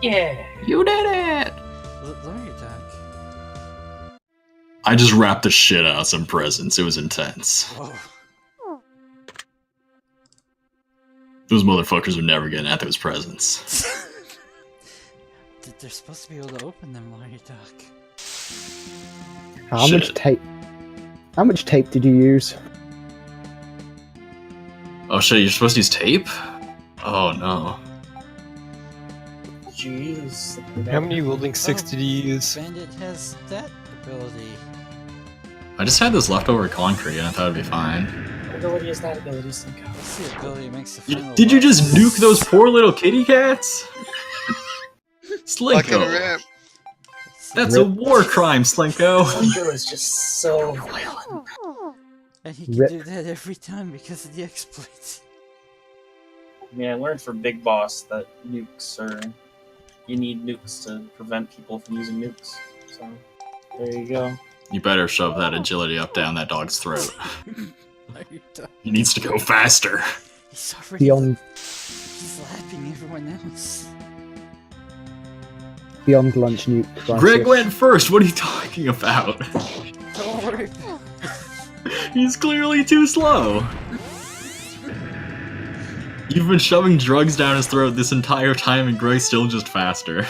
Yeah. You did it! Lower your dog. I just wrapped the shit out of some presents. It was intense. Whoa. Those motherfuckers are never getting at those presents. They're supposed to be able to open them, lower your dog. How Shit. much tape? How much tape did you use? Oh shit, you're supposed to use tape? Oh no. Jeez. How many welding sticks did you use? Bandit has that ability. I just had this leftover concrete and I thought it'd be fine. What ability is that ability, Slinko? What's the ability that makes the final Did you just boss? nuke those poor little kitty cats? Fucking Slinko! rip. That's a war crime, Slinko! Slinko is just so violent. And he can Rip. do that every time because of the exploits. I mean, I learned for Big Boss that nukes are... You need nukes to prevent people from using nukes. So, there you go. You better shove that agility up down that dog's throat. Lower your dog. He needs to go faster. He's already Beyond slapping everyone else. beyond lunch nuke. crisis. Greg went first, what are you talking about? Don't worry. He's clearly too slow. You've been shoving drugs down his throat this entire time and Greg's still just faster.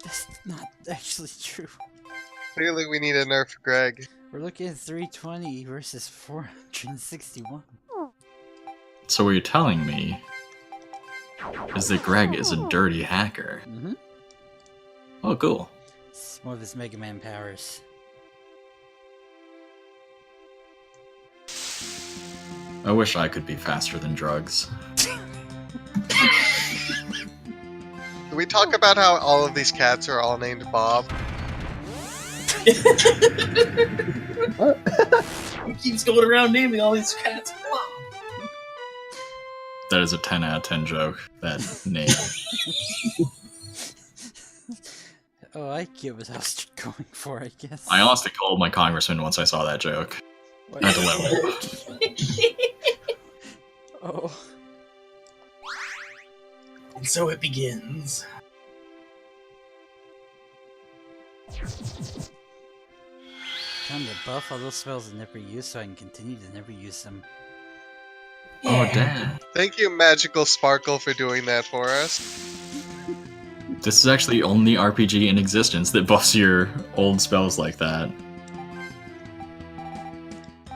That's not actually true. Clearly, we need a nerf for Greg. We're looking at 320 versus 461. So what you're telling me is that Greg is a dirty hacker. Mm-hmm. Oh, cool. It's more of his Mega Man powers. I wish I could be faster than drugs. Can we talk about how all of these cats are all named Bob? He keeps going around naming all these cats. That is a 10 out of 10 joke, that name. Oh, I get what I was going for, I guess. I honestly called my congressman once I saw that joke. What? I had to let him know. Oh. And so it begins. Time to buff all those spells I never use so I can continue to never use them. Oh, Yeah. damn. Thank you, Magical Sparkle, for doing that for us. This is actually the only RPG in existence that buffs your old spells like that.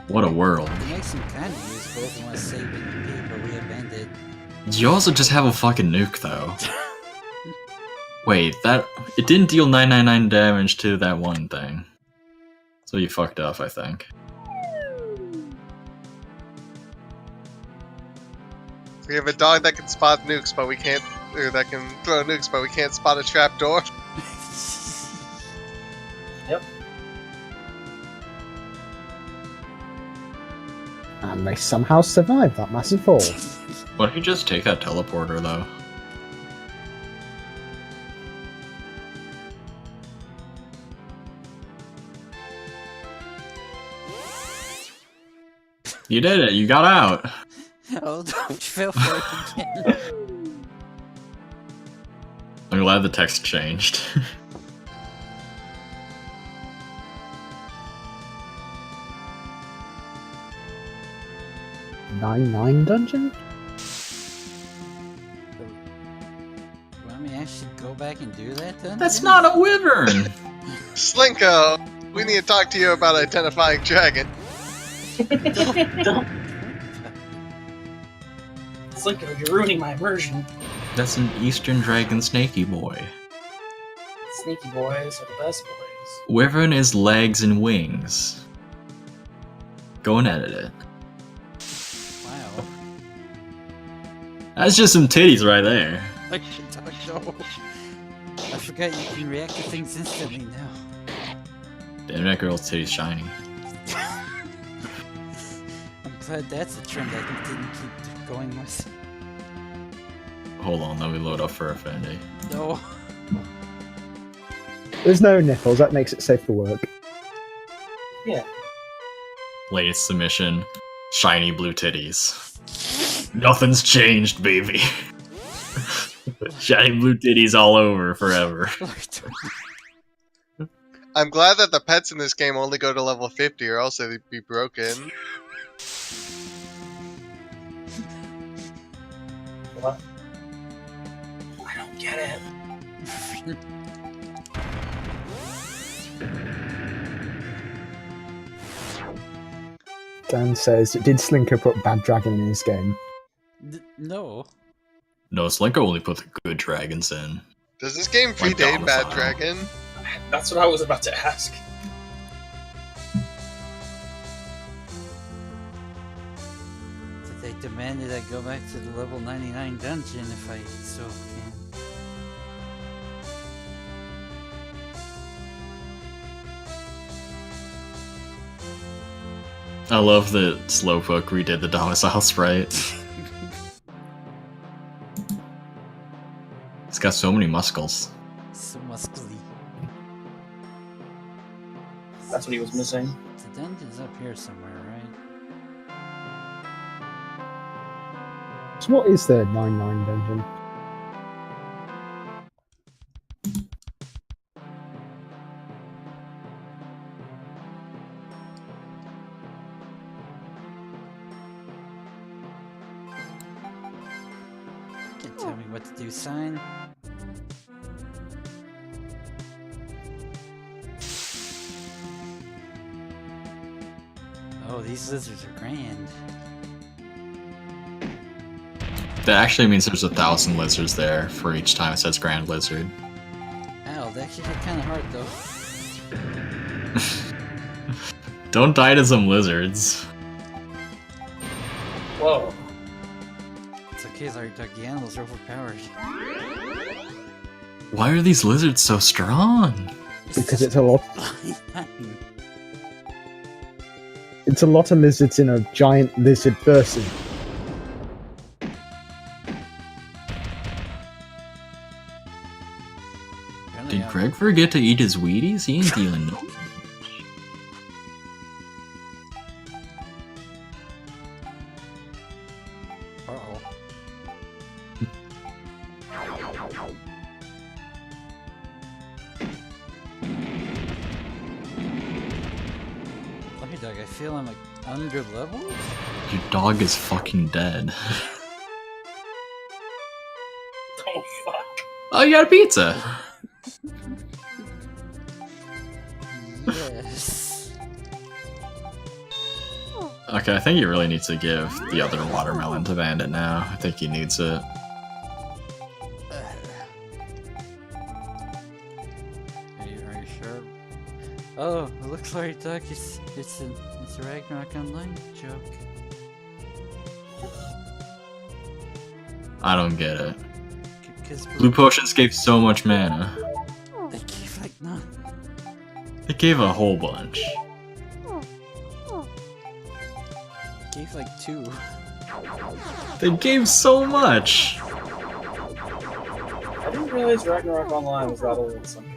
What a world. It makes them kind of useful if you want to save it, but we abandoned. You also just have a fucking nuke, though. Wait, that... It didn't deal 999 damage to that one thing. So you fucked up, I think. We have a dog that can spot nukes, but we can't... Or that can throw nukes, but we can't spot a trapdoor. And they somehow survived that massive fall. What if you just take that teleporter, though? You did it, you got out! Oh, don't fail for it again. I'm glad the text changed. 9-9 dungeon? Want me to actually go back and do that then? That's not a wyvern! Slinko, we need to talk to you about identifying dragon. Don't. Slinko, you're ruining my immersion. That's an Eastern Dragon Snaky Boy. Sneaky boys are the best boys. Wyvern is legs and wings. Go and edit it. Wow. That's just some titties right there. I should talk no. I forgot you can react to things instantly now. Damn, that girl's titties shiny. I'm glad that's a trend I didn't keep going with. Hold on, let me load up for Effendi. No. There's no nipples, that makes it safe for work. Yeah. Latest submission, shiny blue titties. Nothing's changed, baby. Shiny blue titties all over forever. I'm glad that the pets in this game only go to level 50, or else they'd be broken. What? I don't get it. Dan says, did Slinker put Bad Dragon in his game? No. No, Slinko only put the good dragons in. Does this game Like predate Bad Domicile. Dragon? That's what I was about to ask. Did they demand that I go back to the level 99 dungeon if I so can? I love that Slowpoke redid the domicile sprite. It's got so many muscles. So muscly. That's what he was missing. The dungeon's up here somewhere, right? So what is the 99 dungeon? Can't tell me what to do, sign. Oh, these lizards are grand. That actually means there's 1,000 lizards there for each time it says Grand Lizard. Ow, that could hit kind of hard though. Don't die to some lizards. Whoa. It's okay, Larry Duck, the animals are overpowered. Why are these lizards so strong? Because it's a lot. Fine. It's a lot of lizards in a giant lizard person. Apparently Did I'm- Greg forget to eat his Wheaties? He ain't dealing no. Uh-oh. Lucky Dog, I feel I'm like under leveled? Your dog is fucking dead. Oh fuck. Oh, you got a pizza! Yes. Okay, I think you really need to give the other watermelon to Bandit now. I think he needs it. Are you sure? Oh, it looks like Duck. It's a Ragnarok Online joke. I don't get it. Because Blue potions gave so much mana. they gave like none. They gave a whole bunch. Gave like 2. They gave so much! I didn't realize Ragnarok Online was that old. Somehow.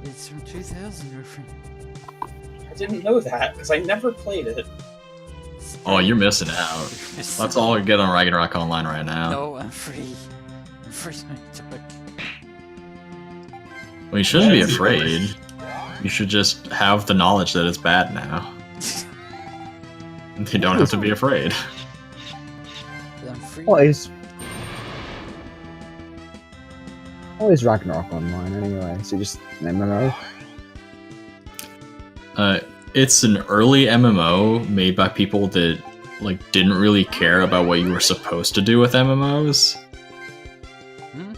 It's from 2000, your friend. I didn't know that because I never played it. Oh, you're missing out. That's all I get on Ragnarok Online right now. No, I'm free. I'm free, my Duck. Well, you shouldn't be afraid. You should just have the knowledge that it's bad now. You don't have to be afraid. I'm free. What is Ragnarok Online anyway? Is it just an MMO? It's an early MMO made by people that like didn't really care about what you were supposed to do with MMOs. Hmm?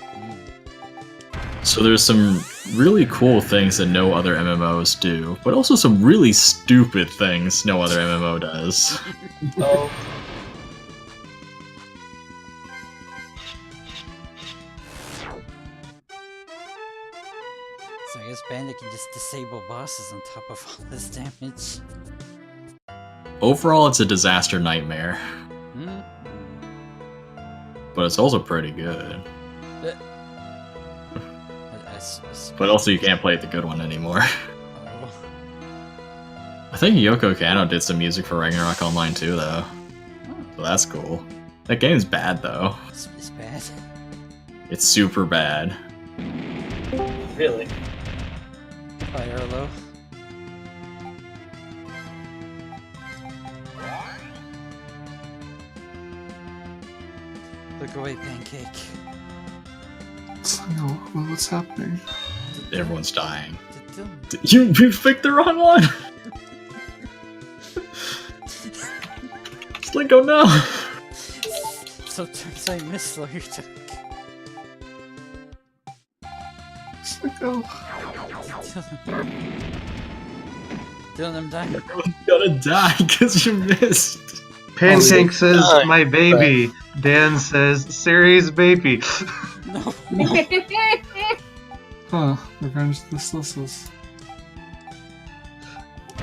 So there's some really cool things that no other MMOs do, but also some really stupid things no other MMO does. Oh. So I guess Bandit can just disable bosses on top of all this damage. Overall, it's a disaster nightmare, Hmm? but it's also pretty good. I But also, you can't play the good one anymore. oh. I think Yoko Kanno did some music for Ragnarok Online too, though. Oh, So that's cool. That game's bad, though. it's bad. It's super bad. Really? Bye, Arlo. Look away, Pancake. No, what's happening? Everyone's dying. Did Dylan- You picked the wrong one! Slinko, no! So turns I missed all your talk. Slinko. Dylan, I'm dying. Everyone's gonna die because you missed. Pancake says, die. my baby. Dan says, Ceres baby. No. Huh, revenge of the Slisses.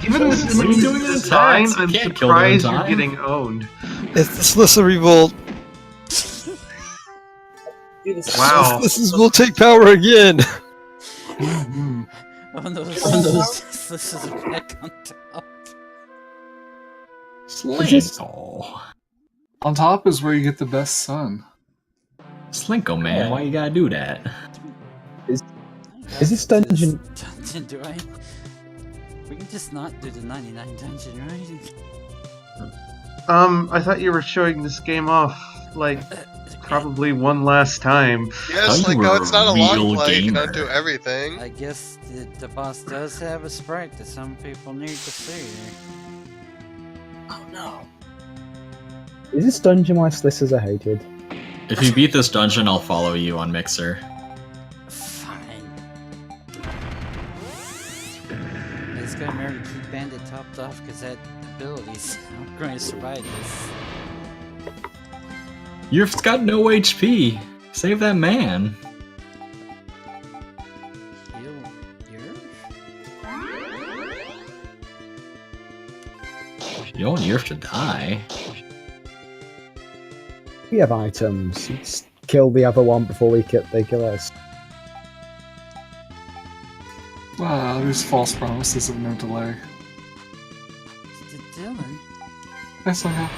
Even this What are you doing in design, attacks? You I'm can't kill them in surprised you're time. getting owned. It's the Slissa Revolt. Do this. Wow. Slisses will take power again. Mm-hmm. Oh no, this is a back on top. Slinko. On top is where you get the best sun. Slinko, man, why you gotta do that? Is this dungeon- Dungeon, do I? We can just not do the 99 dungeon, right? I thought you were showing this game off, like, probably one last time. Yes, Thought you like, no, were it's not a a long real play. You gamer. don't do everything. I guess the boss does have a sprite that some people need to see. Oh no. Is this dungeon why Slissers are hated? If you beat this dungeon, I'll follow you on Mixer. Fine. I just gotta remember to keep Bandit topped off because that ability's not going to survive this. You've got no HP. Save that man. Heal yours? You don't have to die. We have items. Let's kill the other one before they kill us. Wow, these false promises of no delay. Dylan? Yes, I have.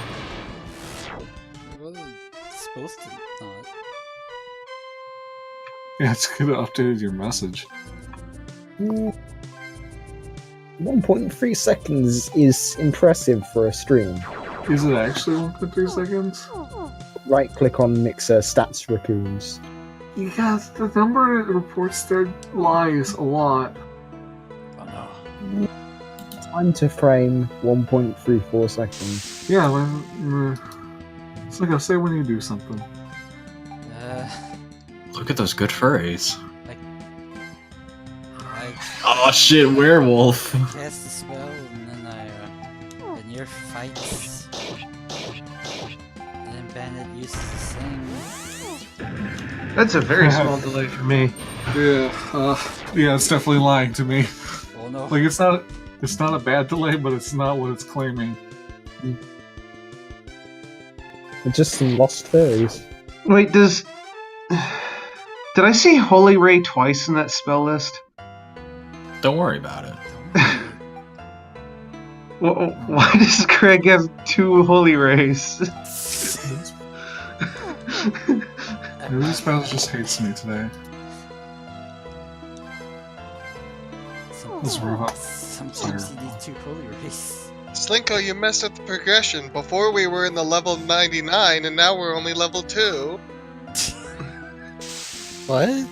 It wasn't supposed to not. Yeah, it's good to updated your message. 1.3 seconds is impressive for a stream. Is it actually 1.3 seconds? Right click on Mixer Stats Raccoons. Yeah, the number it reports there lies a lot. Oh no. Time to frame 1.34 seconds. Yeah, it's like I say when you do something. Look at those good furries. I Oh shit, werewolf. cast the spell and then the near fights. And then Bandit uses the same. That's a very small delay for me. Yeah, yeah, it's definitely lying to me. Oh no. Like it's not a bad delay, but it's not what it's claiming. They're just some lost furries. Wait, did I see Holy Ray twice in that spell list? Don't worry about it. Well, why does Craig have 2 Holy Rays? Maybe this mouse just hates me today. This robot. Sometimes you need 2 holy rays. Slinko, you messed up the progression. Before we were in the level 99, and now we're only level 2. What?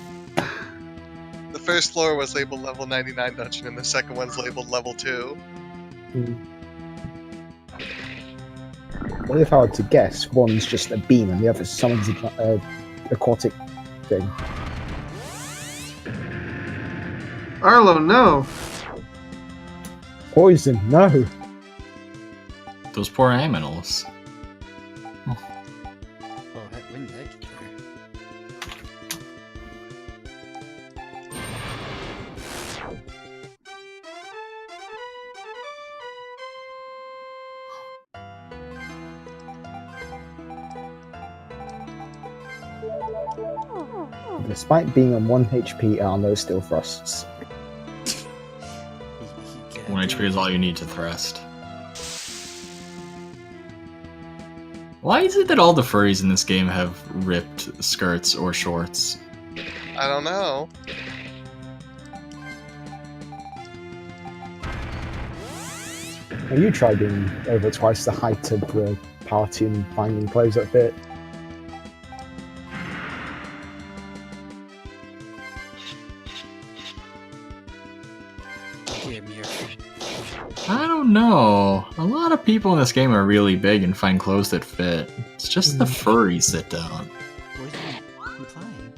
The first floor was labeled level 99 dungeon, and the second one's labeled level 2. Well, if I were to guess, one's just a beam and the other's someone's aquatic thing. Arlo, no! Poison, no! Those poor aminals. Oh, when did I get there? Despite being on 1 HP, Arlo still thrusts. 1 HP is all you need to thrust. Why is it that all the furries in this game have ripped skirts or shorts? I don't know. Have you tried being over twice the height of the party and finding clothes that fit? Here, Mir. I don't know. A lot of people in this game are really big and find clothes that fit. It's just the furries that don't. What are you implying?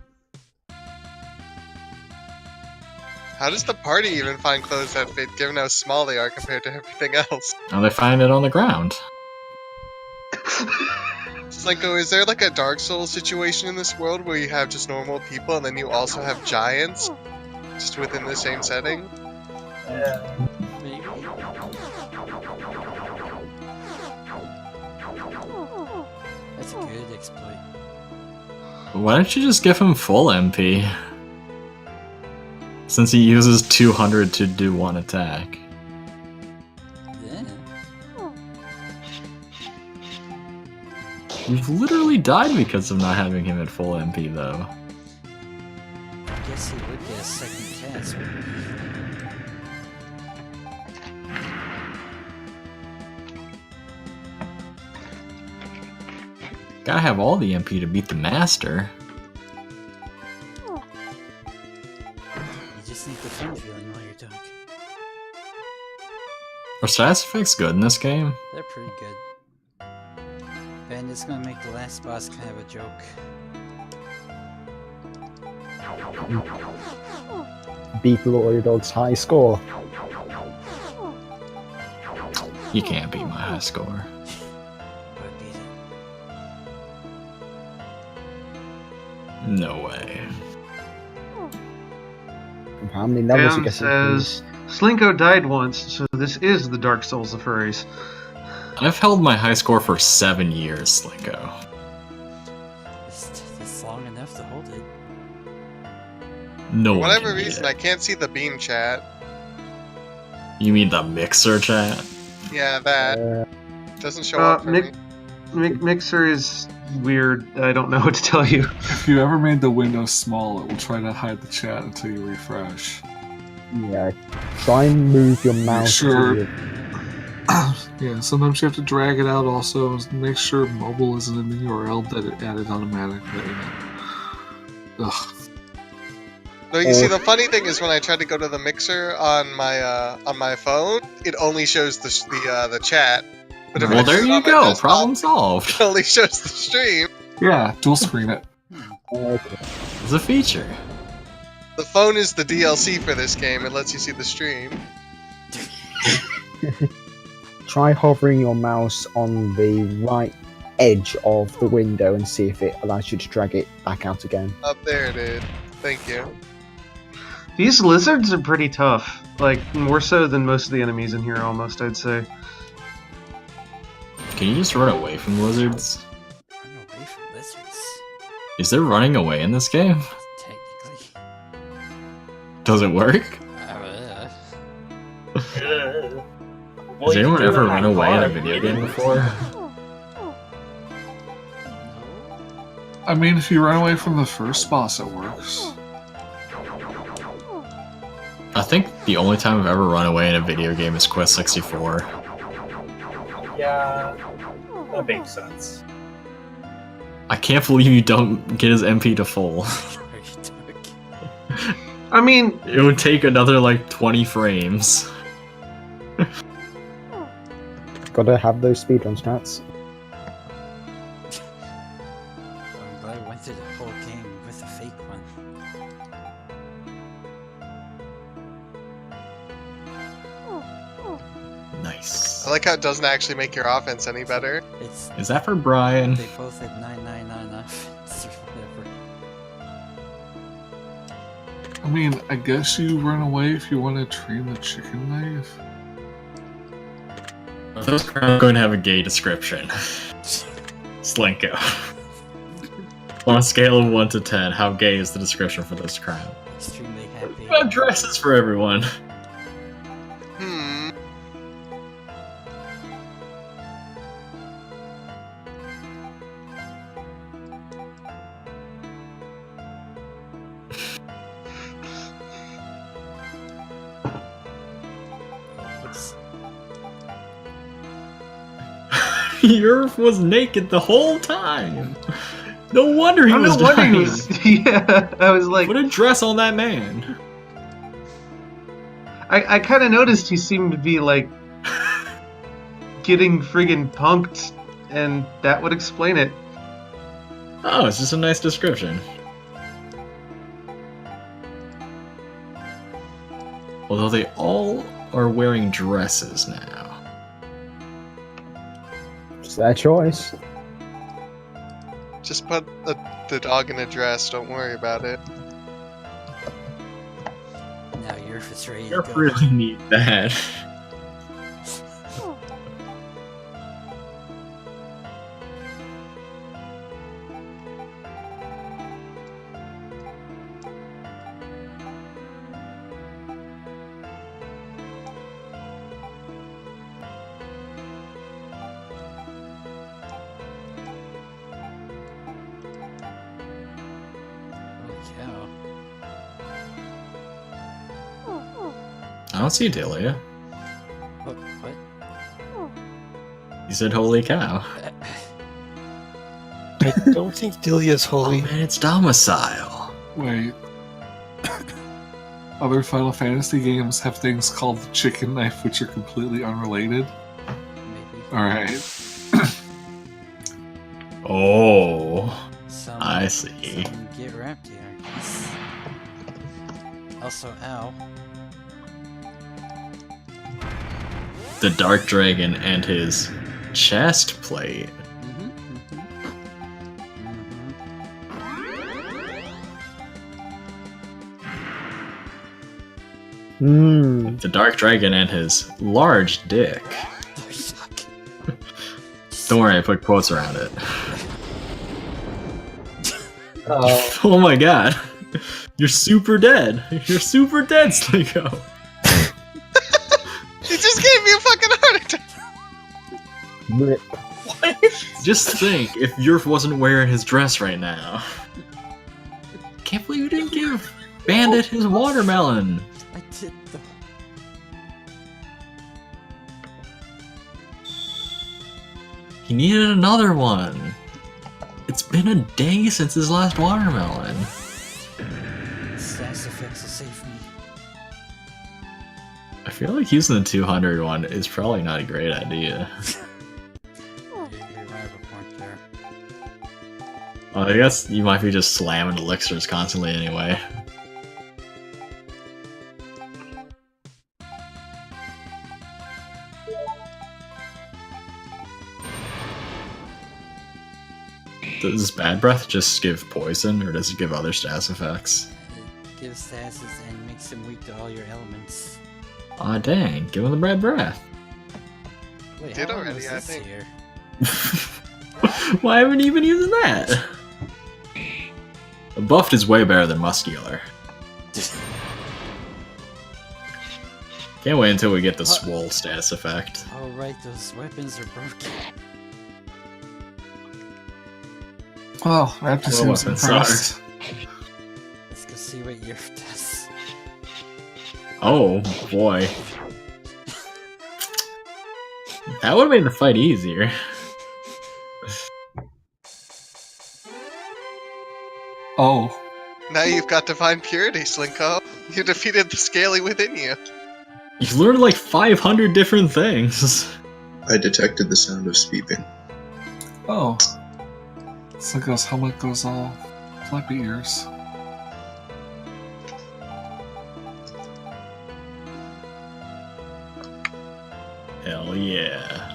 How does the party even find clothes that fit, given how small they are compared to everything else? Now they find it on the ground. Slinko, is there like a Dark Souls situation in this world where you have just normal people and then you also have giants? Just within the same setting? Yeah. Maybe. That's a good exploit. Why don't you just give him full MP? Since he uses 200 to do one attack. Yeah. You've literally died because of not having him at full MP though. I guess he would get a second cast, wouldn't he? Gotta have all the MP to beat the master. You just need the fun feeling while you're doing. Are status effects good in this game? They're pretty good. And it's gonna make the last boss kind of a joke. Beat Lawyer Dog's high score. You can't beat my high score. But beat it. No way. How many levels you Dan get? says, Slinko died once, so this is the Dark Souls of furries. I've held my high score for 7 years, Slinko. It's long enough to hold it. No For one whatever can beat reason, it. I can't see the beam chat. You mean the mixer chat? Yeah, that. Doesn't show Uh, up for Nick- me. Mixer is weird. I don't know what to tell you. If you ever made the window small, it will try to hide the chat until you refresh. Yeah. Try and move your mouse. Sure. to Yeah, sometimes you have to drag it out also. Make sure mobile isn't in the URL that it added automatically. Ugh. No, you see, the funny thing is when I tried to go to the mixer on my phone, it only shows the chat. But if I Well, do there it you on my go. desktop, Problem solved. It only shows the stream. Yeah, dual screen it. okay. It's a feature. The phone is the DLC for this game. It lets you see the stream. Try hovering your mouse on the right edge of the window and see if it allows you to drag it back out again. Up there it is. Thank you. These lizards are pretty tough. Like, more so than most of the enemies in here, almost, I'd say. Can you just run away from lizards? Run away from lizards. Is there running away in this game? Technically. Does it work? Well, Has you can anyone do it ever on run my away in a car. video game before? No. I mean, if you run away from the first boss, it works. I think the only time I've ever run away in a video game is Quest 64. Yeah, that makes sense. I can't believe you don't get his MP to full. Very dark. I mean, It would take another like 20 frames. Gotta have those speedrun strats. I'm glad I went through the whole game with a fake one. Nice. I like how it doesn't actually make your offense any better. It's Is that for Brian? they both had 999 offense or whatever. I mean, I guess you run away if you want to train the chicken knife. Those are going to have a gay description. Slinko. On a scale of 1 to 10, how gay is the description for this crown? Extremely happy. About dresses for everyone. Yerf was naked the whole time. No wonder he Oh, was no wonder dying. he was. Yeah, I was like, Put a dress on that man. I kind of noticed he seemed to be like getting friggin' punked, and that would explain it. Oh, it's just a nice description. Although they all are wearing dresses now. It's their choice. Just put the dog in a dress. Don't worry about it. Now Yerf is ready to Yerf go. really need that. Holy cow. I don't see Delia. What? You said holy cow. I don't think Delia's Oh holy. man, it's domicile. Wait. Other Final Fantasy games have things called the chicken knife, which are completely unrelated. Maybe. Alright. Oh, Some, I see. some get wrapped here, I guess. Also, ow. The Dark Dragon and his chest plate. Hmm. The Dark Dragon and his large dick. Oh, fuck. Don't worry, I put quotes around it. Oh. Oh my god. You're super dead. You're super dead, Slinko. He just gave me a fucking heart attack. Rip. Just think, if Yerf wasn't wearing his dress right now. Can't believe you didn't give Bandit his watermelon. I did though. He needed another one. It's been a day since his last watermelon. Sass effects will save me. I feel like using the 200 one is probably not a great idea. You're right of a point there. Well, I guess you might be just slamming elixirs constantly anyway. Does Bad Breath just give poison, or does it give other stats effects? It gives sasses and makes them weak to all your elements. Aw dang, give him the Bad Breath. Wait, Did how long already, was I this think. here? Why haven't you been using that? Buffed is way better than muscular. Can't wait until we get the swole status effect. Oh right, those weapons are broken. Well, Raptor Well, seems weapons impressed. Let's go see what Yerf does. Oh boy. That would have made the fight easier. Oh, Now you've got divine purity, Slinko. You defeated the scaly within you. You learned like 500 different things. I detected the sound of sweeping. oh. Slinko's helmet goes all flappy ears. Hell yeah.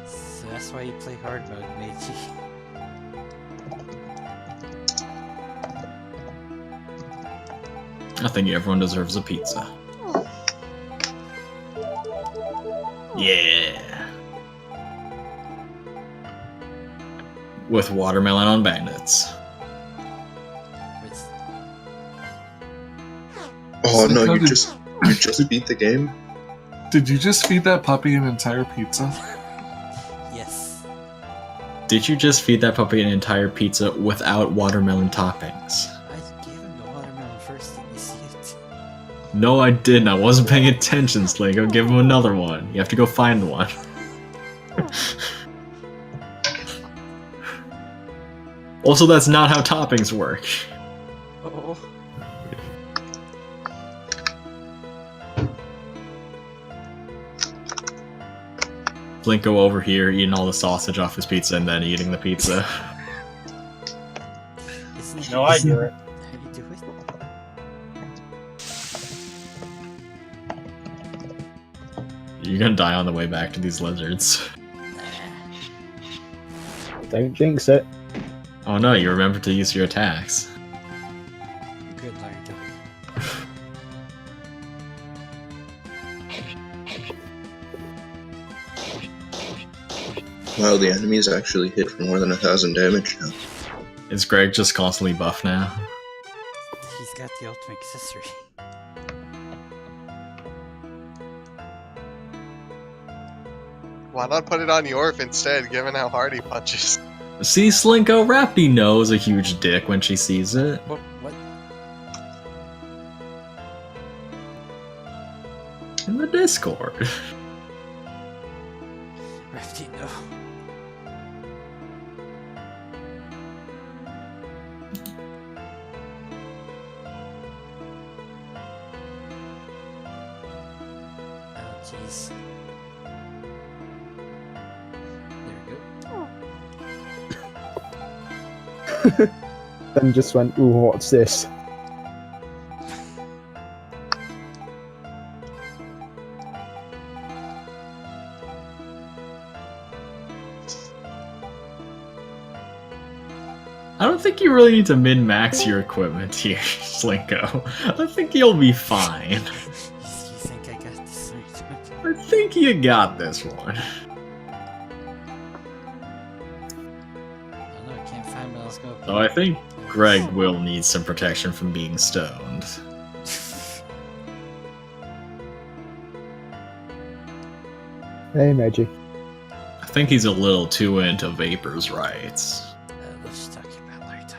So that's why you play hard mode, Meiji. I think everyone deserves a pizza. Yeah. With watermelon on bandits. It's, Oh no, Slinko, you did- just beat the game? Did you just feed that puppy an entire pizza? yes. Did you just feed that puppy an entire pizza without watermelon toppings? I gave him the watermelon first, didn't you see it? No, I didn't. I wasn't paying attention, Slinko. Give him another one. You have to go find one. Also, that's not how toppings work. Oh. Slinko over here eating all the sausage off his pizza and then eating the pizza. No, I do it. How do you do it? You're gonna die on the way back to these lizards. Don't jinx it. Oh no, you remember to use your attacks. Good Larry Dog. Wow, the enemies actually hit for more than 1,000 damage now. Is Greg just constantly buff now? He's got the ultimate accessory. Why not put it on Yorf instead, given how hard he punches? See, Slinko, Rapti knows a huge dick when she sees it. What? In the Discord. Rafty, no. Oh, jeez. There we go. Then just went, ooh, what's this? I don't think you really need to min-max your equipment here, Slinko. I think you'll be fine. You think I got this? I think you got this one. Oh no, I can't find what I was going to So I think Greg will need some protection from being stoned. Hey, Meiji. I think he's a little too into Vapor's rights. Let's talk about later.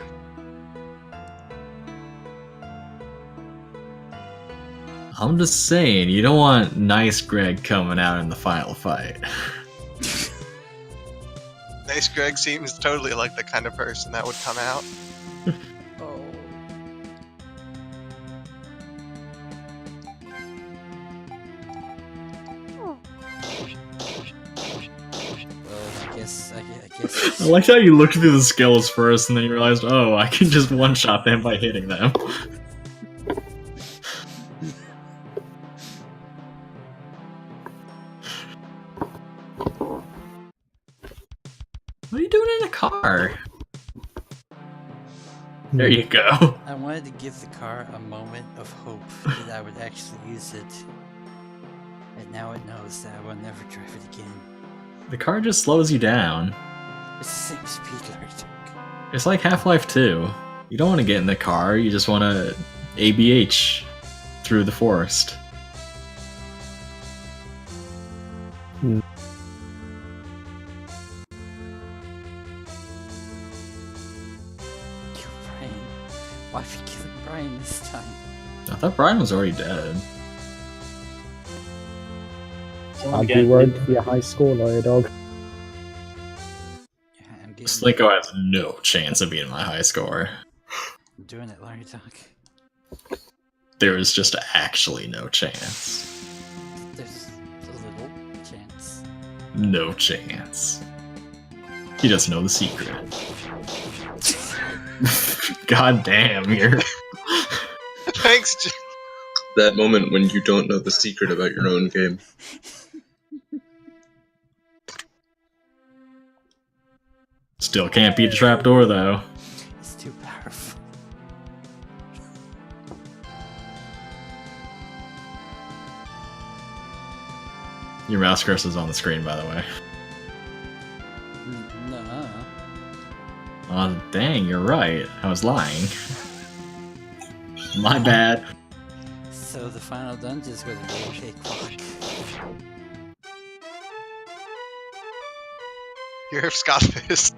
I'm just saying, you don't want nice Greg coming out in the final fight. Nice Greg seems totally like the kind of person that would come out. Oh. Well, I guess. I like how you looked through the skills first and then you realized, oh, I can just one-shot them by hitting them. What are you doing in a car? There you go. I wanted to give the car a moment of hope that I would actually use it. And now it knows that I will never drive it again. The car just slows you down. It's the same speed, Larry. It's like Half-Life 2. You don't want to get in the car, you just want to ABH through the forest. Brian. Why are we killing Brian this time? I thought Brian was already dead. I'd be worried to be a high score, lawyer dog. Yeah, I'm getting. Slinko has no chance of being my high score. I'm doing it, Larry Talk. There is just actually no chance. There's a little chance. No chance. He doesn't know the secret. God damn, you're... Thanks, That moment when you don't know the secret about your own game. Still can't beat a trapdoor, though. It's too powerful. Your mouse cursor's on the screen, by the way. No. Oh, dang, you're right. I was lying. My bad. So the final dungeon is going to be a cakewalk. You're Scoffist.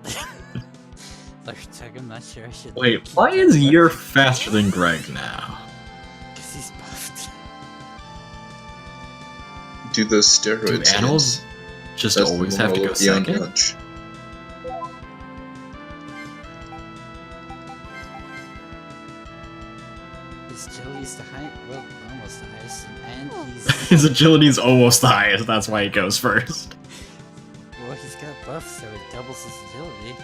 Larry Talk, I'm not sure I should. Wait, why is Yer faster than Greg now? Because he's buffed. do those steroids. Do animals just That's always the have to moral go of Beyond second? Punch. His agility's the high, well, almost the highest, and His agility's almost the highest, that's why he goes first. well, he's got buffs, so it doubles his agility.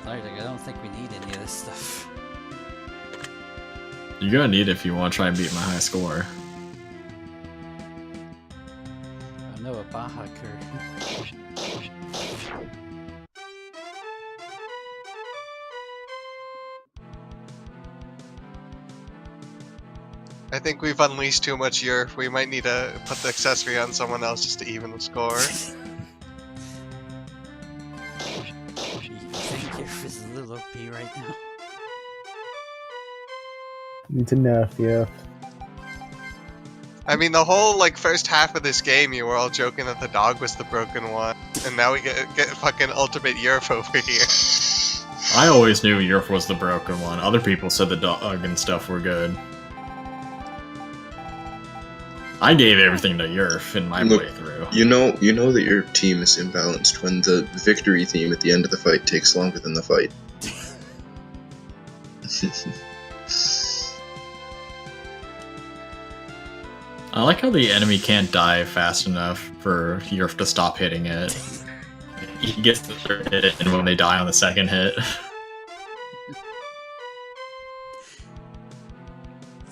Sorry, like, I don't think we need any of this stuff. You're gonna need it if you want to try and beat my high score. I know a Baja curve. I think we've unleashed too much Yerf. We might need to put the accessory on someone else just to even the score. You think Yerf is a little OP right now? Need to nerf you. I mean, the whole like first half of this game, you were all joking that the dog was the broken one, and now we get fucking ultimate Yerf over here. I always knew Yerf was the broken one. Other people said the dog and stuff were good. I gave everything to Yerf in my Look, playthrough. You know that your team is imbalanced when the victory theme at the end of the fight takes longer than the fight. I like how the enemy can't die fast enough for Yerf to stop hitting it. He gets the third hit, and when they die on the second hit.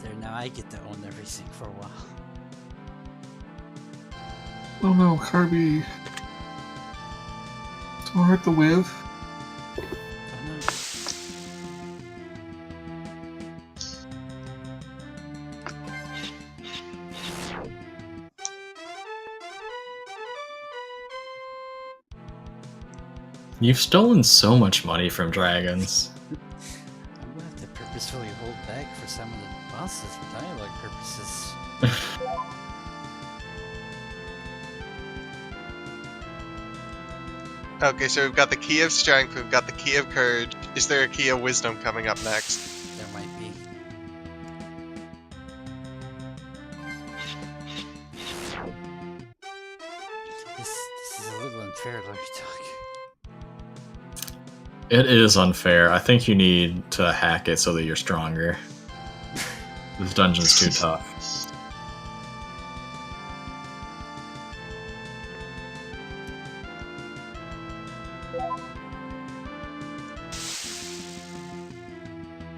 There, now I get to own everything for a while. Oh no, Kirby. Don't hurt the wave. Oh no. You've stolen so much money from dragons. I'm gonna have to purposefully hold back for some of the bosses for dialogue purposes. Okay, so we've got the Key of Strength, we've got the Key of Courage. Is there a Key of Wisdom coming up next? There might be. This is a little unfair, Lord Talk. It is unfair. I think you need to hack it so that you're stronger. This dungeon's too tough.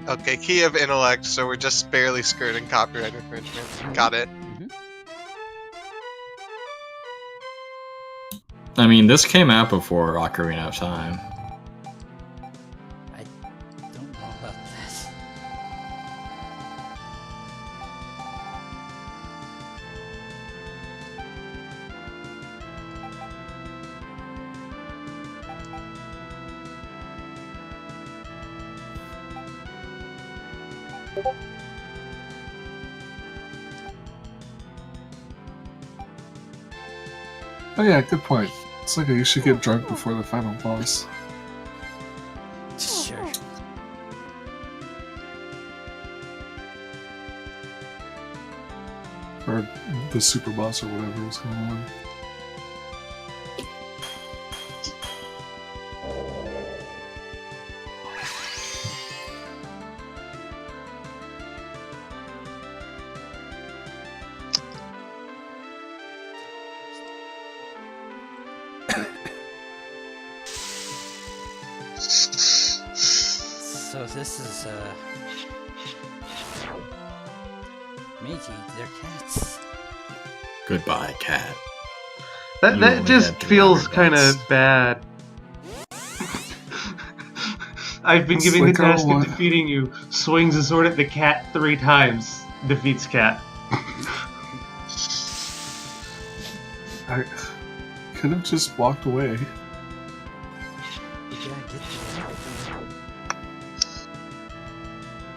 Okay, Key of Intellect, so we're just barely skirting copyright infringement. Got it. I mean, this came out before Ocarina of Time. I don't know about that. Oh yeah, good point. It's like you should get drunk before the final boss. Sure. Or the super boss or whatever is going on. So this is Meiji, they're cats. Goodbye, cat. That You that only just had feels 300 kind of bucks. bad. I've been It's giving like the task our of one- defeating you. Swings a sword at the cat 3 times. Defeats cat. I could have just walked away. We gotta get there.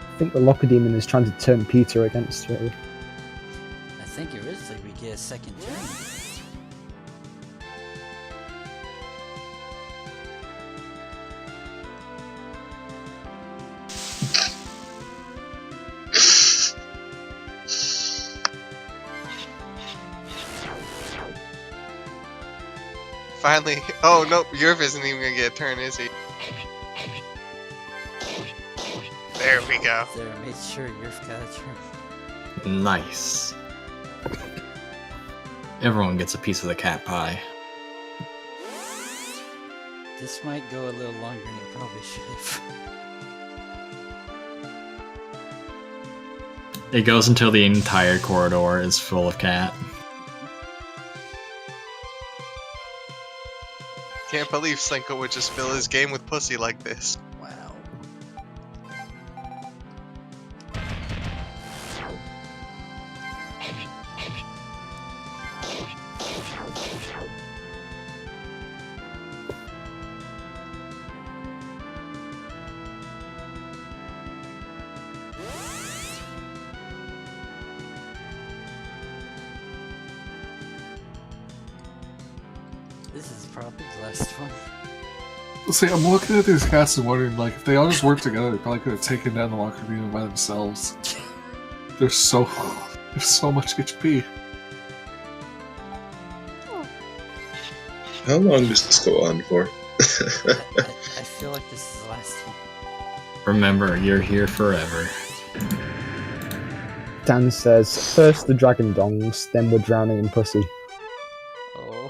I think the Locker Demon is trying to turn Peter against you. I think originally we get a second turn. Finally. Oh, nope. Yerv isn't even gonna get a turn, is he? There we go. There, made sure you've got a turn. Nice. Everyone gets a piece of the cat pie. This might go a little longer than it probably should have. It goes until the entire corridor is full of cat. Can't believe Slinko would just fill his game with pussy like this. Wow. This is probably the last one. See, I'm looking at these cats and wondering, like, if they all just worked together, they probably could have taken down the Locker Demon by themselves. There's so much HP. How long does this go on for? I feel like this is the last one. Remember, you're here forever. Dan says, first the dragon dongs, then we're drowning in pussy. Oh.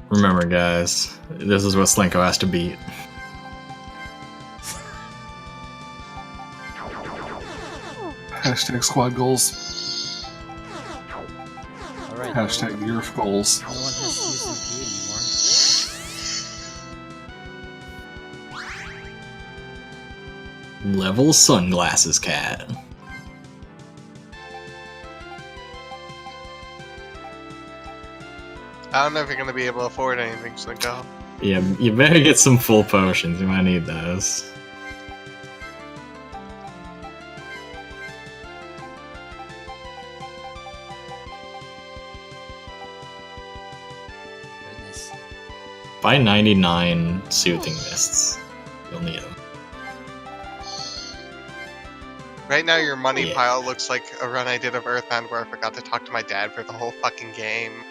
Remember, guys, this is what Slinko has to beat. Hashtag squad goals. Alright. Hashtag Yerf goals. No one has UCP anymore. Level sunglasses cat. I don't know if you're gonna be able to afford anything, Slinko. Yeah, you better get some full potions. You might need those. Goodness. Buy 99 soothing mists. You'll need them. Right now, your money Yeah. pile looks like a run I did of Earthbound where I forgot to talk to my dad for the whole fucking game.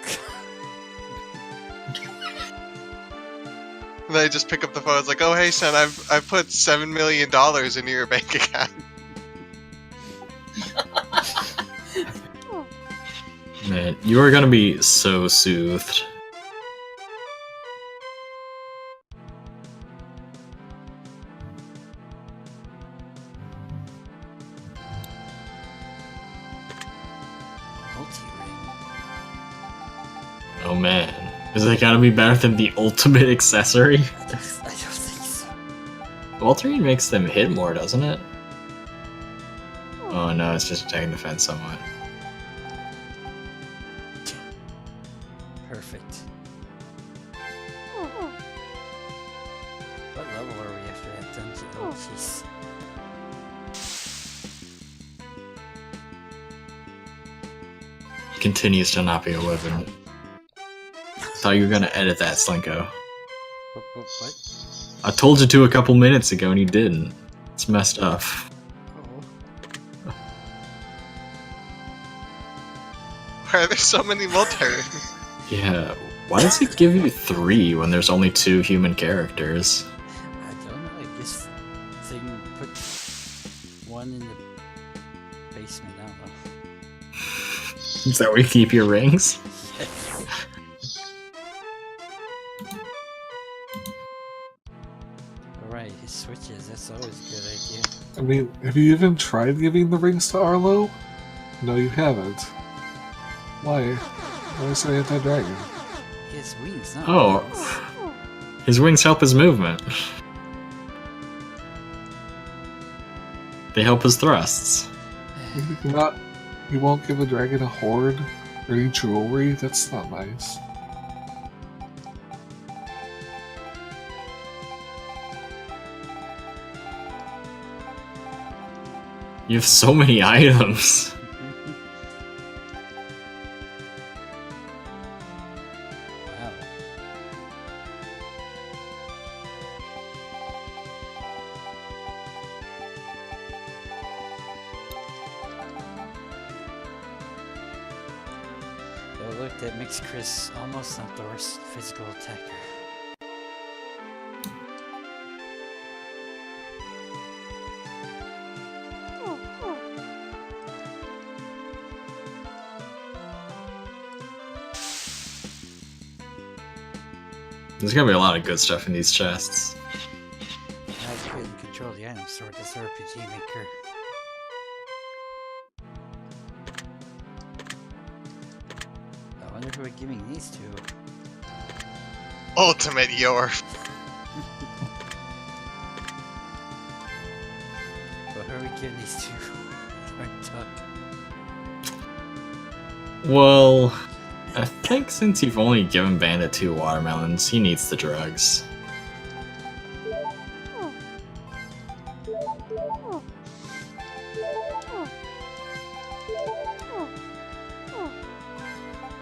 And then I just pick up the phone. It's like, oh hey son, I've put $7 million into your bank account. Man, you are gonna be so soothed. Multi-ring. Oh man. Is it gotta be better than the ultimate accessory? I don't think so. Ultramarine makes them hit more, doesn't it? Oh no, it's just attacking defense somewhat. Perfect. What level are we after that dungeon? Oh, jeez. Continues to not be a weapon. Thought you were gonna edit that, Slinko. What? I told you to a couple minutes ago and you didn't. It's messed up. Oh. Why are there so many multi? Yeah, why does it give you 3 when there's only 2 human characters? I don't know. I guess they can put one in the basement. I don't know. Is that where you keep your rings? Alright, his switches. That's always a good idea. I mean, have you even tried giving the rings to Arlo? No, you haven't. Why? Why is it anti-dragon? He has wings, not Oh. wings. His wings help his movement. They help his thrusts. You won't give a dragon a horde or any jewelry? That's not nice. You have so many items. Wow. Oh look, that makes Chris almost not the worst physical attacker. There's gonna be a lot of good stuff in these chests. Now I couldn't control the item store, this RPG maker. I wonder who we're giving these to. Ultimate Yor. But who are we giving these to? Well, I think since you've only given Bandit 2 watermelons, he needs the drugs.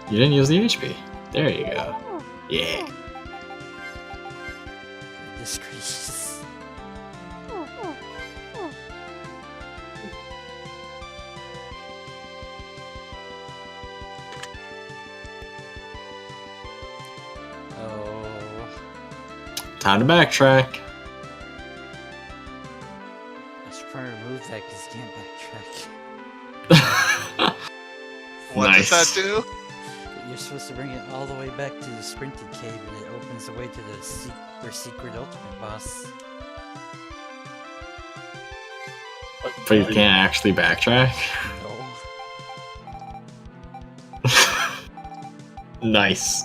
You didn't use the HP. There you go. Yeah. Disgrace. Oh, Time to backtrack. I should probably remove that because you can't backtrack. What Nice. does that do? You're supposed to bring it all the way back to the Sprinted Cave and it opens the way to the their secret ultimate boss. But you can't actually backtrack. No. Nice.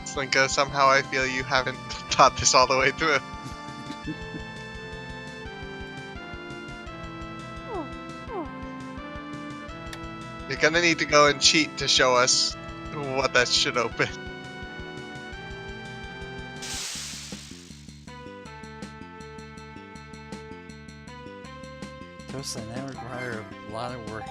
Slinko, somehow I feel you haven't thought this all the way through. You're gonna need to go and cheat to show us what that should open. Tosa, that would require a lot of work.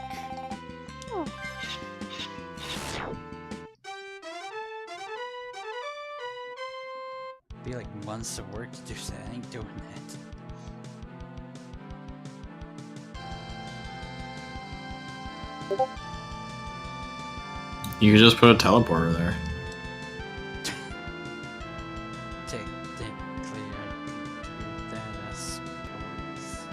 Be like months of work to do that. I ain't doing that. You could just put a teleporter there. Technically, I could do that, I suppose.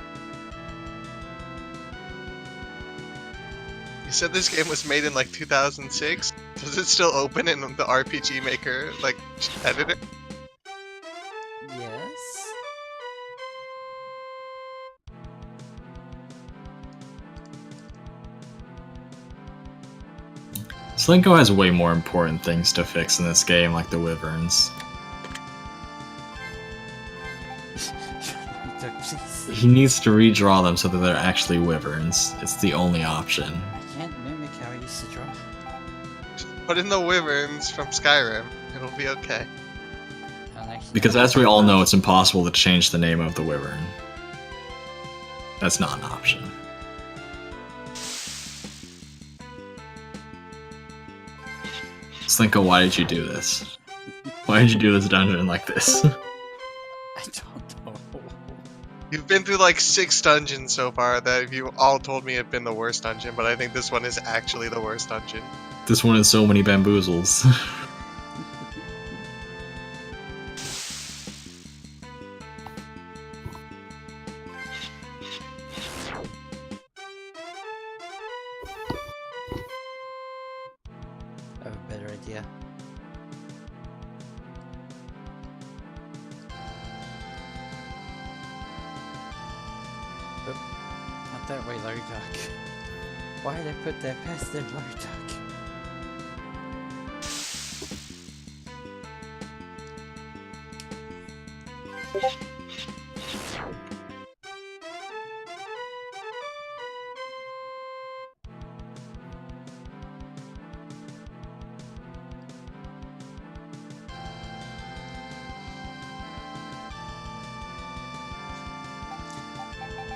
You said this game was made in like 2006? Does it still open in the RPG Maker, like, editor? Yes? Slinko has way more important things to fix in this game, like the wyverns. Please. He needs to redraw them so that they're actually wyverns. It's the only option. I can't mimic how I used to draw. Put in the wyverns from Skyrim. It'll be okay. Because as we all know, it's impossible to change the name of the wyvern. That's not an option. Slinko, why did you do this? Why did you do this dungeon like this? I don't know. You've been through like 6 dungeons so far that you all told me it'd been the worst dungeon, but I think this one is actually the worst dungeon. This one has so many bamboozles. I have a better idea. Oop, not that way, Larry Duck. Why did I put that past there, Larry Duck?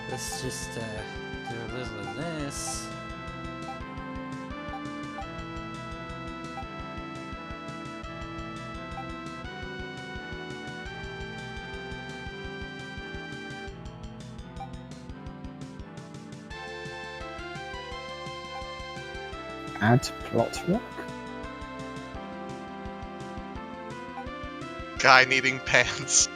Let's just do a little of this. Add plot rock. Guy needing pants.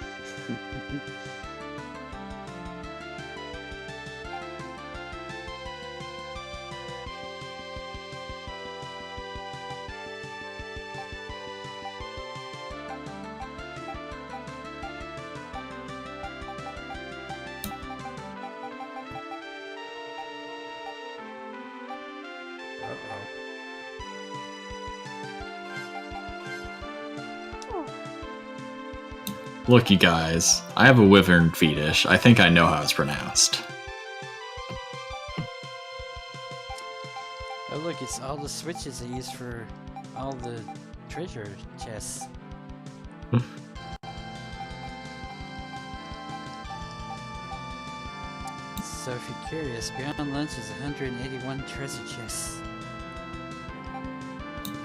Look, you guys, I have a wyvern fetish. I think I know how it's pronounced. Oh look, it's all the switches I use for all the treasure chests. So if you're curious, Beyond Lunch is 181 treasure chests.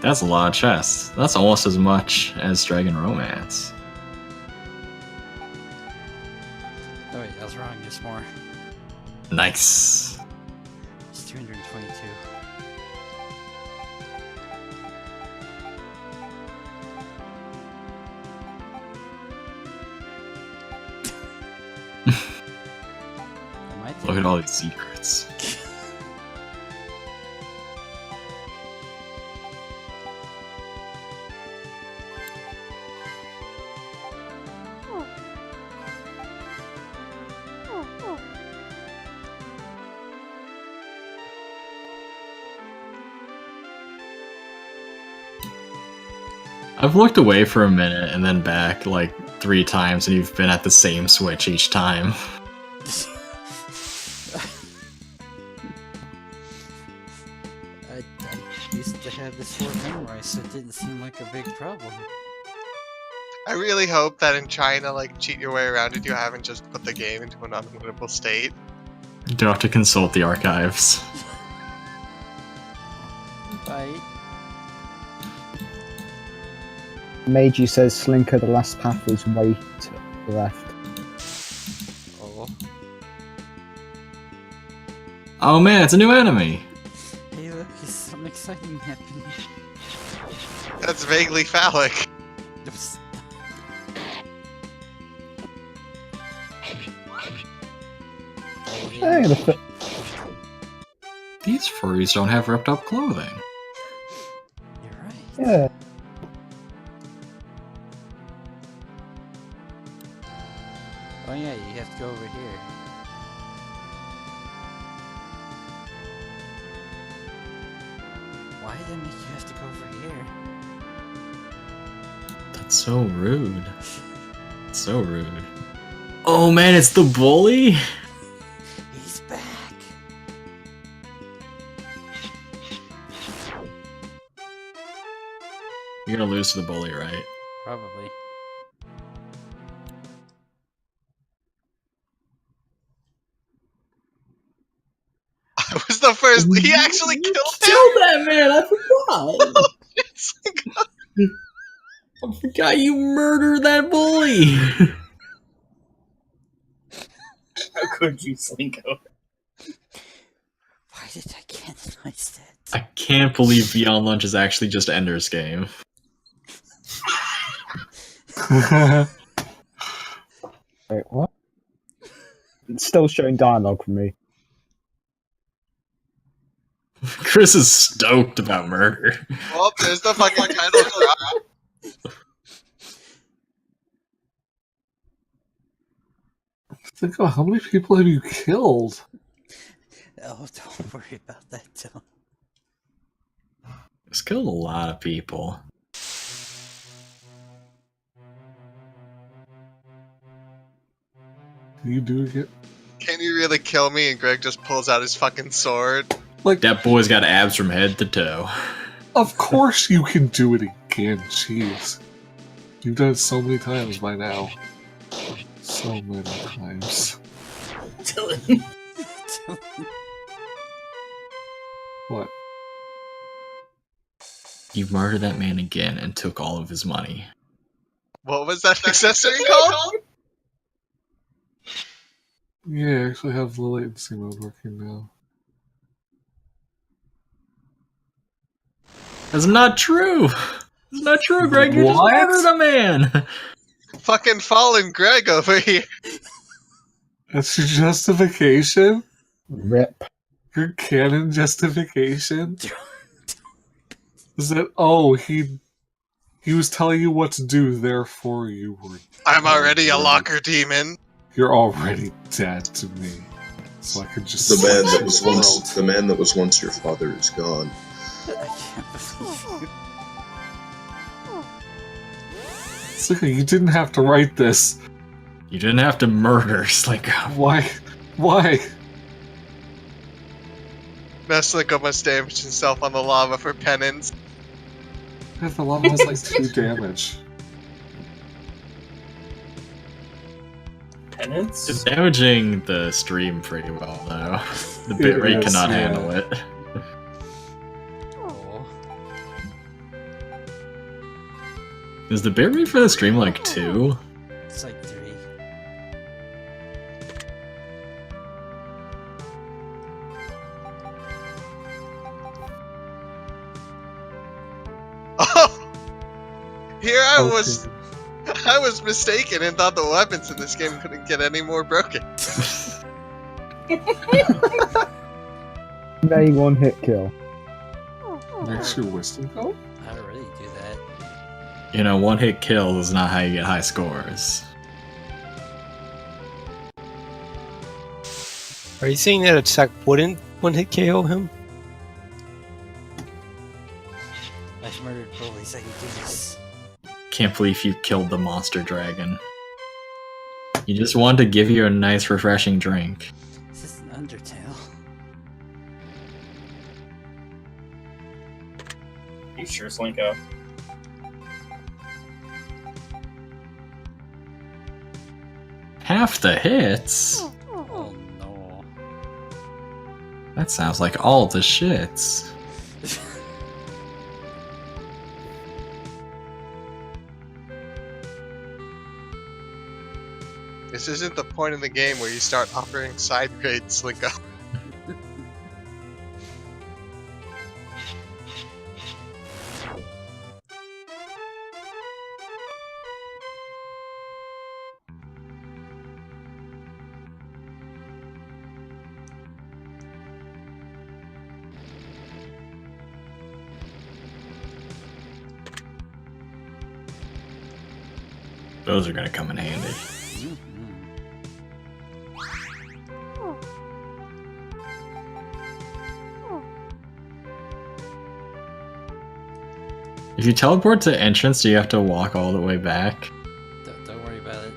That's a lot of chests. That's almost as much as Dragon Romance. Oh wait, I was wrong, there's more. Nice. It's 222. Look at all these secrets. I've looked away for a minute and then back like 3 times, and you've been at the same switch each time. I used to have this fort memorized, so it didn't seem like a big problem. I really hope that in trying to like cheat your way around it, you haven't just put the game into an unwinnable state. You do have to consult the archives. Right? Meiji says Slinker, the last path was way to the left. Oh. Oh man, it's a new enemy! Hey look, there's something exciting happening. That's vaguely phallic. Oops. Hey, These furries don't have ripped up clothing. You're right. yeah. Oh yeah, you have to go over here. Why did they make you have to go over here? That's so rude. So rude. Oh man, it's the bully? He's back. You're gonna lose to the bully, right? Probably. I was the first. He actually killed him. Kill that man! I forgot! I forgot you murdered that bully! How could you, Slinko? Why did I canonize that? I can't believe Beyond Lunch is actually just Ender's Game. Wait, what? It's still showing dialogue for me. Chris is stoked about murder. Well, there's the fucking title. Think about how many people have you killed? Oh, don't worry about that, Tom. It's killed a lot of people. You do it. Can you really kill me? And Greg just pulls out his fucking sword. Like, That boy's got abs from head to toe. of course you can do it again. Jeez. You've done it so many times by now. So many times. Dylan. What? You murdered that man again and took all of his money. What was that accessory called? Yeah, I actually have the latency mode working now. That's not true. It's not true, Greg. You just What? murdered a man. Fucking fallen Greg over here. That's your justification? Rip. Your canon justification? Is that, oh, he was telling you what to do, therefore you were... I'm already a locker demon. You're already dead to me. So I could just... The man that slice was your once throat. the man that was once your father is gone. I can't believe you. Slicko, you didn't have to write this. You didn't have to murder Slicko. Why? Why? Now Slicko must damage himself on the lava for penance. The lava has like 2 damage. Penance? It's damaging the stream pretty well, though. The It bitrate is, cannot yeah. handle it. Oh. Is the bitrate for the stream like 2? It's like 3. Oh! Here I Okay. was mistaken and thought the weapons in this game couldn't get any more broken. They one hit kill. Makes your wisdom go? I already do that. You know, one hit kill is not how you get high scores. Are you saying that attack wouldn't one hit KO him? I've murdered bullies. I can do this. Can't believe you killed the monster dragon. You just wanted to give you a nice, refreshing drink. This is an Undertale. You sure, Slinko? Half the hits? Oh no. That sounds like all the shits. This isn't the point of the game where you start offering side grades, Slinko. Those are gonna come in handy. Mhm. If you teleport to entrance, do you have to walk all the way back? Don't worry about it.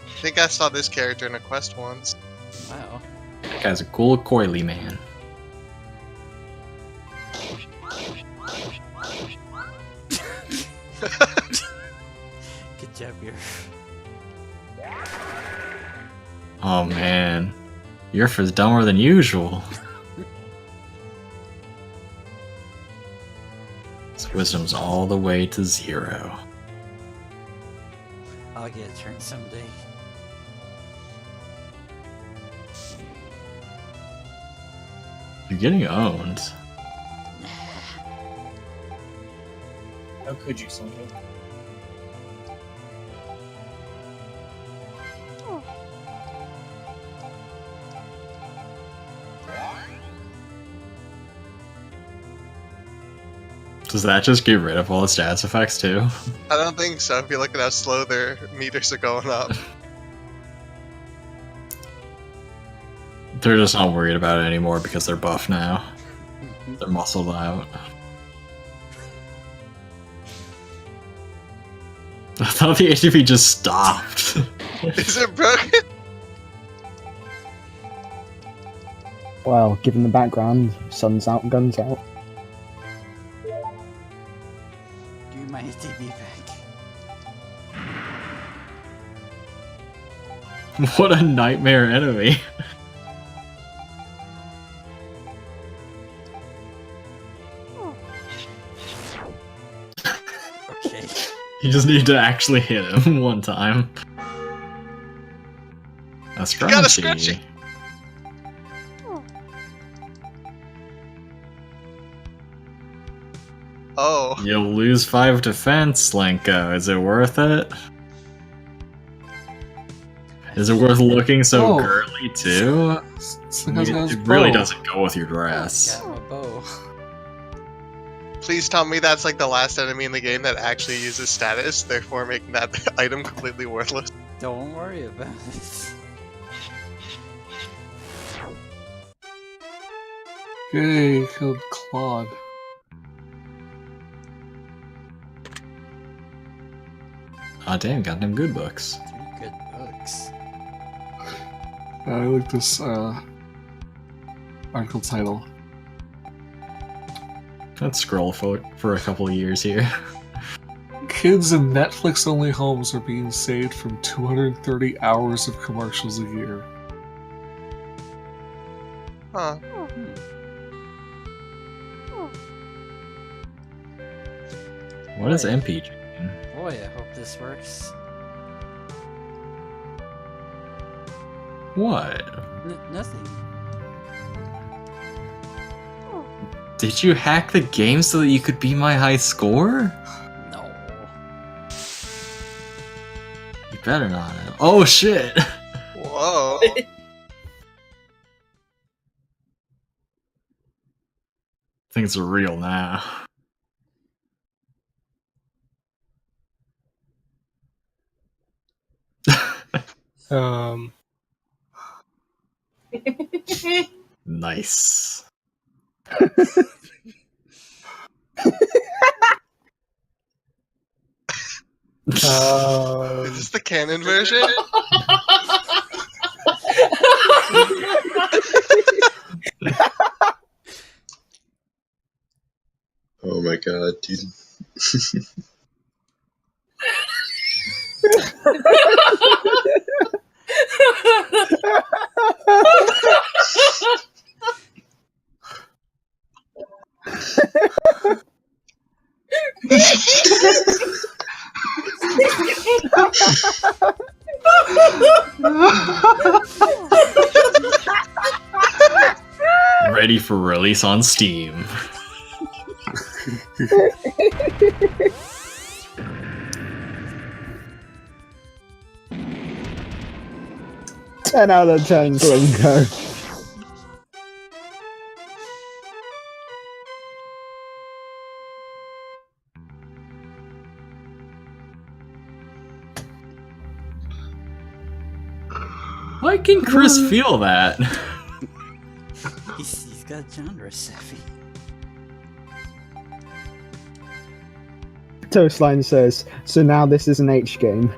I think I saw this character in a quest once. Wow. That guy's a cool coily man. Good job, here. Oh man. Yerf is dumber than usual. His wisdom's all the way to 0. I'll get a turn someday. You're getting owned. How could you, Slinko? Does that just get rid of all the stats effects too? I don't think so. If you look at how slow their meters are going up. They're just not worried about it anymore because they're buff now. They're muscled out. I thought the ATV just stopped. Is it broken? Well, given the background, sun's out, guns out. Give me my ATV back. What a nightmare enemy. Okay. You just need to actually hit him one time. A scrunchy. got a scrunchy. Oh. You'll lose 5 defense, Lenko. Is it worth it? Is it worth looking so Oh. girly too? It's like It really doesn't go with your dress. Got my bow. Please tell me that's like the last enemy in the game that actually uses status, therefore making that item completely worthless. Don't worry about it. Yay, killed Claude. Oh damn, got them good books. 3 good books. I like this article title. Let's scroll for a couple of years here. Kids in Netflix-only homes are being saved from 230 hours of commercials a year. Huh. What is MPG? Boy, I hope this works. What? Nothing. Did you hack the game so that you could be my high score? No. You better not have. Oh shit! Whoa. Things are real now. Nice. Is this the canon version? Oh my god, dude. Ready for release on Steam. 10 out of 10, Glinko. Why can Chris feel that? He's got genre savvy. Toastline says, so now this is an H game.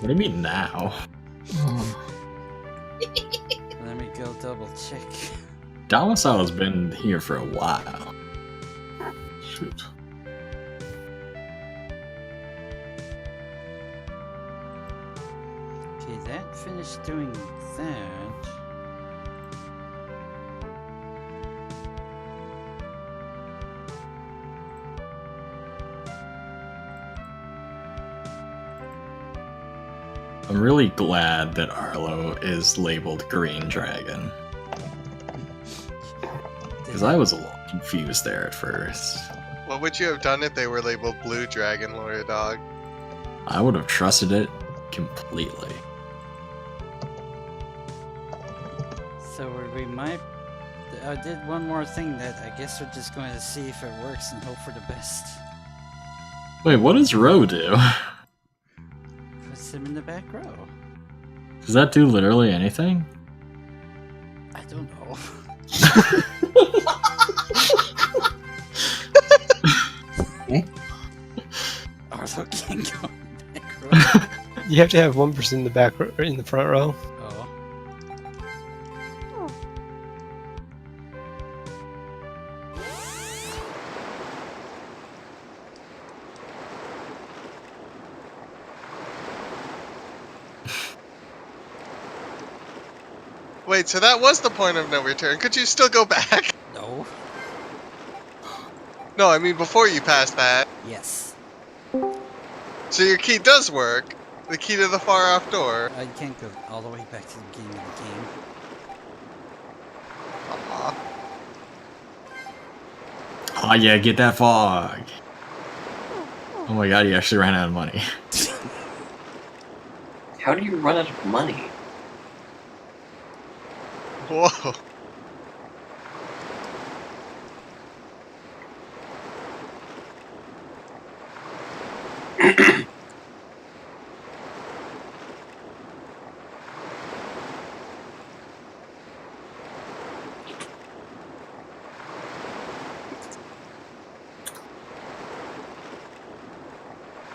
What do you mean now? Let me go double check. Domicile has been here for a while. Shoot. Okay, that finished doing that. I'm really glad that Arlo is labeled Green Dragon. Because I was a little confused there at first. What would you have done if they were labeled Blue Dragon, Lawyer Dog? I would have trusted it completely. So we might. I did one more thing that I guess we're just going to see if it works and hope for the best. Wait, what does Row do? Puts him in the back row. Does that do literally anything? I don't know. Arlo can't go in the back row. You have to have one person in the back row, or in the front row. Oh. Wait, so that was the point of no return. Could you still go back? No. No, I mean before you pass that. Yes. So your key does work. The key to the far off door. You can't go all the way back to the beginning of the game. Aw. Oh yeah, get that fog. Oh my god, he actually ran out of money. How do you run out of money? Whoa.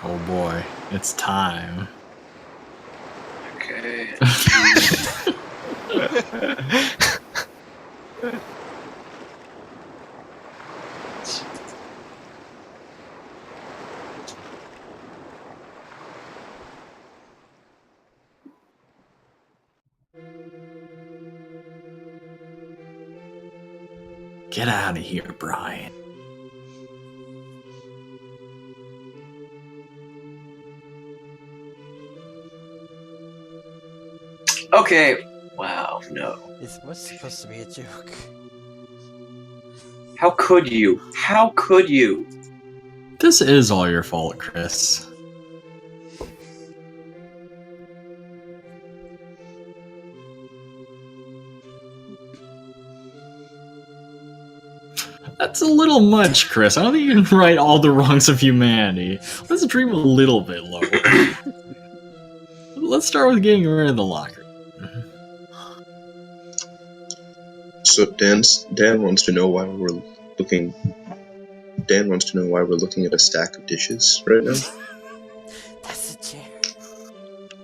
Oh boy, it's time. Okay. Get out of here, Brian. Okay. Wow, no. It was supposed to be a joke. How could you? How could you? This is all your fault, Chris. That's a little much, Chris. I don't think you can right all the wrongs of humanity. Let's dream a little bit lower. Let's start with getting rid of the locker. So Dan wants to know why we're looking. Dan wants to know why we're looking at a stack of dishes right now. That's a chair.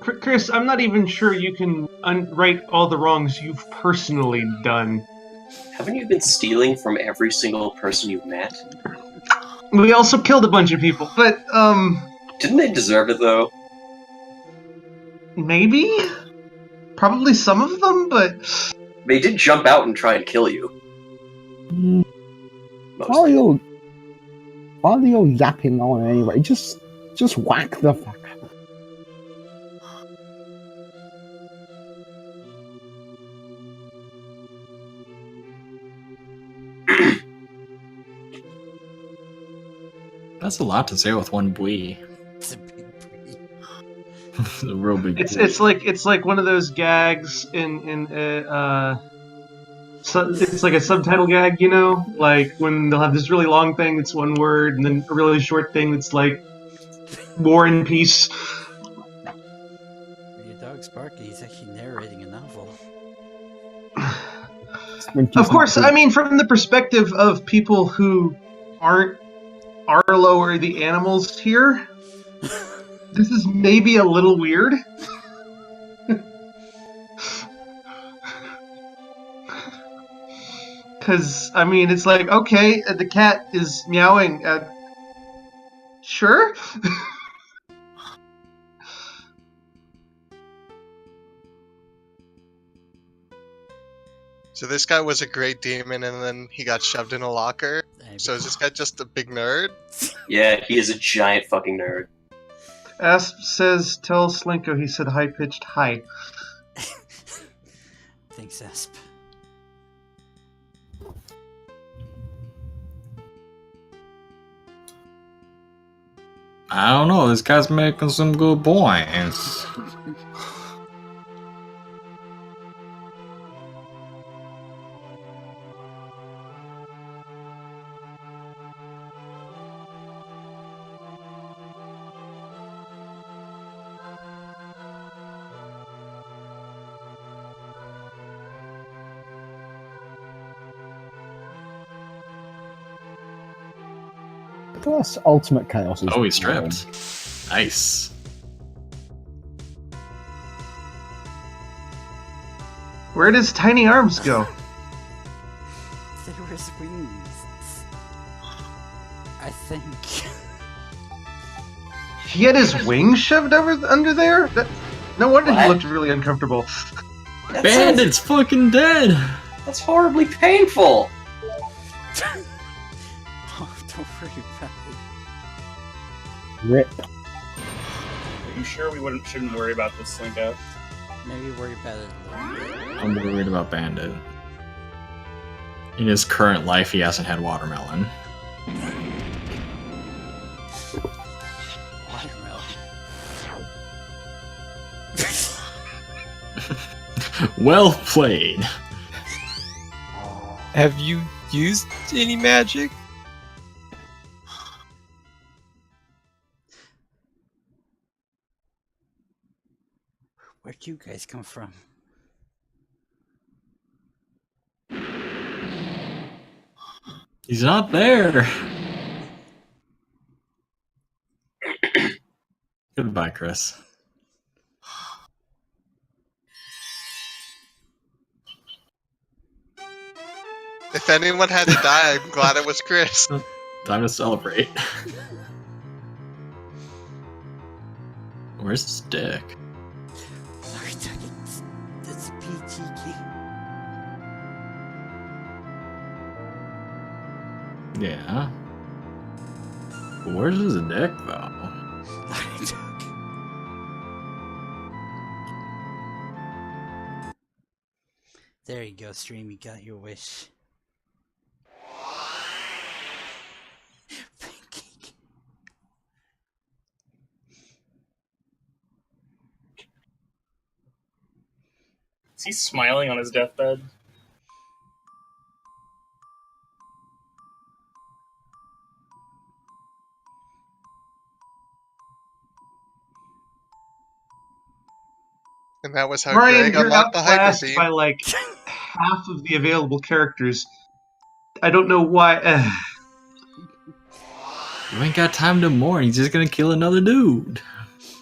Chris, I'm not even sure you can right all the wrongs you've personally done. Haven't you been stealing from every single person you've met? We also killed a bunch of people, but, Didn't they deserve it, though? maybe? Probably some of them, but... They did jump out and try and kill you. Why are you all yapping on anyway? Just whack the fuck up. That's a lot to say with one bui. It's a big breed. It's a real big. It's like one of those gags in it's like a subtitle gag, you know, like when they'll have this really long thing that's one word, and then a really short thing that's like War and Peace. Your dog Sparky is actually narrating a novel. Of course, I mean from the perspective of people who aren't Arlo or the animals here, this is maybe a little weird. Because, I mean, it's like, okay, the cat is meowing. Sure? So this guy was a great demon and then he got shoved in a locker. So is this guy just a big nerd? Yeah, he is a giant fucking nerd. Asp says, tell Slinko he said high-pitched hi. Thanks, Asp. I don't know. This guy's making some good points. Plus, ultimate chaos is. Oh, he stripped. Nice. Where does Tiny Arms go? There was wings. I think. He had his wings shoved under there? No wonder he What? looked really uncomfortable. That Bandit's fucking dead. That's horribly painful. Oh, don't Rip. Are you sure we shouldn't worry about this Slinko? Maybe worry about it a little bit. I'm worried about Bandit. In his current life, he hasn't had watermelon. Watermelon. Well played. Have you used any magic? Where'd you guys come from? He's not there. Goodbye, Chris. If anyone had to die, I'm glad it was Chris. Time to celebrate. Where's his dick? Sorry, Doug, it's a PG game. Yeah. Where's his dick, though? Sorry, Doug. There you go, stream. You got your wish. Pancake. Is he smiling on his deathbed? And that was how Brian, Greg you're unlocked the hyper outclassed beam. by like half of the available characters. I don't know why. You ain't got time to mourn. He's just gonna kill another dude.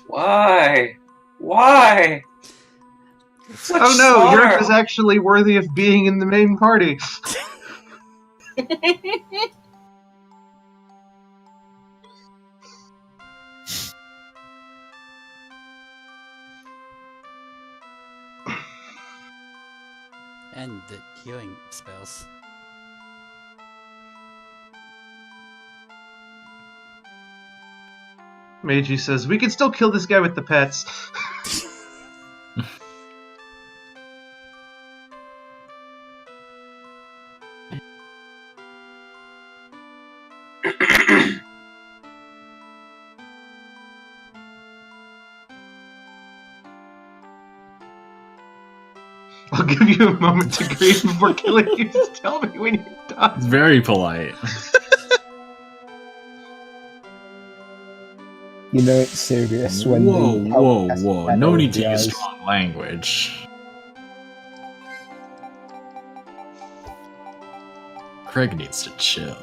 Why? Why? Such Oh no, slaughter. Yerk is actually worthy of being in the main party. And the healing spells. Meiji says, we can still kill this guy with the pets. I'll give you a moment to grieve before killing you. Just tell me when you're done. It's very polite. You know it's serious when Whoa, the whoa, help whoa. has No been need to over the use eyes. strong language. Craig needs to chill.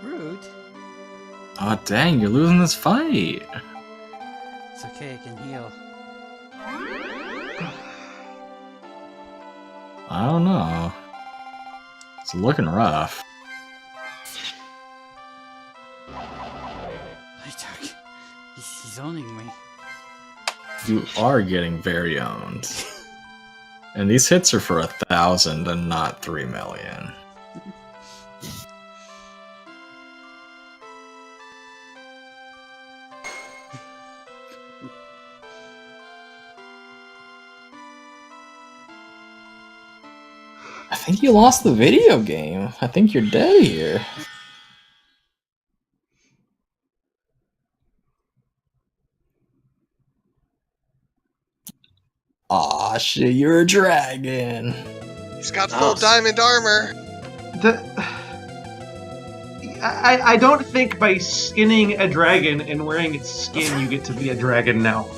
Rude. Aw, dang, you're losing this fight. It's okay, I can heal. I don't know. It's looking rough. Hi, Doug. He's owning me. You are getting very owned. And these hits are for 1,000 and not 3 million. I think you lost the video game. I think you're dead here. Aw, shit, you're a dragon. He's got full diamond armor. I don't think by skinning a dragon and wearing its skin you get to be a dragon now.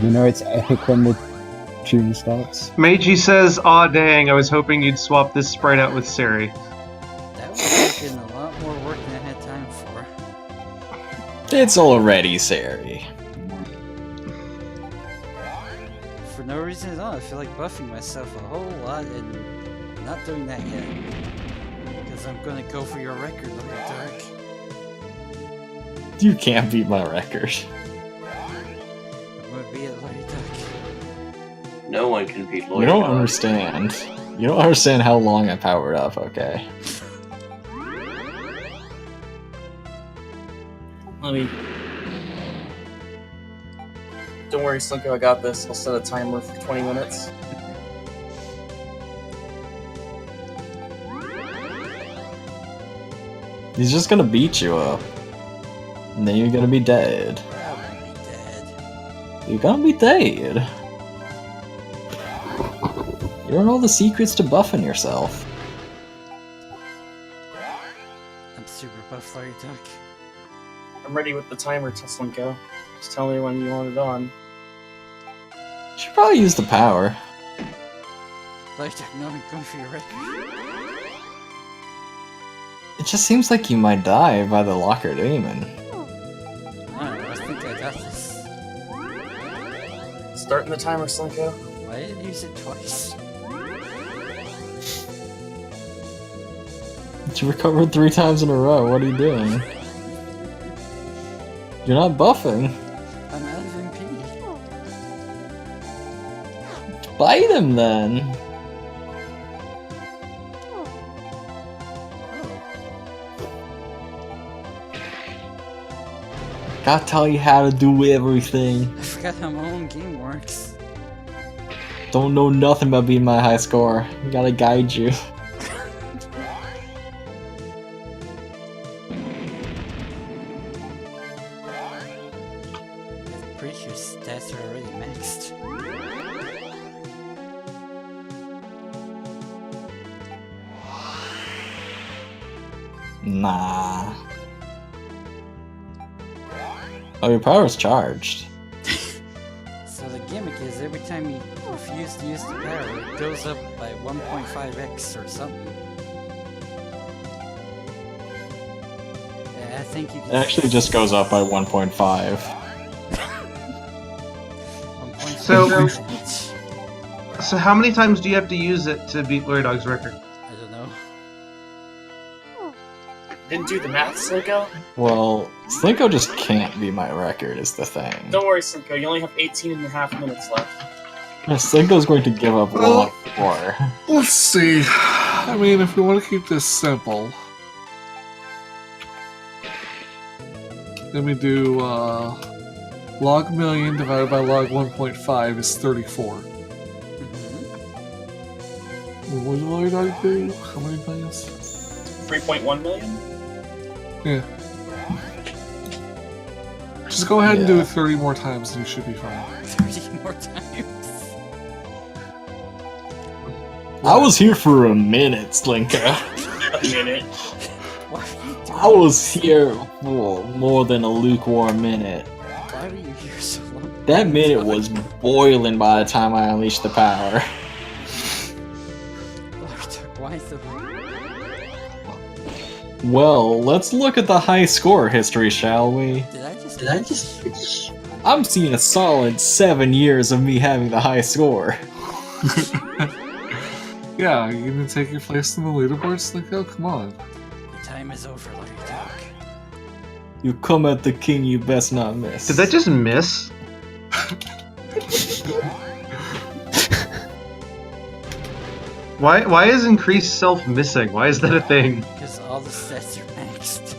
You know it's epic when the tune starts. Meiji says, aw dang, I was hoping you'd swap this sprite out with Sari. That would have been a lot more work than I had time for. It's already Sari. For no reason at all, I feel like buffing myself a whole lot and not doing that yet. Because I'm gonna go for your record, Lord Dark. You can't beat my record. I'm gonna be at Lord Dark. No one can beat Lord You don't Dark. understand. You don't understand how long I powered up, okay? Let me. Don't worry, Slinko, I got this. I'll set a timer for 20 minutes. He's just gonna beat you up. And then you're gonna be dead. I'm gonna be dead. You're gonna be dead. You don't know the secrets to buffing yourself. I'm super buff, Lord Dark. I'm ready with the timer, Slinko. Just tell me when you want it on. You should probably use the power. Lord Dark, no, I'm going for your record. It just seems like you might die by the locker demon. I don't know, I think I got this. Starting the timer, Slinko. Why did I use it twice? You recovered 3 times in a row. What are you doing? You're not buffing. I'm out of MP. Bite him then. Gotta tell you how to do everything. I forgot how my own game works. Don't know nothing about being my high score. Gotta guide you. I'm pretty sure stats are already maxed. Nah. Oh, your power's charged. So the gimmick is every time you refuse to use the power, it goes up by 1.5x or something. Yeah, I think you can... It actually just goes up by 1.5. 1.5 So- each. So how many times do you have to use it to beat Lord Dog's record? I don't know. Didn't do the math, Slinko? Well, Slinko just can't be my record is the thing. Don't worry, Slinko. You only have 18.5 minutes left. Slinko's going to give up Well- 1-4. Let's see. I mean, if we want to keep this simple, then we do log million divided by log 1.5 is 34. Mhm. What did Lord Dog do? How many millions? 3.1 million? Yeah. Just go ahead and do Yeah. it 30 more times and you should be fine. 30 more times. I was here for a minute, Slinko. A minute. Why are you doing I was here for more than a lukewarm minute. Why were you here so long? That minute was boiling by the time I unleashed the power. Lord Dark, why the... Well, let's look at the high score history, shall we? Did I just... I'm seeing a solid 7 years of me having the high score. Yeah, you gonna take your place in the leaderboard, Slinko? Come on. Your time is over, Lord Dark. You come at the king, you best not miss. Did that just miss? Why is increased self missing? Why is that a thing? Because all the stats are maxed.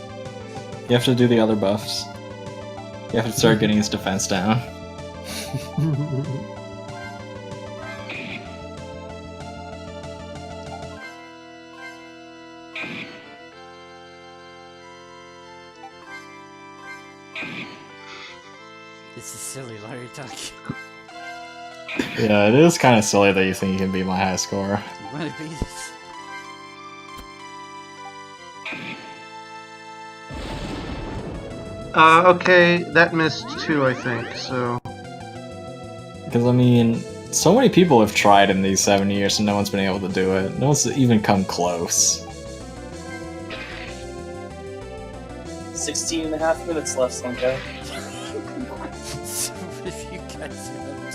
You have to do the other buffs. You have to start getting his defense down. This is silly, Lord Dark. Yeah, it is kind of silly that you think you can beat my high score. I'm gonna beat it. Okay, that missed too, I think, so... Because, I mean, so many people have tried in these 7 years and no one's been able to do it. No one's even come close. 16 and a half minutes left, Slinko. So what have you guys been up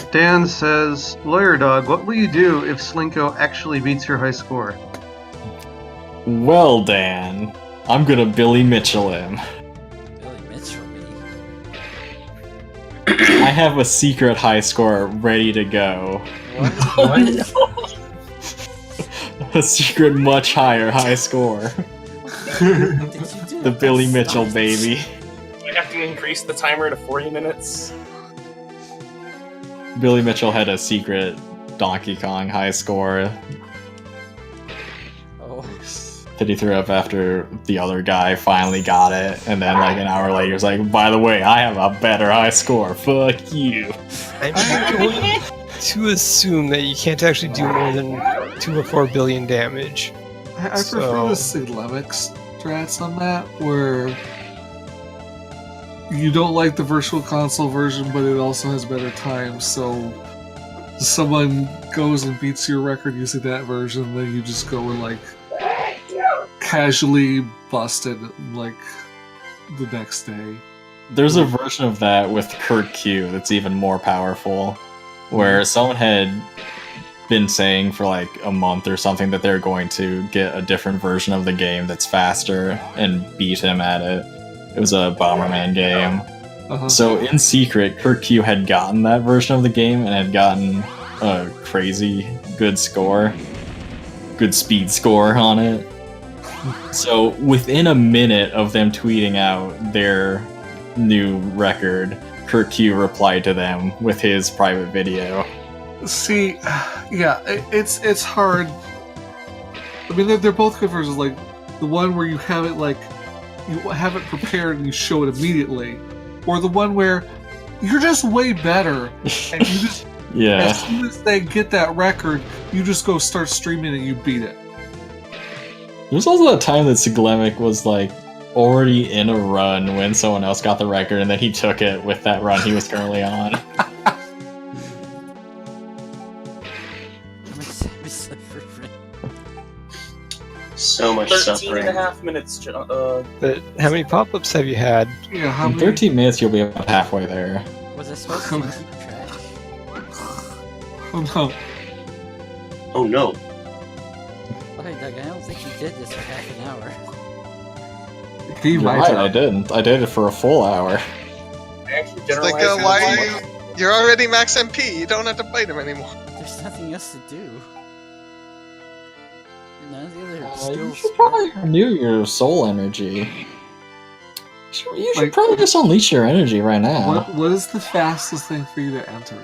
to? Dan says, Lawyer Dog, what will you do if Slinko actually beats your high score? Well, Dan, I'm gonna Billy Mitchell him. Billy Mitchell me. I have a secret high score ready to go. What? A secret much higher high score. What did you do? The Billy Mitchell baby. I have to increase the timer to 40 minutes. Billy Mitchell had a secret Donkey Kong high score Oh. that he threw up after the other guy finally got it, and then like an hour later he's like, by the way, I have a better high score, fuck you. I'm going to assume that you can't actually do more than 2 or 4 billion damage. I prefer the Siglemic strats on that, where you don't like the Virtual Console version, but it also has better time, so someone goes and beats your record using that version, then you just go and like casually busted like the next day. There's a version of that with Kurt Q that's even more powerful, where someone had been saying for like a month or something that they're going to get a different version of the game that's faster and beat him at it. It was a Bomberman game. So in secret, Kurt Q had gotten that version of the game and had gotten a crazy good score. Good speed score on it. So within a minute of them tweeting out their new record, Kurt Q replied to them with his private video. See, yeah, it's hard. I mean, they're both good versions. Like the one where you have it prepared and you show it immediately, or the one where you're just way better and you just Yeah. as soon as they get that record, you just go start streaming and you beat it. There's also a time that Siglemic was like already in a run when someone else got the record, and then he took it with that run he was currently on. So much 13 suffering. and a half minutes. But how many pop-ups have you had? Yeah, how In many? 13 minutes, you'll be about halfway there. Was I supposed to keep track? Oh no. Oh no. Okay, Doug, I don't think you did this for half an hour. He You're might right, have. I didn't. I did it for a full hour. I actually It's like, generalized why it. are you? You're already max MP. You don't have to fight him anymore. There's nothing else to do. None of the other You skills. should probably renew your soul energy. You should Like- probably just unleash your energy right now. What is the fastest thing for you to enter?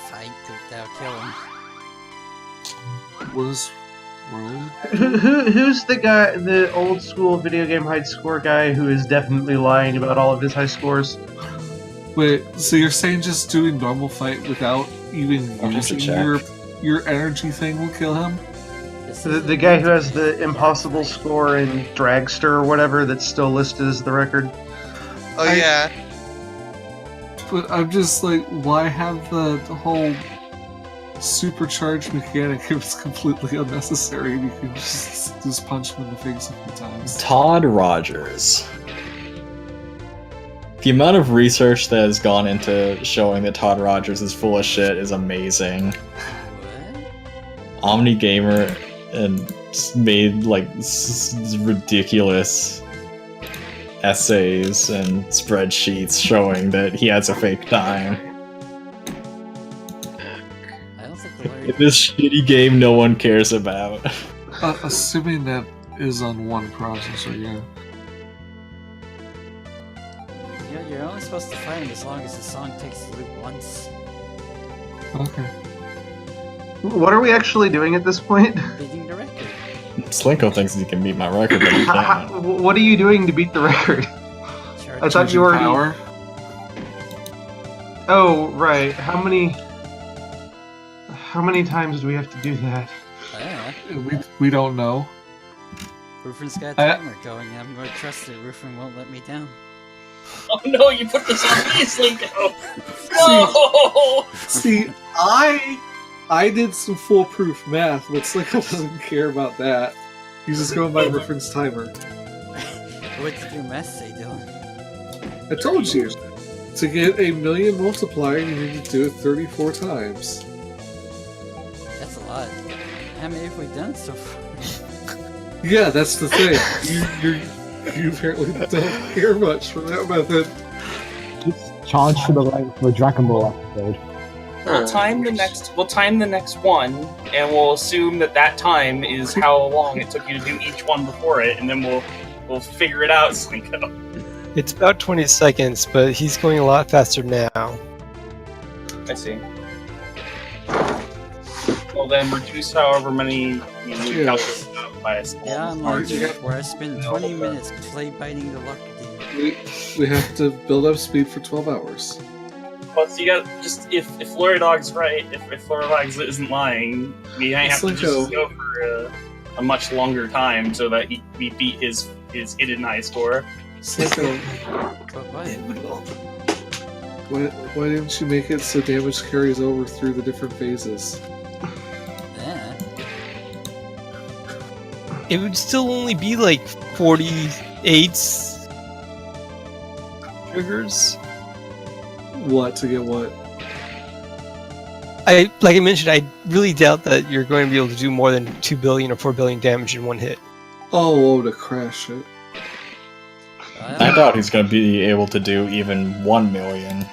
Fight without killing. What is roll? Who's the guy, the old school video game high score guy who is definitely lying about all of his high scores? Wait, so you're saying just doing normal fight without even I'll have to using check. your energy thing will kill him? This The, is the guy who has the impossible score in Dragster or whatever that's still listed as the record. Oh yeah. But I'm just like, why have the whole supercharged mechanic if it's completely unnecessary and you can just punch him in the face a few times? Todd Rogers. The amount of research that has gone into showing that Todd Rogers is full of shit is amazing. what? OmniGamer and made like ridiculous essays and spreadsheets showing that he has a fake time. I don't think the In Larry. this shitty game no one cares about. Assuming that is on one processor, yeah. You know, you're only supposed to fight him as long as the song takes the loop once. Okay. What are we actually doing at this point? Beating the record. Slinko thinks he can beat my record, but he can't. What are you doing to beat the record? Charge I thought you already. Power? Oh right. How many times do we have to do that? I don't know. We don't know. Ruffin's got a timer going, and I'm going to trust that Ruffin won't let me down. Oh no, you put this on me, Slinko! No! See, I did some foolproof math, but Slinko doesn't care about that. He's just going by reference timer. What did your math say, Dylan? I told you. To get a million multiplier, you need to do it 34 times. That's a lot. How many have we done so far? Yeah, that's the thing. You apparently don't care much from that method. Just charge for the length of a Dragon Ball episode. We'll time the next one, and we'll assume that time is how long it took you to do each one before it, and then we'll figure it out, Slinko. It's about 20 seconds, but he's going a lot faster now. I see. Well, then reduce however many you calculate out by a small. Yeah, I'm like you, where I spend 20 minutes play biting the lucky demon. We have to build up speed for 12 hours. Plus, you got just if Floridog's right, if Floridog isn't lying, we might have to just go for a much longer time so that we beat his hidden high score. Slinko, why didn't you make it so damage carries over through the different phases? Yeah. It would still only be like 48 triggers. What to get what? Like I mentioned, I really doubt that you're going to be able to do more than 2 billion or 4 billion damage in one hit. Oh, to crash it. I doubt he's going to be able to do even 1 million.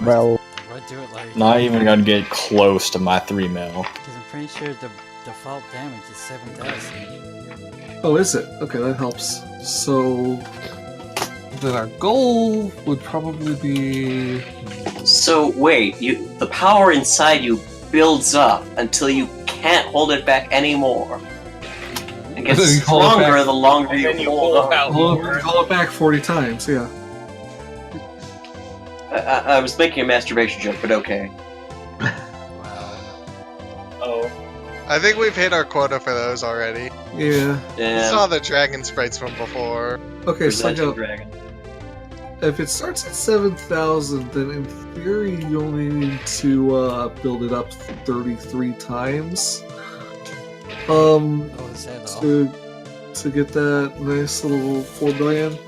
Well, do it like Not even going to get close to my 3 mil. because I'm pretty sure the default damage is 7,000. Oh, is it? Okay, that helps. So then our goal would probably be. So wait, the power inside you builds up until you can't hold it back anymore. It Then gets you hold it stronger back. the longer And then you you hold on. Call it back 40 times, yeah. I was making a masturbation joke, but okay. Oh. I think we've hit our quota for those already. Yeah. I saw the dragon sprites from before. Okay, so Presenting dragon. if it starts at 7,000, then in theory you only need to build it up 33 times. Is that all? To get that nice little 4 billion.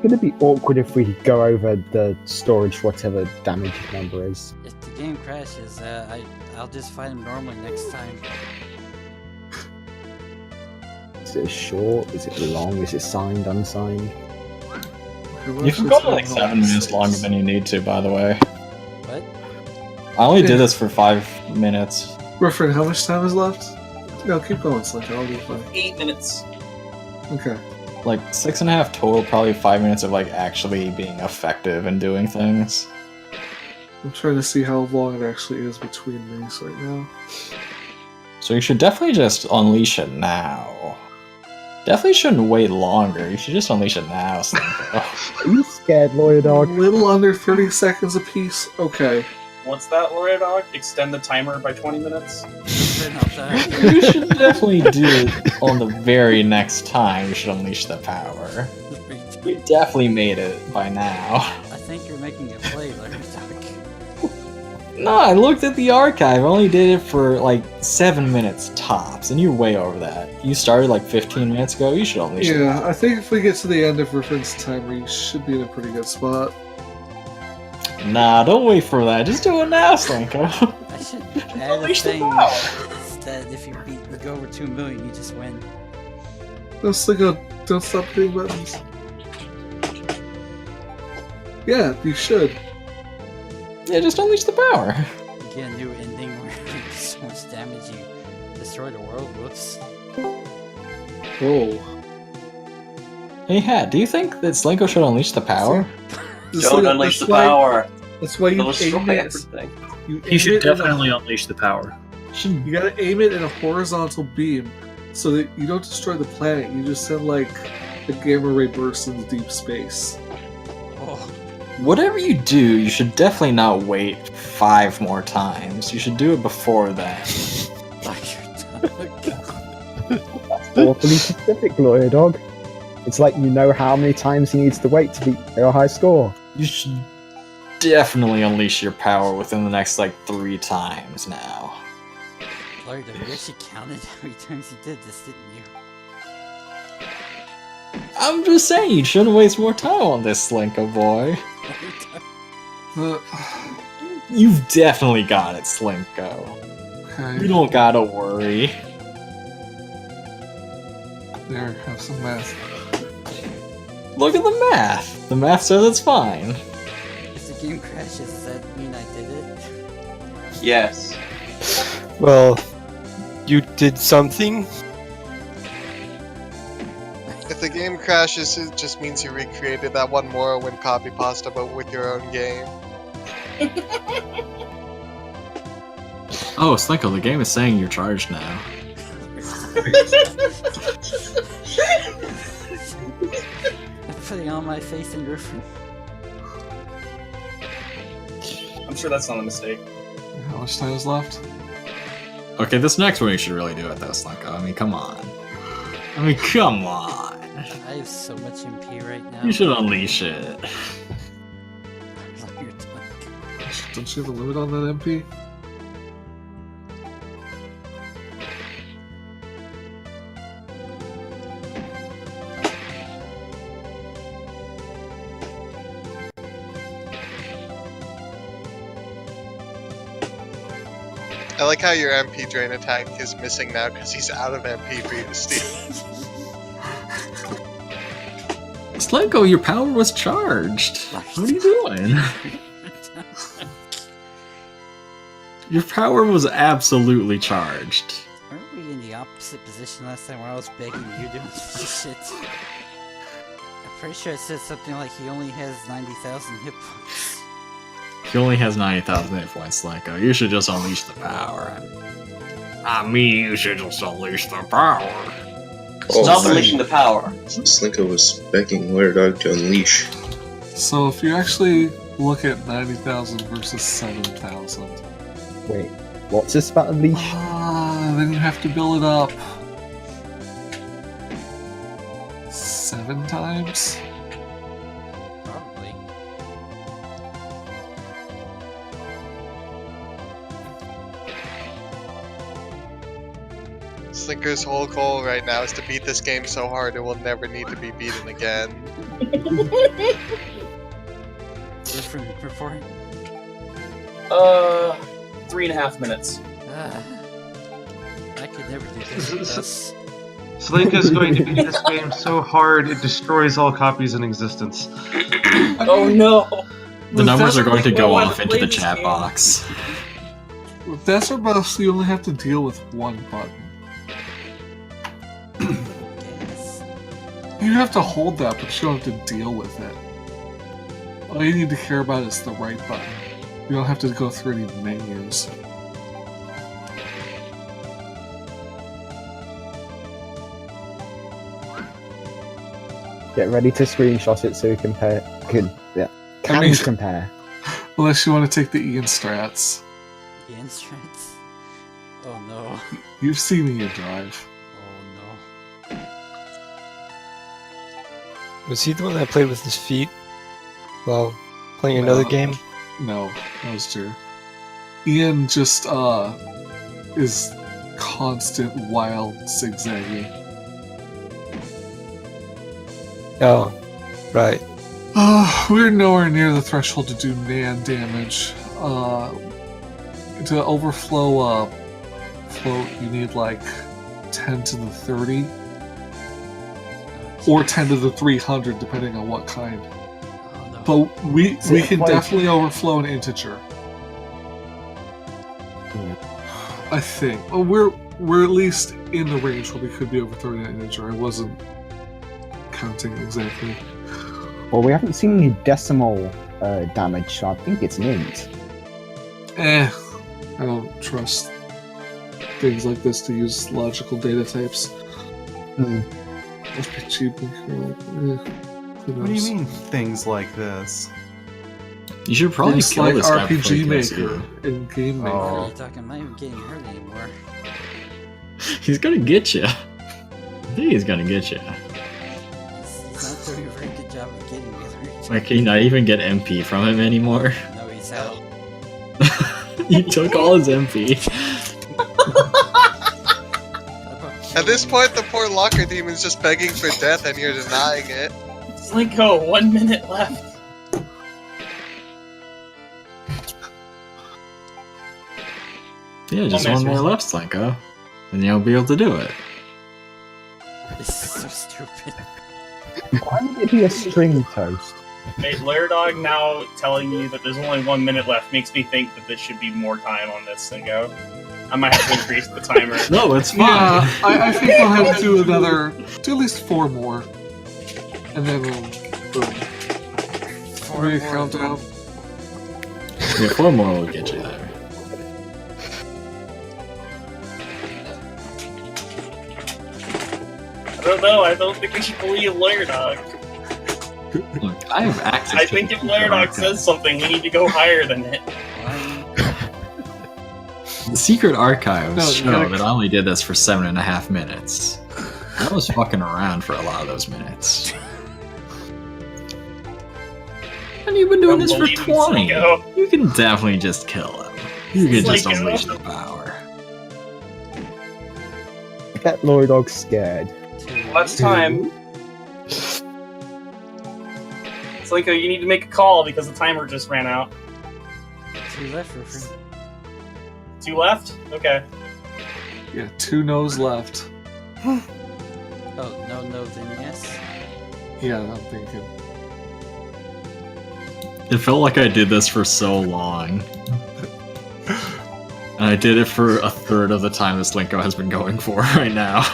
it's gonna be awkward if we go over the storage, whatever damage number is. If the game crashes, I'll just fight him normally next time. Is it short? Is it long? Is it signed, unsigned? You can go like 7 minutes longer than you need to, by the way. What? I only did this for 5 minutes. Griffin, how much time is left? No, keep going, Slinko. I'll be fine. 8 minutes. Okay. Like 6.5 total, probably 5 minutes of like actually being effective and doing things. I'm trying to see how long it actually is between these right now. So you should definitely just unleash it now. Definitely shouldn't wait longer. You should just unleash it now. Slinko. Are you scared, Lawyer A Dog? little under 30 seconds apiece. Okay. What's that, Loredog? Extend the timer by 20 minutes? You should definitely do it on the very next time you should unleash the power. We definitely made it by now. I think you're making a play, like No, I looked at the archive. I only did it for like 7 minutes tops, and you're way over that. You started like 15 minutes ago. You should unleash it. Yeah, I think if we get to the end of reference timer, you should be in a pretty good spot. Nah, don't wait for that. Just do it now, Slinko. I should add a Unleash the thing power. that if you go over 2 million, you just win. No, Slinko, don't stop hitting buttons. Yeah, you should. Yeah, just unleash the power. You get a new ending where you do so much damage you destroy the world. Whoops. Whoa. Hey, Hat, do you think that Slinko should unleash the power? Don't unleash the power. That's why you It'll destroy aim it. everything. He should definitely unleash the power. You gotta aim it in a horizontal beam so that you don't destroy the planet. You just send like a gamma ray burst into deep space. Whatever you do, you should definitely not wait 5 more times. You should do it before that. Awfully specific, Lawyer Dog. It's like you know how many times he needs to wait to beat your high score. You should definitely unleash your power within the next, like, 3 times now. Lord, you actually counted how many times you did this, didn't you? I'm just saying, you shouldn't waste more time on this, Slinko boy. You've definitely got it, Slinko. Okay. You don't gotta worry. There, have some math. Look at the math. The math says it's fine. If the game crashes, does that mean I did it? Yes. Well, you did something. If the game crashes, it just means you recreated that one Morrowind copy pasta, but with your own game. Oh, Slinko, the game is saying you're charged now. I'm putting all my faith in Griffin. I'm sure that's not a mistake. How much time is left? Okay, this next one you should really do it though, Slinko. I mean, come on. Come on. I have so much MP right now. You should unleash it. Don't you have a limit on that MP? I like how your MP drain attack is missing now because he's out of MP for you to steal. Slinko, your power was charged. What are you doing? Your power was absolutely charged. Aren't we in the opposite position last time where I was begging you to do shit? I'm pretty sure it said something like he only has 90,000 hit points. He only has 90,000 hit points, Slinko. You should just unleash the power. I mean, you should just unleash the power. Stop unleashing the power. Slinko was begging Lawyer Dog to unleash. So if you actually look at 90,000 versus 7,000. Wait, what's this about unleash? Then you have to build it up 7 times? Probably. Slinker's whole goal right now is to beat this game so hard it will never need to be beaten again. Different report. 3.5 minutes. I could never do this with us. Slink is going to beat this game so hard it destroys all copies in existence. Oh no! The numbers are going to go I off into the chat box. With Desert Bus, you only have to deal with one button. You have to hold that, but you don't have to deal with it. All you need to care about is the right button. You don't have to go through any menus. Get ready to screenshot it so you compare. Can compare. Unless you want to take the Ian strats. Ian strats? Oh no. You've seen Ian drive. Oh Was he the one that played with his feet while playing another game? No, that was Jer. Ian just is constant wild zigzaggy. Oh, right. We're nowhere near the threshold to do Nan damage. To overflow float, you need like 10 to the 30. Or 10 to the 300, depending on what kind. Oh, no. But we can definitely overflow an integer. I think. Well, we're at least in the range where we could be overthrowing an integer. I wasn't counting exactly. Well, we haven't seen any decimal damage, so I think it's an int. I don't trust things like this to use logical data types. Must be cheap. What do you mean, things like this? You should probably Things kill like this guy before RPG he kills Maker you. and Game Maker. What are you talking? I'm not even getting hurt anymore. He's gonna get you. I think he's gonna get you. He's not doing a very good job of getting me hurt. Like, can you not even get MP from him anymore? No. max out. You took all his MP. At this point, the poor locker demon's just begging for death, and you're denying it. Slinko, 1 minute left. Yeah, just one more left, Slinko. And you'll be able to do it. This is so stupid. Why would it be a string toast? Hey, Lairdog now telling you that there's only 1 minute left makes me think that there should be more time on this Slinko. I might have to increase the timer. No, it's fine. Yeah, I think we'll have to do at least 4 more. And then we'll boom. 4 Ready to more. count down? Yeah, 4 more will get you there. I don't know, I don't think we should believe Lairdog. Look, I have access I to think the if Lairdog says something, we need to go higher than it. The secret archives No, you show gotta- that I only did this for 7.5 minutes. I was fucking around for a lot of those minutes. And you've been doing this for 20. Slinko. You can definitely just kill him. You can just Slinko. unleash the power. Get Lairdog scared. Last time. Slinko, you need to make a call because the timer just ran out. 2 left, Rufus. 2 left? Okay. Yeah, 2 no's left. Oh, no, then yes. Yeah, I'm thinking. It felt like I did this for so long. And I did it for a third of the time this Slinko has been going for right now.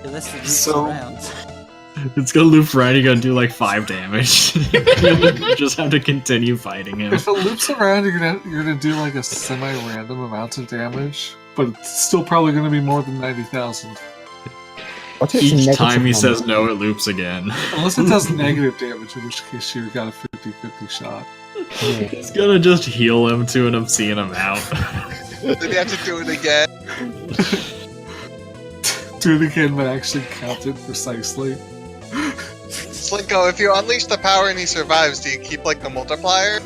Unless it So- around. It's gonna loop around, you're gonna do like 5 damage. You just have to continue fighting him. If it loops around, you're gonna do like a semi-random amount of damage, but it's still probably gonna be more than 90,000. What if it's Each negative time he number? says no, it loops again. Unless it does negative damage, in which case you got a 50-50 shot. It's gonna just heal him to an obscene amount. Then you have to do it again. Do it again, but actually count it precisely. Slinko, if you unleash the power and he survives, do you keep like the multiplier?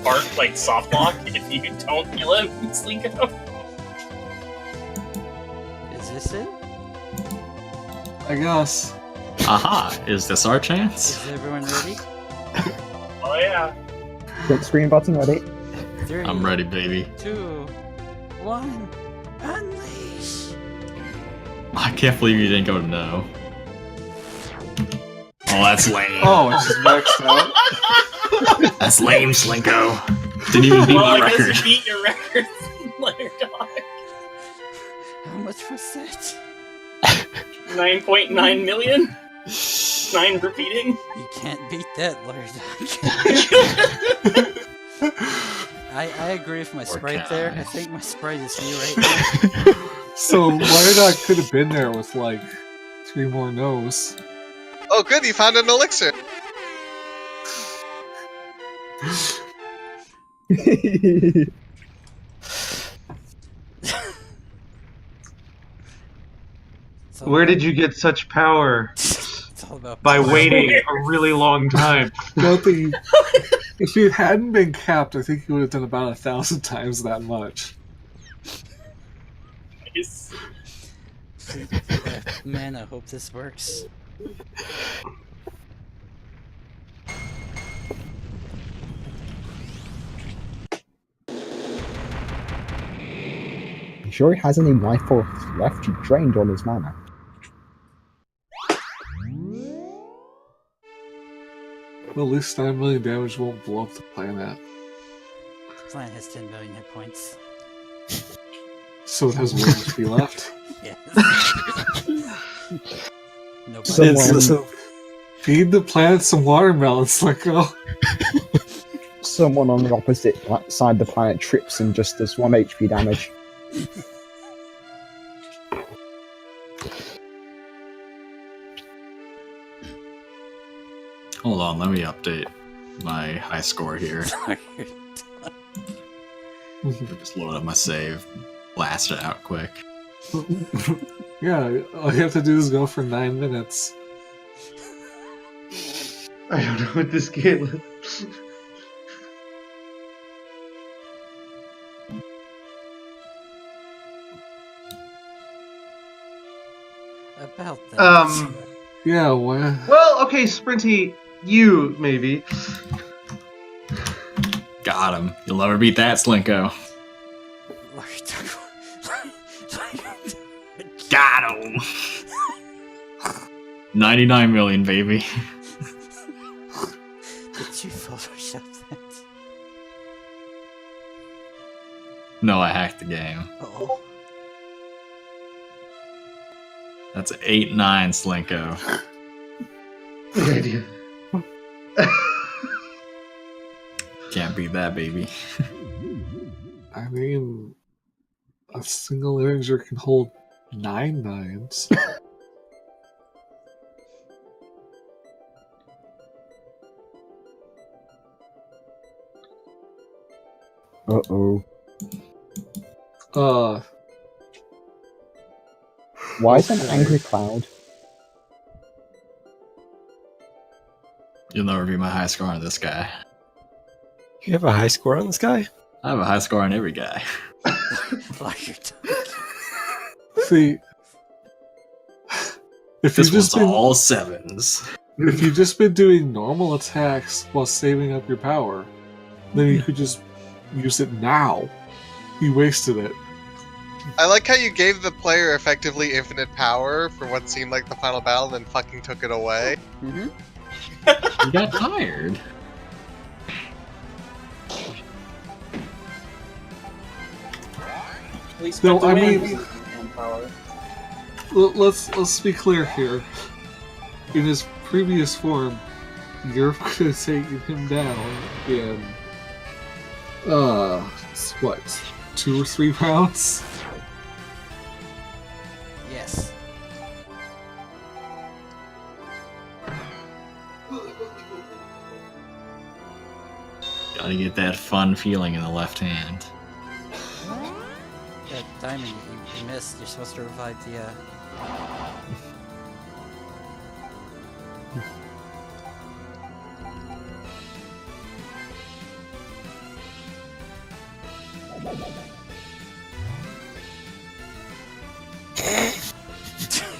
Bark like soft lock if you don't kill him, Slinko. Is this it? I guess. Aha, is this our chance? Is everyone ready? Oh yeah. Quick screen button ready? 3, I'm ready, baby. 2, 1, unleash! I can't believe you didn't go no. Oh, that's lame. Oh, it's just maxed out. That's lame, Slinko. Didn't even beat Well, my I guess record. you beat your record, Lairdog. How much was that? 9.9 million? 9 repeating? You can't beat that, Lairdog. I agree with my sprite can there. I? I think my sprite is me right now. So Lairdog could have been there with like 3 more no's. Oh, good, you found an elixir. Where did you get such power? It's all about By power. waiting a really long time. Don't think if it hadn't been capped, I think he would have done about 1,000 times that much. Nice. Man, I hope this works. You sure he has any life force left? He drained all his mana. Well, at least 9 million damage won't blow up the planet. The planet has 10 million hit points. So it has 1 HP left. Yes. Nobody. Someone, Feed the planet some watermelons, Slinko. someone on the opposite side of the planet trips and just does 1 HP damage. Hold on, let me update my high score here. Just load up my save, blast it out quick. Yeah, all you have to do is go for 9 minutes. I don't know what this game is. About that. Yeah, well. Well, okay, Sprinty, you maybe. Got him. You'll never beat that, Slinko. Got him. 99 million, baby. Did you Photoshop that? No, I hacked the game. Oh. That's 8-9, Slinko. Good idea. Can't beat that, baby. I mean, a single integer can hold 9 nines. Uh-oh. Why is an angry cloud? You'll never beat my high score on this guy. You have a high score on this guy? I have a high score on every guy. See, if This you've just one's been all sevens. if you've just been doing normal attacks while saving up your power, then you could just use it now. You wasted it. I like how you gave the player effectively infinite power for what seemed like the final battle, and then fucking took it away. Mm-hmm. You got tired. At least No, spent I away mean- on power. Let's be clear here. In his previous form, you're could have taken him down in what, 2 or 3 rounds? Yes. Gotta get that fun feeling in the left hand. Yeah, Diamond, you missed. You're supposed to revive the,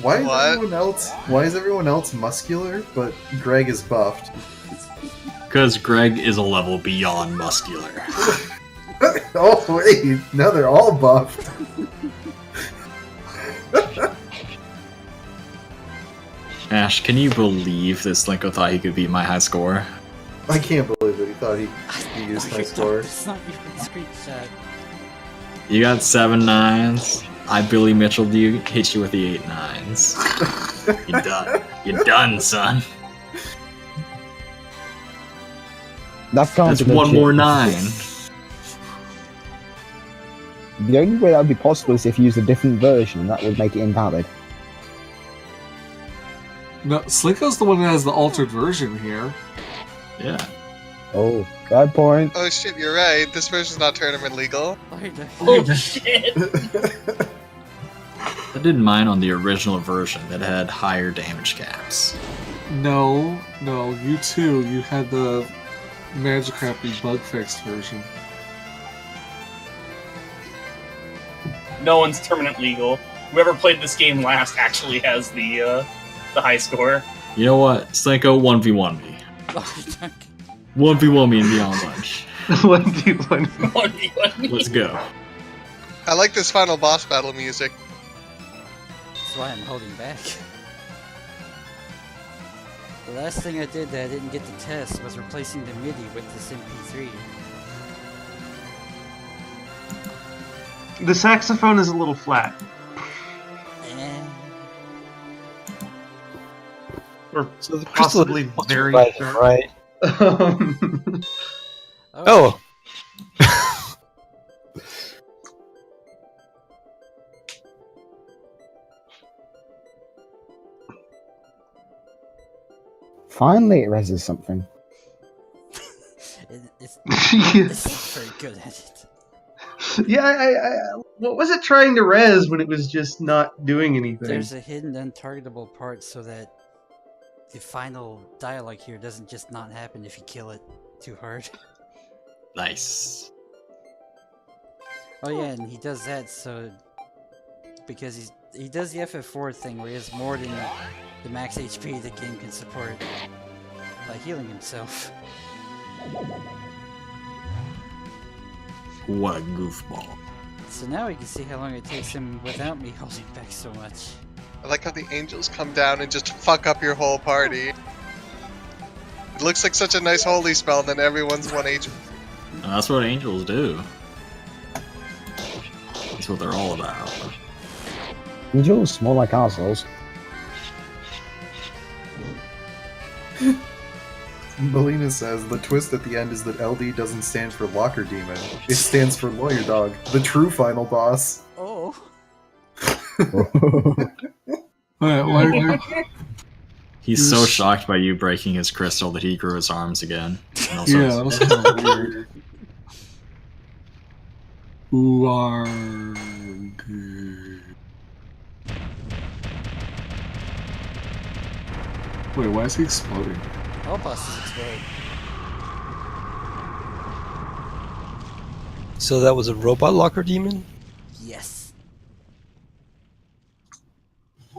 Why is What? everyone else muscular, but Greg is buffed? Because Greg is a level beyond muscular. Oh wait, no, they're all buffed. Ash, can you believe that Slinko thought he could beat my high score? I can't believe it. He thought he used my score. It's not even screenshot. You got 7 9s. I Billy Mitchell you, hit you with the 8 9s. You're done. You're done, son. That's That's one more 9. The only way that would be possible is if you used a different version. That would make it invalid. No, Slinko's the one that has the altered version here. Yeah. Oh, bad point. Oh shit, you're right. This version's not tournament legal. Oh shit! I did mine on the original version that had higher damage caps. No, you too. You had the Magic Happy bug fixed version. No one's tournament legal. Whoever played this game last actually has the high score. You know what? Slinko 1v1 me. 1v1 me and Beyond Lunch. 1v1. 1v1. Let's go. I like this final boss battle music. That's why I'm holding back. The last thing I did that I didn't get to test was replacing the MIDI with this MP3. The saxophone is a little flat. Or So the crystal possibly very right, sharp. right. Oh. Finally, it reses something. It's Yes. not very good at it. Yeah, I what was it trying to res when it was just not doing anything? There's a hidden untargetable part so that the final dialogue here doesn't just not happen if you kill it too hard. Nice. Oh yeah, and he does that so because he does the FF4 thing where he has more than the max HP the game can support by healing himself. What a goofball. So now we can see how long it takes him without me holding back so much. I like how the angels come down and just fuck up your whole party. It looks like such a nice holy spell, and then everyone's 1 HP. And that's what angels do. That's what they're all about. Angels, more like assholes. Melina says the twist at the end is that LD doesn't stand for Locker Demon. It stands for Lawyer Dog, the true final boss. Oh. He's so shocked by you breaking his crystal that he grew his arms again. And also Yeah, that was kind of weird. Wait, why is he exploding? All bosses explode. So that was a robot locker demon? Yes.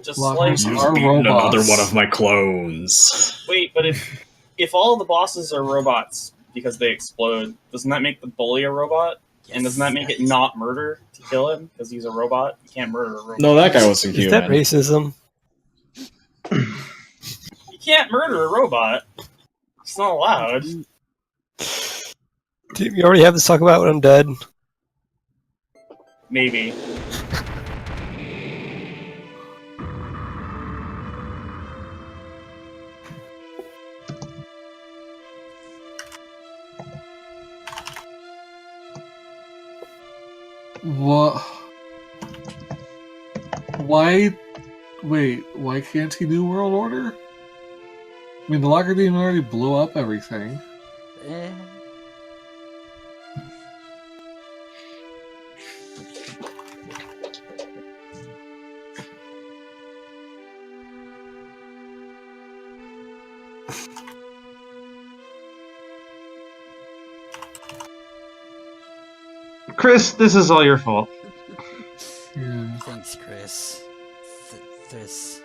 Just Lockers like are robots. Another one of my clones. wait, but if all the bosses are robots because they explode, doesn't that make the bully a robot? Yes. And doesn't that make it not murder to kill him because he's a robot? You can't murder a robot. No, that guy was a Is human. that racism? You can't murder a robot. It's not allowed. Did we already have this talk about undead? Maybe. What? Why? Wait, why can't he do World Order? I mean, the Locker Demon already blew up everything. Eh. Chris, this is all your fault. Yeah. Thanks, Chris. This.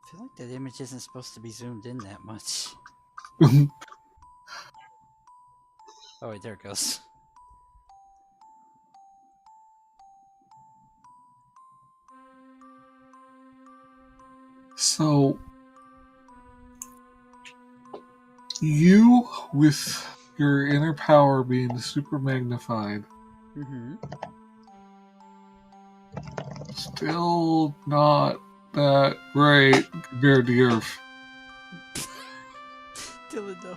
I feel like that image isn't supposed to be zoomed in that much. Oh wait, there it goes. So, you, with your inner power being super magnified, Mm-hmm. still not that great compared to your. Dylan, no.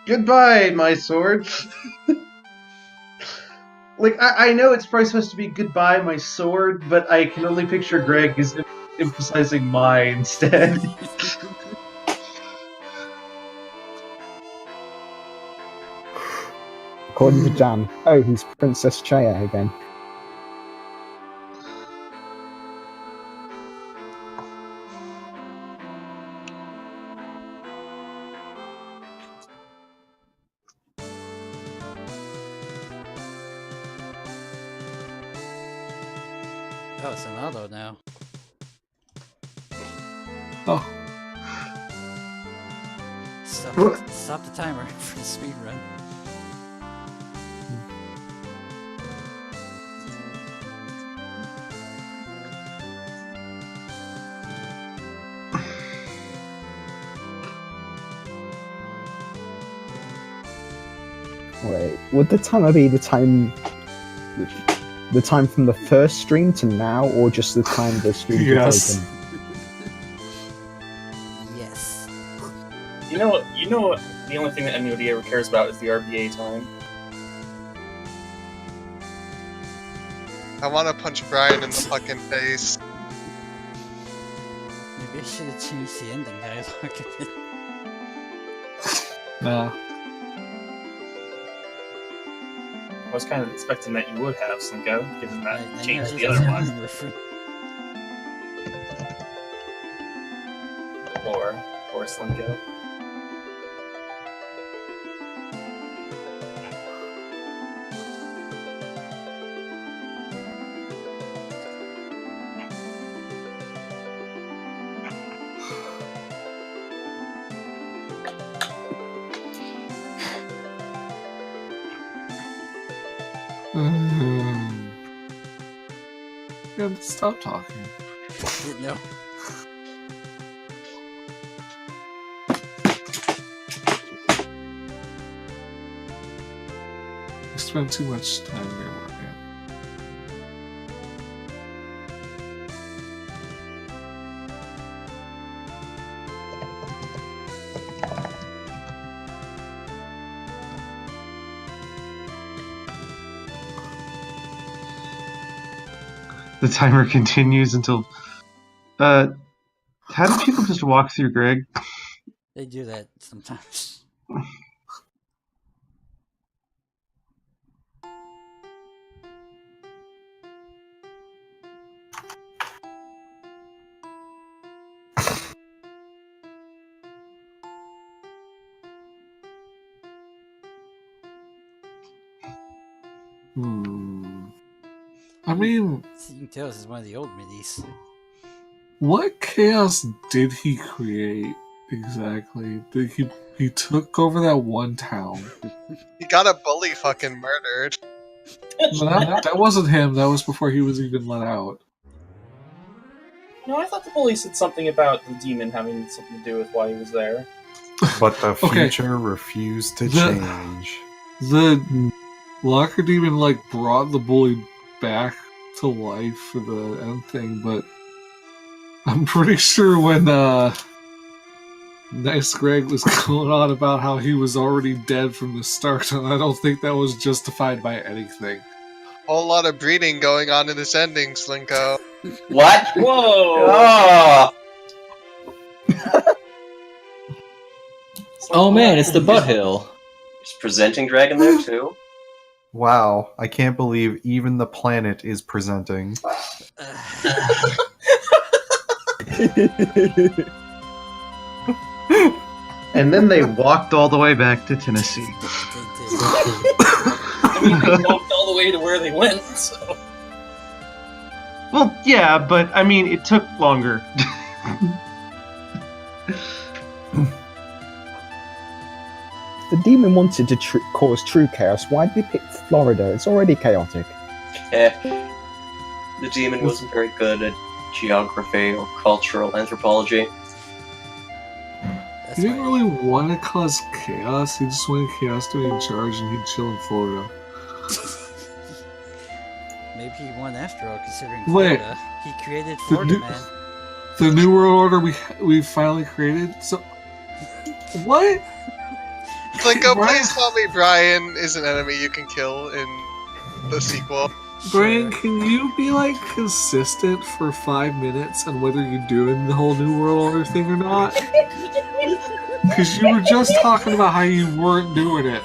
Goodbye, my sword. Like, I know it's probably supposed to be goodbye, my sword, but I can only picture Greg as emphasizing my instead. According to Jan, oh, he's Princess Chaya again. Oh, it's an auto now. Oh, Stop the timer for the speed run. Wait, would the timer be the time from the first stream to now, or just the time the stream Yes. was open? Yes. You know what? The only thing that anybody ever cares about is the RBA time. I want to punch Brian in the fucking face. Maybe Maybe I should have changed the ending dialogue a bit. Nah. I was kind of expecting that you would have, Slinko, given that I you changed know the it's other a one. different- Or Slinko. Yeah, stop talking. No. You spend too much time there, man. The timer continues until. How do people just walk through, Greg? They do that sometimes. I mean, Seeing Tales is one of the old middies. what chaos did he create exactly? He took over that one town. He got a bully fucking murdered. But that wasn't him. That was before he was even let out. No, I thought the bully said something about the demon having something to do with why he was there. But the Okay. future refused to change. The locker demon brought the bully back to life for the end thing, but I'm pretty sure when Nice Greg was going on about how he was already dead from the start, and I don't think that was justified by anything. Whole lot of breeding going on in this ending, Slinko. What? Whoa! Oh! Oh man, it's the Butt Hill. There's presenting dragon there too. Wow, I can't believe even the planet is presenting. And then they walked all the way back to Tennessee. I mean, they walked all the way to where they went, so. Well, yeah, but I mean, it took longer. The demon wanted to cause true chaos. Why did they pick Florida? It's already chaotic. The demon wasn't very good at geography or cultural anthropology. He didn't really want to cause chaos, he just wanted chaos to be in charge and he'd chill in Florida. Maybe he won after all, considering Wait. Florida. He created Florida, man. The New World Order we finally created? So. What? Slinko, please tell me Brian is an enemy you can kill in the sequel. Brian, can you be consistent for 5 minutes on whether you're doing the whole New World Order thing or not? Because you were just talking about how you weren't doing it.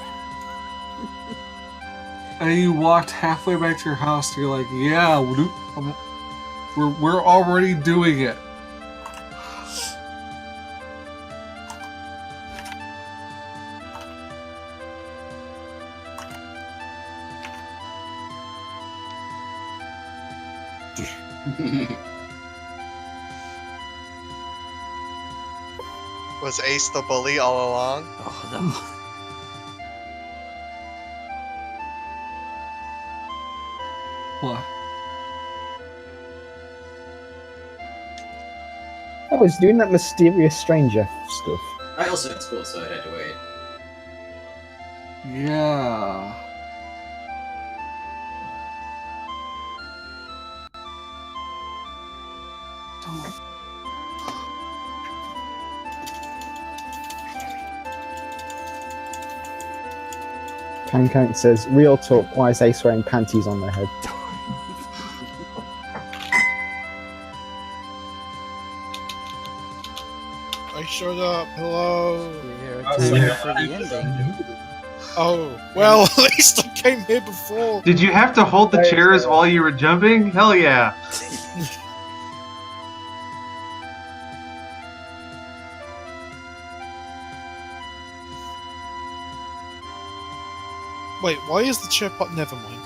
And you walked halfway back to your house and you're like, yeah, we're already doing it. Was Ace the bully all along? Oh no. What? I was doing that mysterious stranger stuff. I also had school, so I had to wait. Yeah. Pancake says, real talk, why is Ace wearing panties on their head? I showed up. Hello. You're here for the ending. Oh, well, at least I came here before. Did you have to hold the chairs while you were jumping? Hell yeah. Wait, why is the chair pot? Never mind.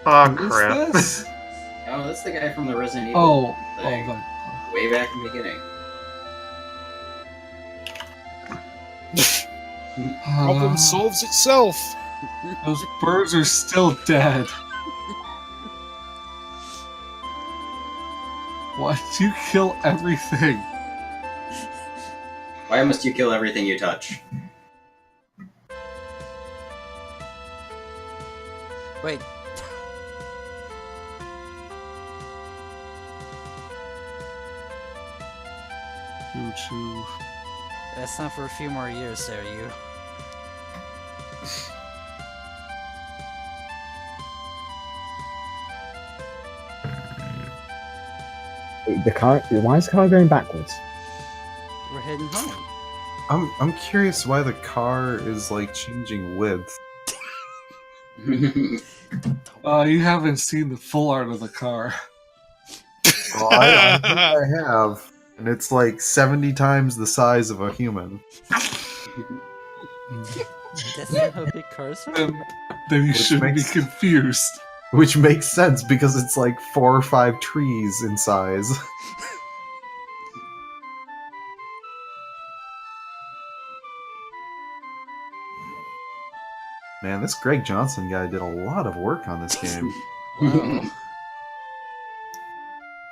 Oh, Who's crap. this? Oh, that's the guy from the Resident Evil Oh, thing. oh, Way back in the beginning. Problem solves itself. Those birds are still dead. Why do you kill everything? Why must you kill everything you touch? Wait. Choo-choo. That's not for a few more years there, you. The car. Why is the car going backwards? We're heading home. I'm curious why the car is like changing width. You haven't seen the full art of the car. Well, I think I have, and it's like 70 times the size of a human. That's not how big cars are? Then you Which shouldn't makes- be confused. Which makes sense because it's like 4 or 5 trees in size. Man, this Greg Johnson guy did a lot of work on this game. Wow.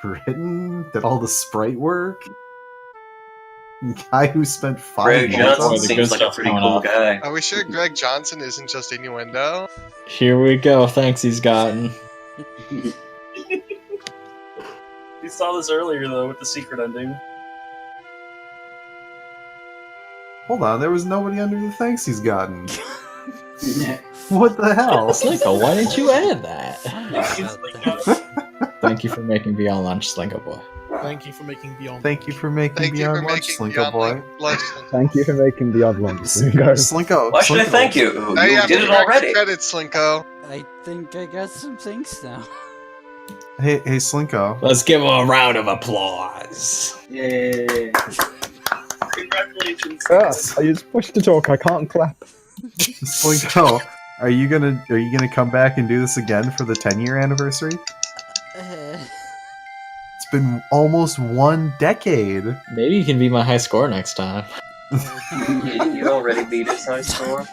Written, did all the sprite work. Guy who spent 5 Greg months on Johnson seems like a pretty cool guy. Are we sure Greg Johnson isn't just innuendo? Here we go. Thanks, he's gotten. We saw this earlier though with the secret ending. Hold on, there was nobody under the thanks he's gotten. What the hell? Slinko, why didn't you add that? That- Thank you for making Beyond Lunch, Slinko boy. Thank you for making Beyond. Thank you for making Thank you for Beyond Lunch, making Slinko boy. Lunch. Thank you for making the odd one. Slinko. Why should I Slinko. thank you? Oh, You yeah, did it correct already. Credits, Slinko. I think I got some things now. Hey, Slinko. Let's give him a round of applause. Yay! Congratulations. I just pushed to talk. I can't clap. Slinko, are you gonna come back and do this again for the 10-year anniversary? It's been almost 1 decade. Maybe you can beat my high score next time. You already beat his high score.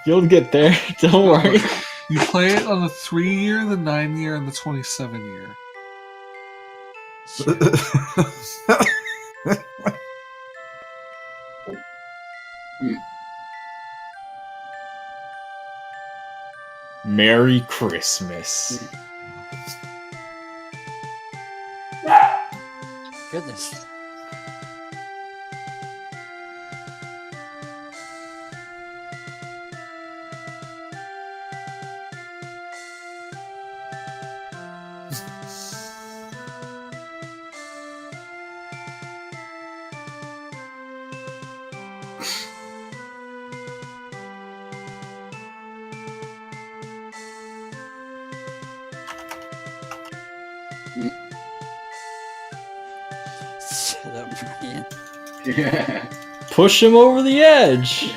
You'll get there. Don't worry. You play it on the 3-year, the 9-year, and the 27-year. Merry Christmas. Goodness. Shut up, Brian. Push him over the edge.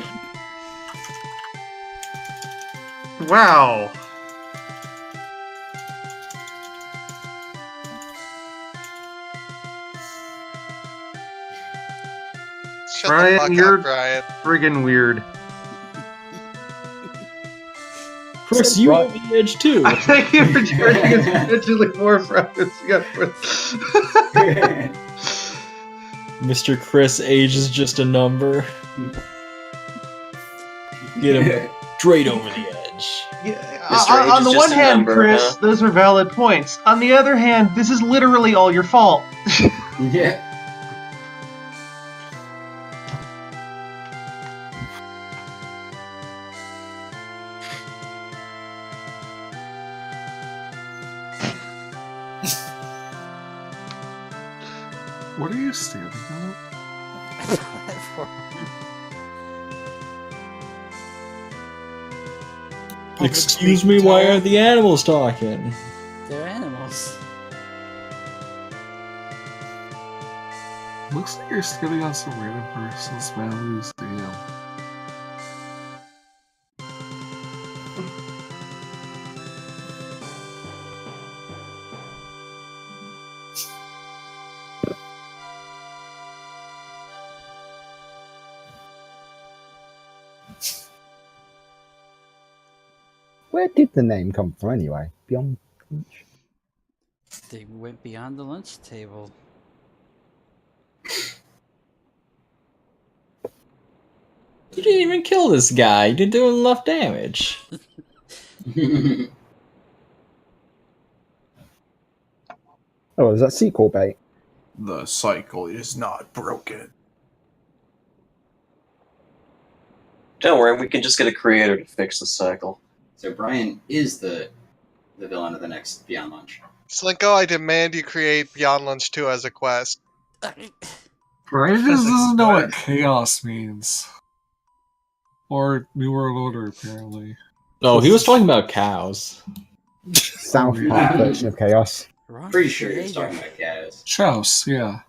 Wow. Shut Brian, the fuck you're up, Brian. friggin' weird. Chris, you over the edge too. Thank you for joining us potentially more from this. Mr. Chris, age is just a number. Get him straight over the edge. Mr. Age On is the just one a hand, number, Chris, huh? those are valid points. On the other hand, this is literally all your fault. Yeah. What are you standing on? Excuse me, why are the animals talking? They're animals. Looks like you're standing on some random person's values. Damn. Where did the name come from anyway? Beyond lunch? They went beyond the lunch table. You didn't even kill this guy. You didn't do enough damage. Oh, is that sequel bait? The cycle is not broken. Don't worry, we can just get a creator to fix the cycle. So Brian is the villain of the next Beyond Lunch. Slinko, I demand you create Beyond Lunch 2 as a quest. Brian just doesn't know what chaos means. Or New World Order, apparently. Oh, he was talking about cows. South Park version of chaos. Pretty sure he was talking about cows. Chouse, yeah.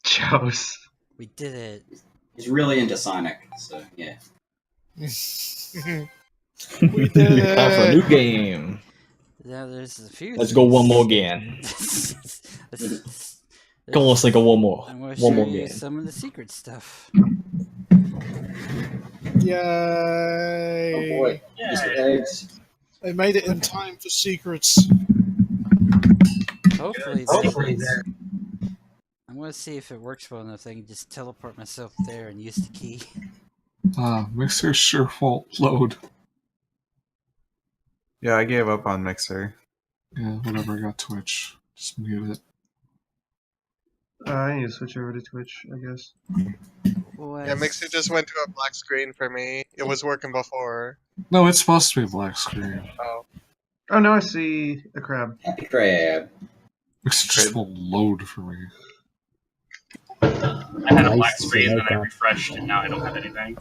Chouse. We did it. He's really into Sonic, so yeah. We did it. Time for a new game. Now there's a few. Let's go one more game. Come on, Slinko, one more. I'm gonna One show more you game. some of the secret stuff. Yay! Oh boy, Mr. Eggs. They made it in time for secrets. Hopefully, I'm gonna see if it works well enough. I can just teleport myself there and use the key. Mixer sure won't load. Yeah, I gave up on Mixer. Yeah, whatever, I got Twitch. Just mute it. I need to switch over to Twitch, I guess. Yeah, Mixer just went to a black screen for me. It was working before. No, it's supposed to be a black screen. Oh. Oh, no, I see a crab. Happy crab. Mixer just won't load for me. I had a black screen, then I refreshed, and now I don't have anything.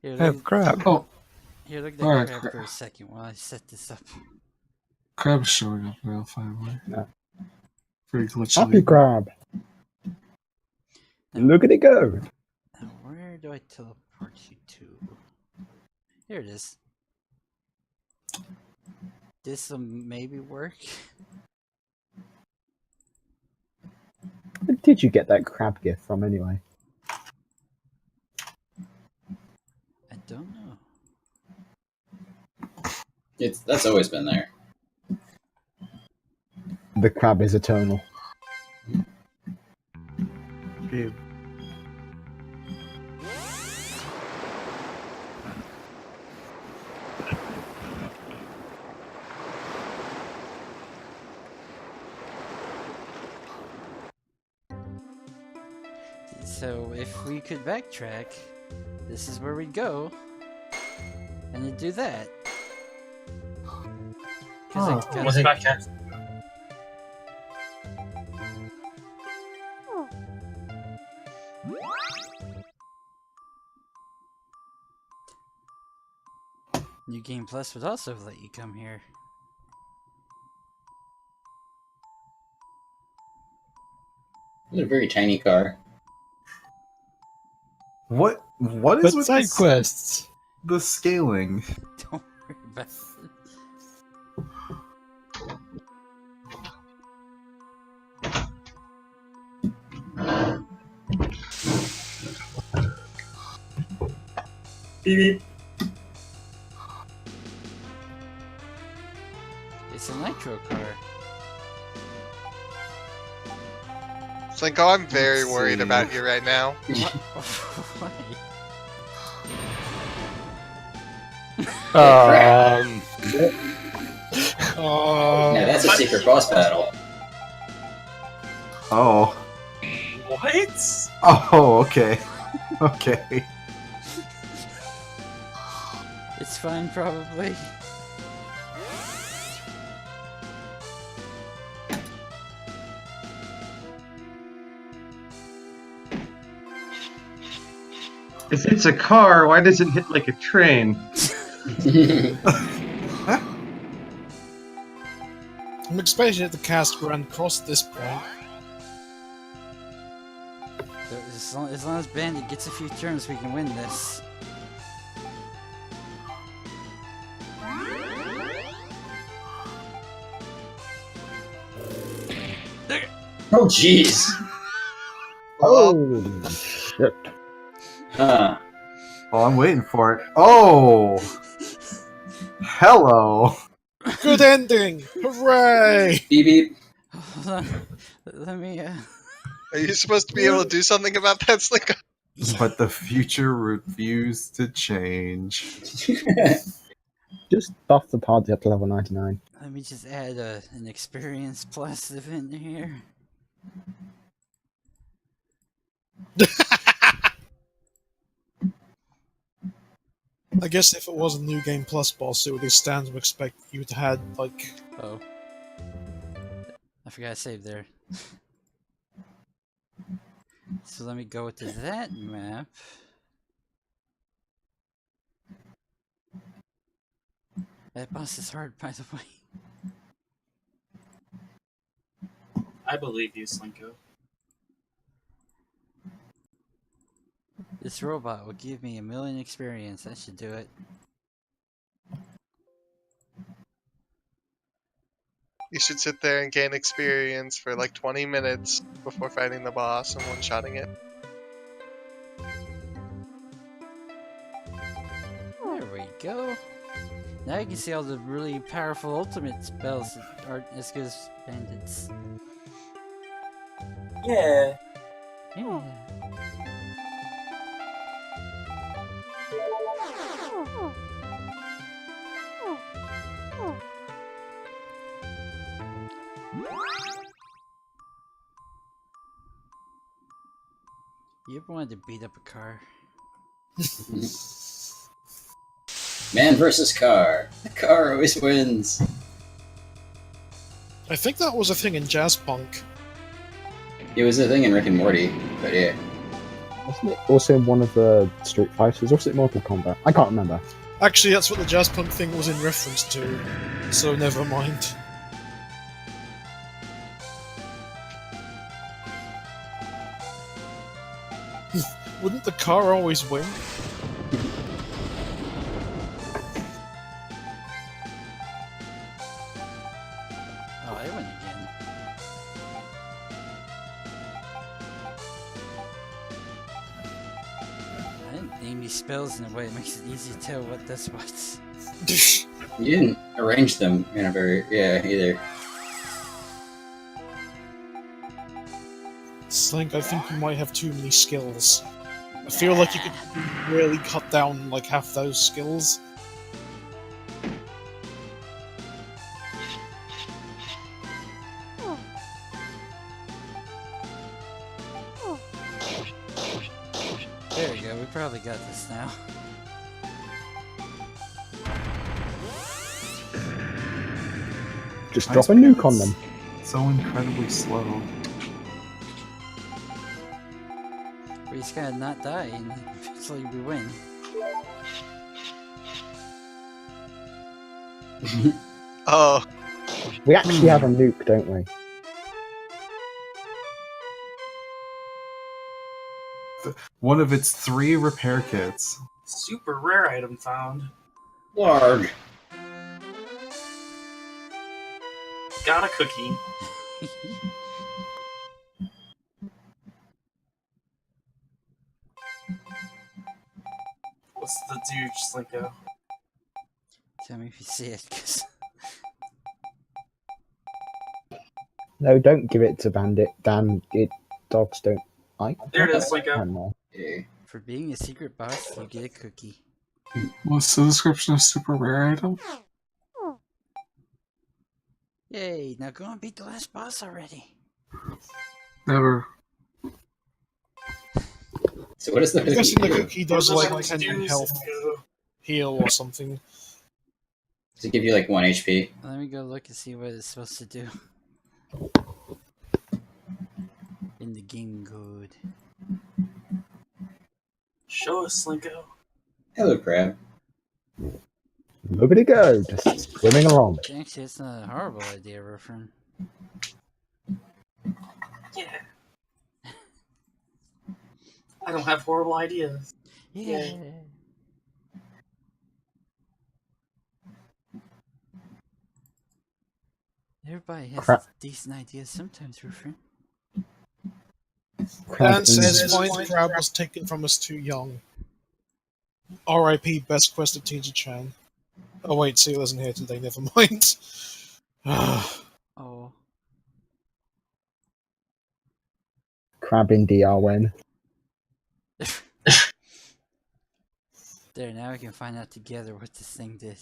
Here, I have crab. Oh, Here, look at Alright, that crab crab. for a second while I set this up. Crab's showing up now, finally. No. Very glitchy. Happy crab. Look at it go. Now, where do I teleport you to? Here it is. This will maybe work. Where did you get that crab gift from anyway? I don't know. That's always been there. The crab is eternal. Dude. So if we could backtrack, this is where we'd go, and then do that. What's back at? New Game Plus would also let you come here. It's a very tiny car. What is But with side this, quests? the scaling? Don't worry about it. Beep. It's a nitro car. Slinko, I'm very Let's worried see. about you right now. Why? Yeah, that's a secret boss battle. Oh. What? Oh, okay. Okay. It's fine, probably. If it's a car, why does it hit like a train? I'm expecting it to cast Grand Cross at this point. As long as Bandit gets a few turns, we can win this. Oh, jeez. Oh, shit. Huh. Oh, I'm waiting for it. Oh! Hello! Good ending! Hooray! Beep beep. Hold on. Let me, Are you supposed to be able to do something about that, Slinko? But the future refused to change. Just buff the party up to level 99. Let me just add an experience plus event here. I guess if it was a New Game Plus boss, it would stand to expect you to had, like... Oh. I forgot to save there. So let me go to that map. That boss is hard, by the way. I believe you, Slinko. This robot will give me 1,000,000 experience. That should do it. You should sit there and gain experience for like 20 minutes before fighting the boss and one-shotting it. There we go. Now you can see all the really powerful ultimate spells that aren't as good as bandits. Yeah. Yeah. You ever wanted to beat up a car? Man versus car. The car always wins. I think that was a thing in Jazz Punk. It was a thing in Rick and Morty, but yeah. Wasn't it also in one of the Street Fighters? Or was it Mortal Kombat? I can't remember. Actually, that's what the Jazz Punk thing was in reference to, so never mind. Wouldn't the car always win? Oh, I win again. I didn't name these spells in a way that makes it easy to tell what does what. You didn't arrange them in a very... yeah, either. Slink, I think you might have too many skills. I feel like you could really cut down like half those skills. There we go, we probably got this now. Just drop a nuke on them. So incredibly slow. We just gotta not die and eventually we win. Oh. We actually have a nuke, don't we? One of its 3 repair kits. Super rare item found. Larg. Got a cookie. What's the dude, Slinko? Tell me if you see it, 'cause No, don't give it to Bandit. Damn it, dogs don't like. There it is, Slinko. Animal. for being a secret boss, you get a cookie. What's the description of super rare item? Yay, now go and beat the last boss already. Never. So what is the I'm guessing the cookie? cookie does like 10 health heal or something. Does it give you like 1 HP? Let me go look and see what it's supposed to do. In the game code. Show us, Slinko. Hello, Crab. Look at it go, just swimming along. Actually, it's not a horrible idea, Ruffin. Yeah. I don't have horrible ideas. Yeah. Everybody has Crap. decent ideas sometimes, Ruffin. Dan says Find Crab was taken from us too young. R.I.P. Best quest of Teacher-chan. Oh wait, Seal isn't here today, never mind. Oh. Crab in Darwin. There, now we can find out together what this thing did.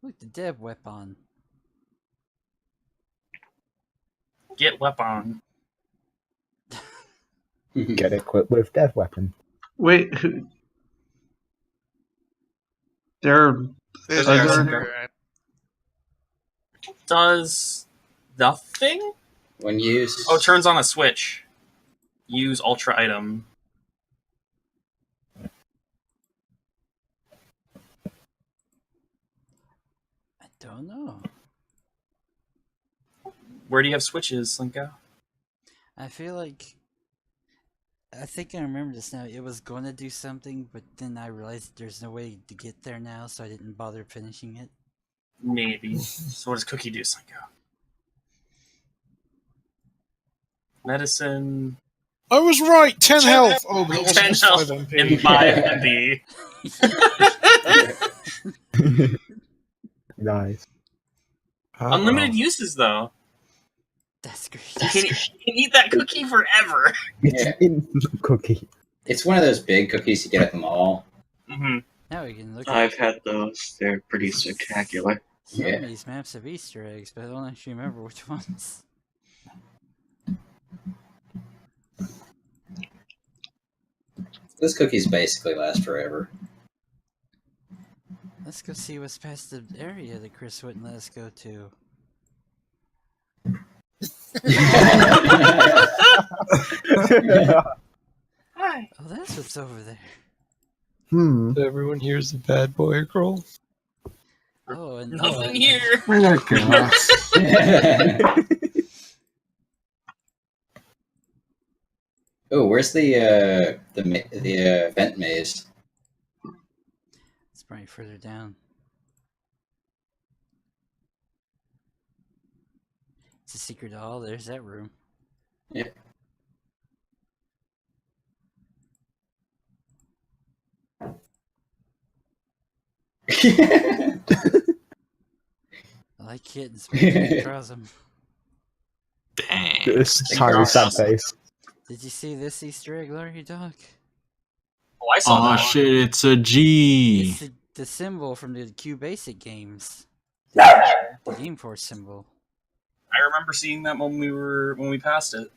Look, the dev weapon. Get weapon. Get equipped with death weapon. Wait, there. There's Are Garrison, there- right? Does nothing? When used. Oh, turns on a switch. Use ultra item. I don't know. Where do you have switches, Slinko? I feel like. I think I remember this now. It was going to do something, but then I realized there's no way to get there now, so I didn't bother finishing it. Maybe. So what does Cookie do, Slinko? Medicine. I was right! 10 health! Oh, but it wasn't 10 just health 5 MP. and 5 MP. Nice. Unlimited uses, though. That's great. You can eat that cookie forever. Yeah. Cookie. It's one of those big cookies you get at the mall. Mm-hmm. Now we can look I've had those. They're pretty spectacular. Some Yeah. of these maps have Easter eggs, but I don't actually remember which ones. Those cookies basically last forever. Let's go see what's past the area that Chris wouldn't let us go to. Hi. Oh, that's what's over there. Everyone hears the bad boy girl. Oh, and Nothing here. Where'd that Oh, where's the vent maze? It's probably further down. It's a secret hall. There's that room. Yep. I like kittens, but it draws them. This tiny sad face. Did you see this Easter egg, Larry Dog? Oh, I saw that. shit, it's a G. It's the symbol from the Q Basic games. one. The Game Force symbol. I remember seeing that when we passed it.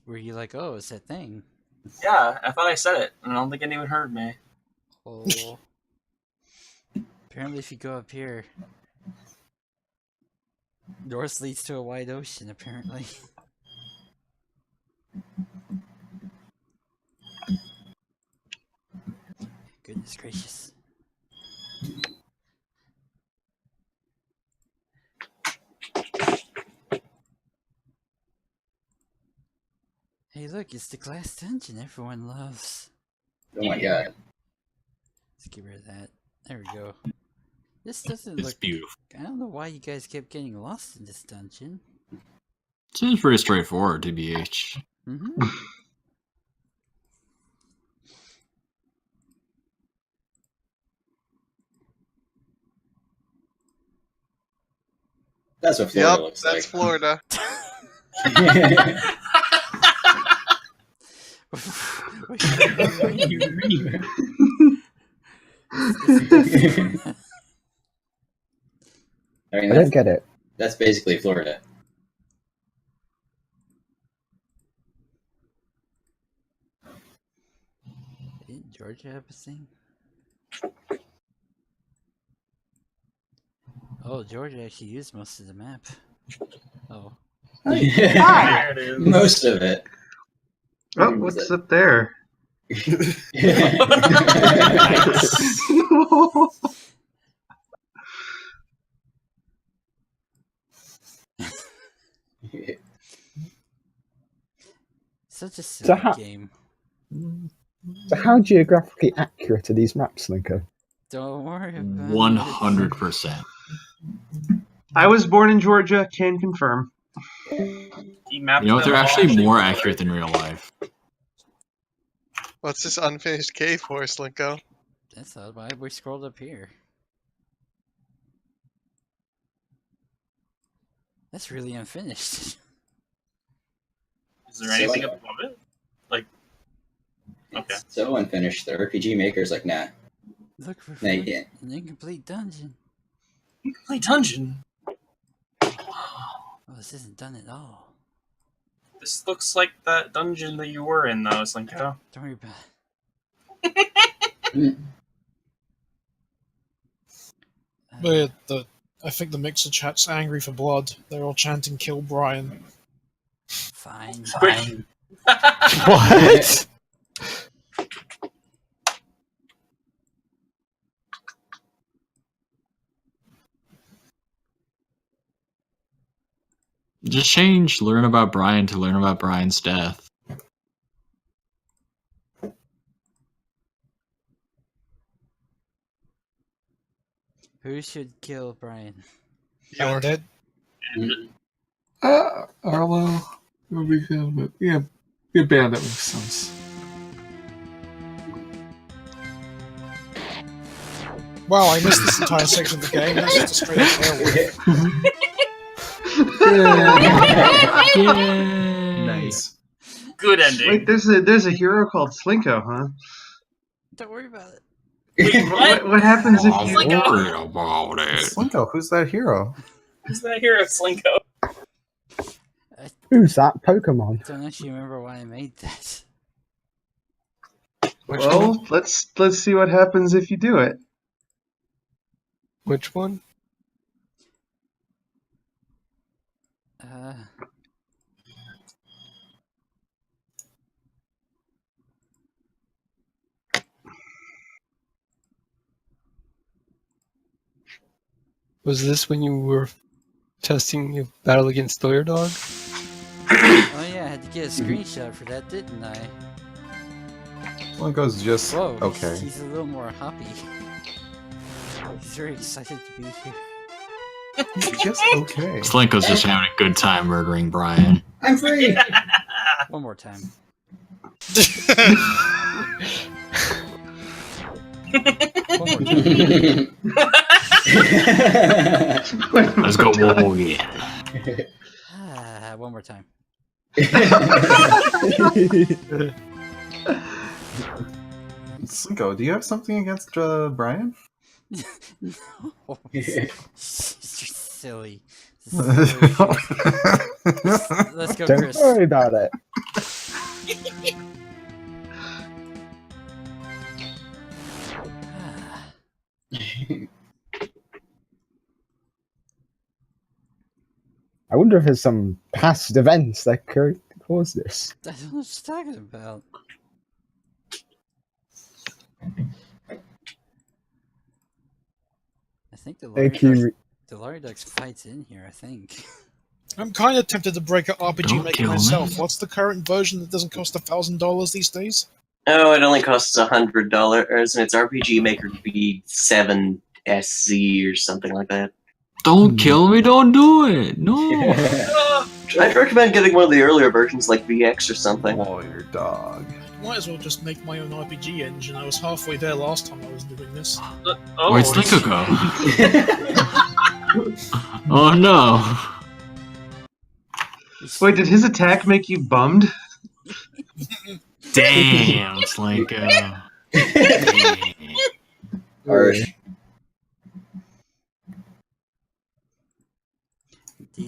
Were you like, oh, it's that thing? Yeah, I thought I said it, and I don't think anyone heard me. Oh. Apparently, if you go up here, north leads to a wide ocean, apparently. Goodness gracious. Hey, look, it's the glass dungeon everyone loves. Oh my god. Let's get rid of that. There we go. This doesn't It's look beautiful. I don't know why you guys kept getting lost in this dungeon. Seems pretty straightforward, TBH. Mm-hmm. That's what Florida Yep, looks that's like. Florida. I mean, I don't get it. That's basically Florida. Didn't Georgia have a thing? Oh, Georgia actually used most of the map. Oh. There it is. Most of it. Oh, what's up there? Such a silly So how, game. so how geographically accurate are these maps, Linko? Don't worry about 100%. I was born in Georgia, can confirm. You know, they're actually more accurate than real life. What's this unfinished cave for, Slinko? That's not why we scrolled up here. That's really unfinished. Is there anything above it? Like, okay. So unfinished. The RPG maker's like, nah. Look for No, you can't. an incomplete dungeon. Incomplete dungeon? Oh, this isn't done at all. This looks like that dungeon that you were in, though, Slinko. Don't worry about it. But I think the mixer chat's angry for blood. They're all chanting "Kill Brian." Fine. What? Just change learn about Brian to learn about Brian's death. Who should kill Brian? You're dead. Arlo would be good, but yeah, be a band that makes sense. Wow, I missed this entire section of the game. That's just a straight up fail. Nice. Good ending. Wait, there's a hero called Slinko, huh? Don't worry about it. What happens if you? Slinko, who's that hero? Who's that hero, Slinko? Who's that Pokemon? I don't actually remember why I made that. Well, let's see what happens if you do it. Which one? Was this when you were testing your battle against Lawyer Dog? Oh yeah, I had to get a screenshot for that, didn't I? Slinko's just Whoa, okay. He's a little more happy. He's very excited to be here. He's just okay. Slinko's just having a good time murdering Brian. I'm free! One more time. Let's go whoa again. One more time. Slinko, do you have something against Brian? No. It's just silly. Let's go, Don't Chris. worry about it. I wonder if there's some past events that could cause this. I don't know what you're talking about. I think the Lawyer Ducks fight's in here, I think. I'm kind of tempted to break an RPG Don't Maker kill me. myself. What's the current version that doesn't cost $1,000 these days? Oh, it only costs $100, and its RPG Maker to be 7 SC or something like that. Don't kill me, don't do it. No. I'd recommend getting one of the earlier versions like VX or something. Lawyer Dog. Might as well just make my own RPG engine. I was halfway there last time I was doing this. Where'd Slinko go? Oh no. Wait, did his attack make you bummed? Damn, Slinko. Harsh.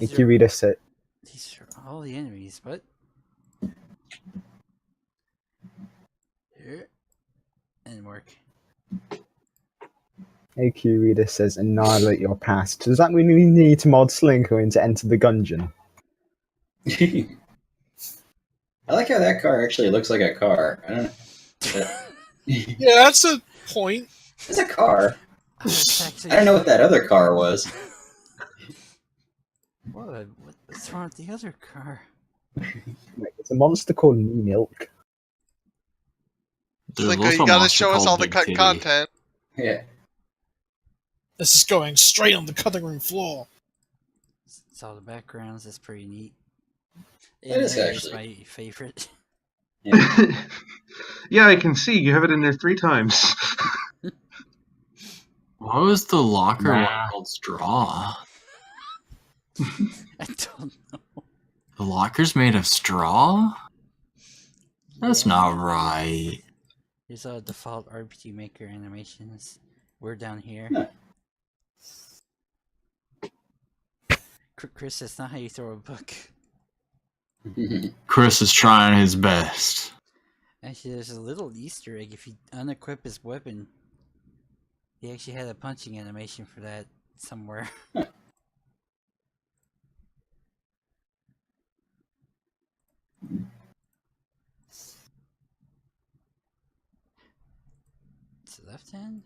If you read a set. These are all the enemies, but here and work. AQ Reader says annihilate your past. Does that mean we need to mod Slinko in to enter the gungeon? I like how that car actually looks like a car. I don't know. Yeah, that's a point. It's a car. It's I don't know what that other car was. What's wrong with the other car? It's a monster called New Milk. Slinko, you gotta show us all the cut content. Yeah. This is going straight on the cutting room floor. It's all the backgrounds. It's pretty neat. It is It's actually. my favorite. Yeah, I can see you have it in there 3 times. What was the locker one called? Straw? I don't know. The locker's made of straw? That's not right. Here's our default RPG Maker animations. We're down here. Chris, that's not how you throw a book. Chris is trying his best. Actually, there's a little Easter egg. If you unequip his weapon, he actually had a punching animation for that somewhere. It's the left hand?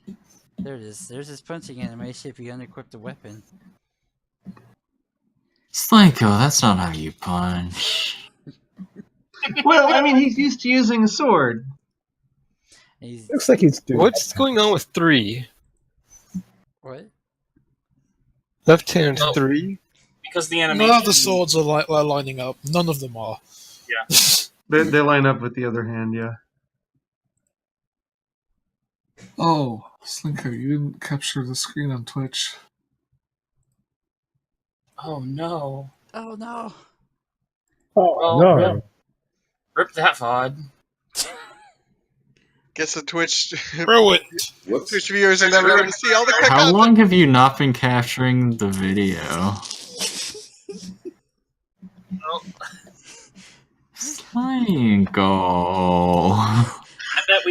There it is. There's his punching animation if you unequip the weapon. Slinko, that's not how you punch. Well, I mean, he's used to using a sword. Looks like he's doing. What's going on with 3? What? Left hand 3? Because the animation. None of the swords are lining up. None of them are. Yeah. They line up with the other hand, yeah. Oh, Slinko, you didn't capture the screen on Twitch. Oh no. Oh no. Oh no. Rip that VOD. Guess the Twitch Ruined. Twitch viewers are never going to see all the cut How content. long have you not been capturing the video? Slinko. I bet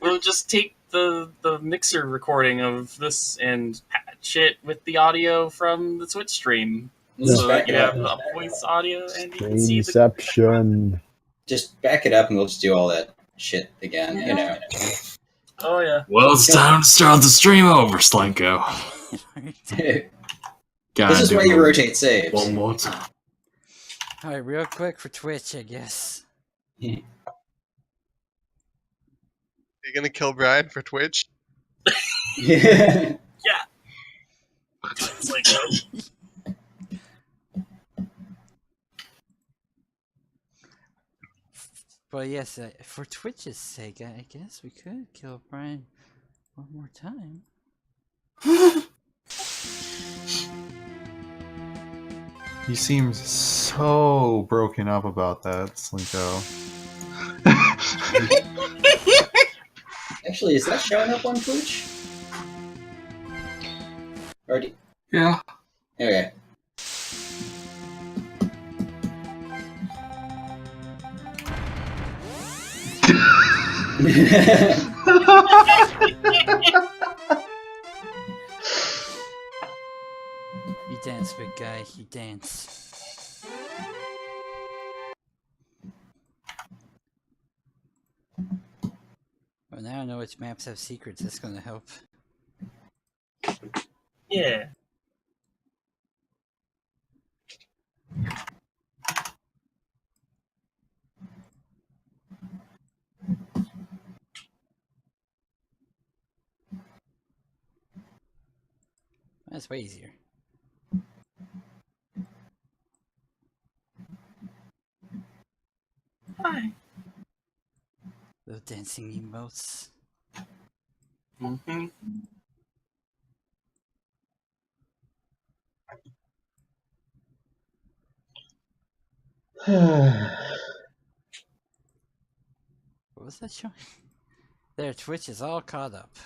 we'll just take the mixer recording of this and patch it with the audio from the Twitch stream. Let's So back that you it up. have the voice audio and you can see the Inception. Just back it up and we'll just do all that shit again, you know. Oh yeah. Well, it's time to start the stream over, Slinko. This is why you rotate saves. One more time. Alright, real quick for Twitch, I guess. Are you going to kill Brian for Twitch? Yeah. It's like, But yes, for Twitch's sake, I guess we could kill Brian one more time. He seems so broken up about that, Slinko. Actually, is that showing up on Twitch? Already? Yeah. Okay. You dance, big guy, you dance. Well, now I know which maps have secrets, that's gonna help. yeah. That's way easier. Hi. The dancing emotes. Mm-hmm. What was that showing? Their Twitch is all caught up.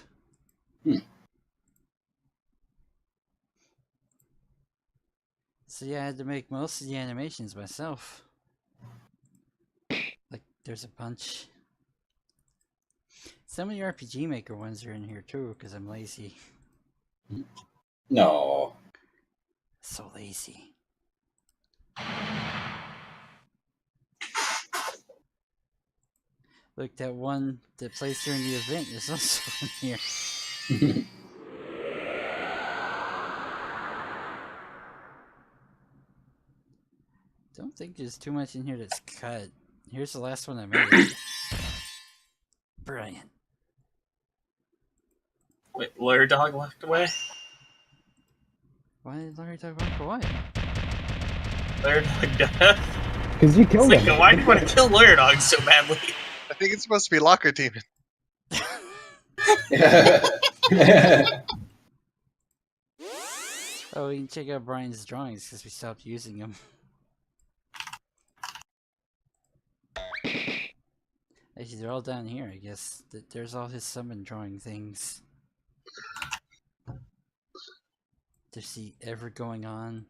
So yeah, I had to make most of the animations myself. Like, there's a bunch. Some of the RPG Maker ones are in here too, because I'm lazy. No. So lazy. Look, that one that plays during the event is also in here. Don't think there's too much in here that's cut. Here's the last one I made. Brian. Wait, Lawyer Dog walked away? Why did Larry Dog walk away? Lawyer Dog died? Because you killed him. Why do you want to kill Lawyer Dog so badly? I think it's supposed to be Locker Demon. Oh, we can check out Brian's drawings because we stopped using them. Actually, they're all down here, I guess. There's all his summon drawing things. There's the Ever Going On.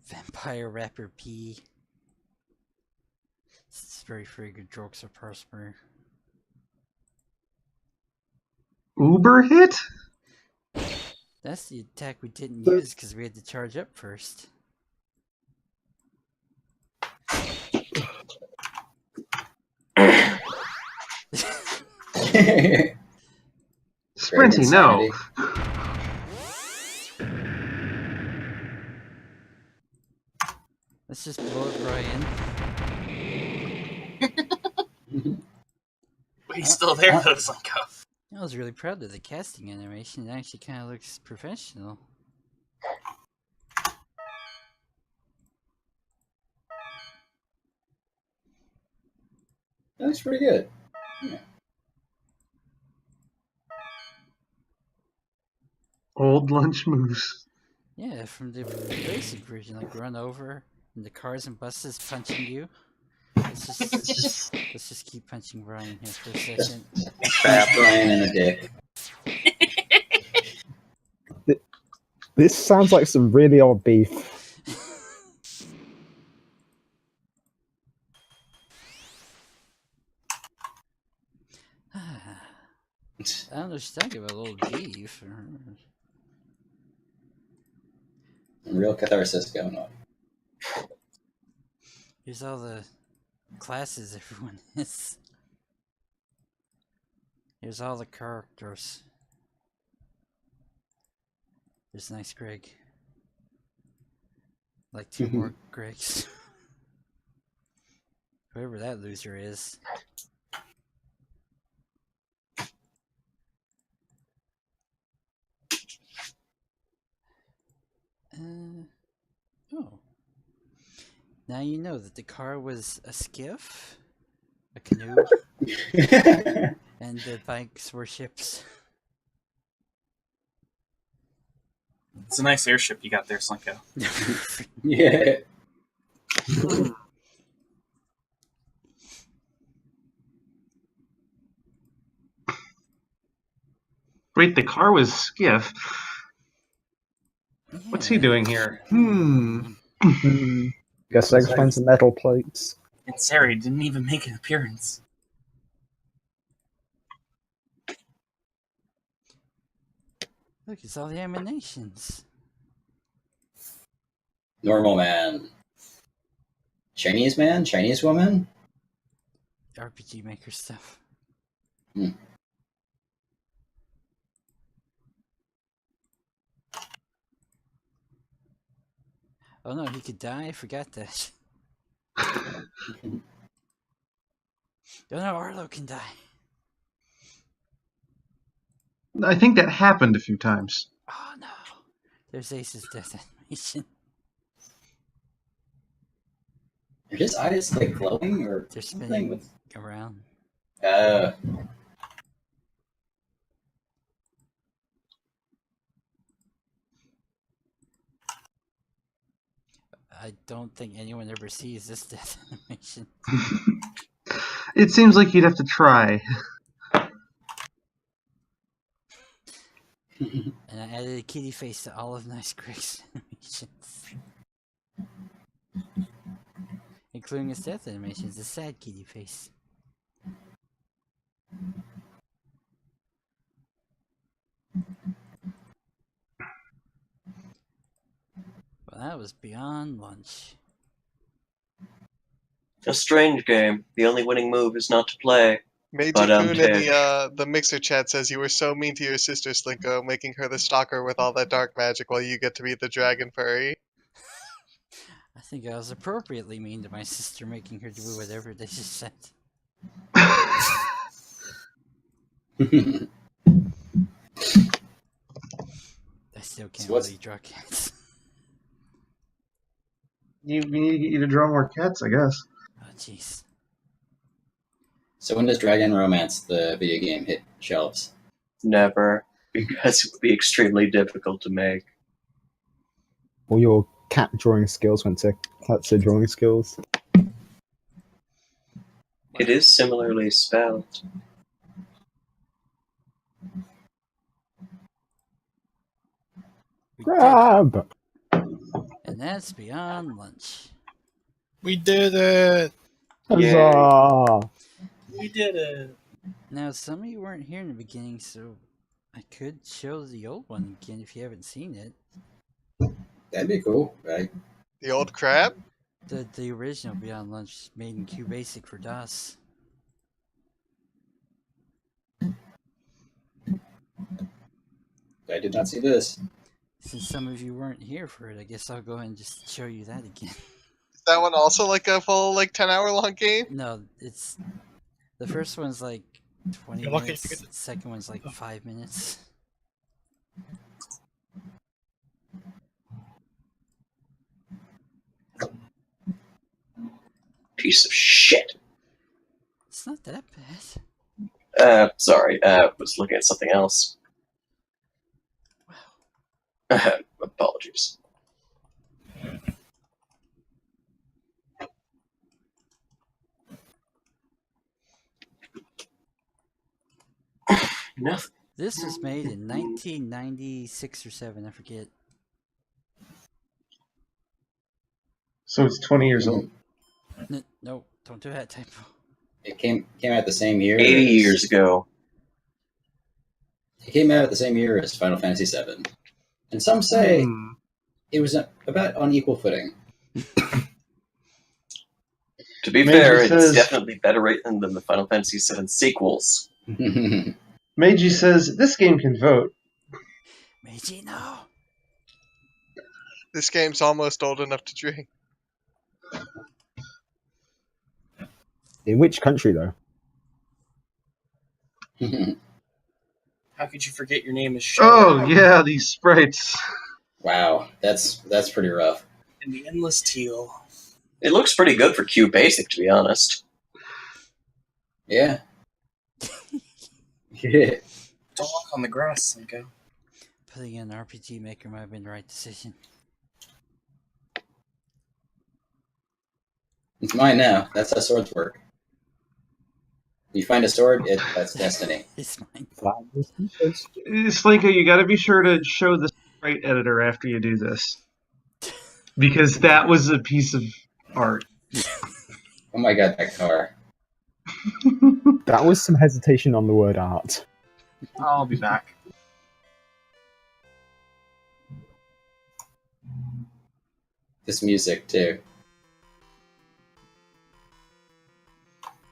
Vampire Rapper P. It's very fragrant jokes of Prosper. Uber hit? That's the attack we didn't use because we had to charge up first. Sprinty, no. Let's just blow it right in. He's still there, though, Psycho. I was really proud of the casting animation. It actually kind of looks professional. That looks pretty good. Yeah. Old lunch moves. Yeah, from the basic version, like run over and the cars and buses punching you. Let's just keep punching Brian here for a second. Fat Brian and a dick. This sounds like some really odd beef. I don't know what you're talking about, a little beef. Real catharsis going on. Here's all the classes everyone is. Here's all the characters. There's nice Greg. Like two more Gregs. Whoever that loser is. Oh. Now you know that the car was a skiff, a canoe, and the bikes were ships. It's a nice airship you got there, Slinko. Yeah. Wait, the car was Skiff. What's he doing here? Guess I can find some metal plates. And Sari didn't even make an appearance. Look, it's all the emanations. Normal man. Chinese man? Chinese woman? RPG Maker stuff. Hmm. Oh no, he could die? I forgot that. Oh no, Arlo can die. I think that happened a few times. Oh no. There's Ace's death animation. Are his eyes like glowing or They're something? spinning around. I don't think anyone ever sees this death animation. It seems like you'd have to try. And I added a kitty face to all of Nice Greg's animations. Including his death animations, a sad kitty face. Well, that was beyond lunch. A strange game. The only winning move is not to play. Meiji But, Kun in Tish. the mixer chat says you were so mean to your sister, Slinko, making her the stalker with all that dark magic while you get to be the dragon furry. I think I was appropriately mean to my sister, making her do whatever they just said. I still can't believe draw cats. You need to get you to draw more cats, I guess. Oh, jeez. So when does Dragon Romance, the video game, hit shelves? Never, because it would be extremely difficult to make. All your cat drawing skills went to Katsu drawing skills. It is similarly spelled. Grab! And that's Beyond Lunch. We did it! Huzzah! We did it. Now, some of you weren't here in the beginning, so I could show the old one again if you haven't seen it. That'd be cool, right? The old crab? The original Beyond Lunch made in QBasic for DOS. I did not see this. Since some of you weren't here for it, I guess I'll go ahead and just show you that again. Is that one also like a full 10-hour long game? No, it's the first one's like 20 You're lucky minutes. if you get The second one's like 5 minutes. Piece of shit. It's not that bad. Sorry, was looking at something else. Apologies. Nothing. This was made in 1996 or 7, I forget. So it's 20 years old. No, don't do that typo. It came out the same year. 80 years ago. It came out the same year as Final Fantasy VII, and some say it was about on equal footing. To be fair, it's definitely better written than the Final Fantasy VII sequels. Meiji says this game can vote. Meiji, no. This game's almost old enough to drink. In which country, though? How could you forget your name is Oh yeah, these sprites. Wow, that's pretty rough. And the Endless Teal. It looks pretty good for QBasic, to be honest. Yeah. Yeah. Don't walk on the grass, Slinko. Putting in an RPG Maker might have been the right decision. It's mine now. That's how swords work. You find a sword, that's destiny. It's mine. Slinko, you got to be sure to show the sprite editor after you do this, because that was a piece of art. Oh my god, that car. That was some hesitation on the word art. I'll be back. This music, too.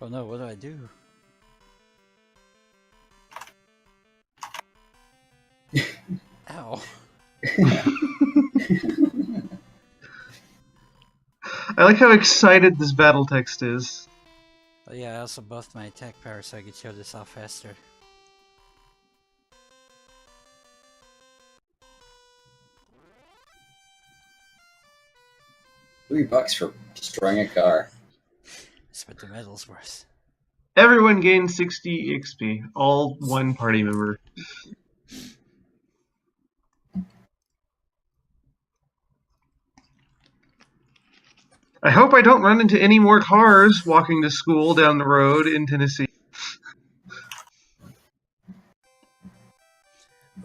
Oh no, what do I do? Ow. I like how excited this battle text is. Oh yeah, I also buffed my attack power so I could show this off faster. $3 for destroying a car. That's what the medal's worth. Everyone gains 60 XP. All one party member. I hope I don't run into any more cars walking to school down the road in Tennessee.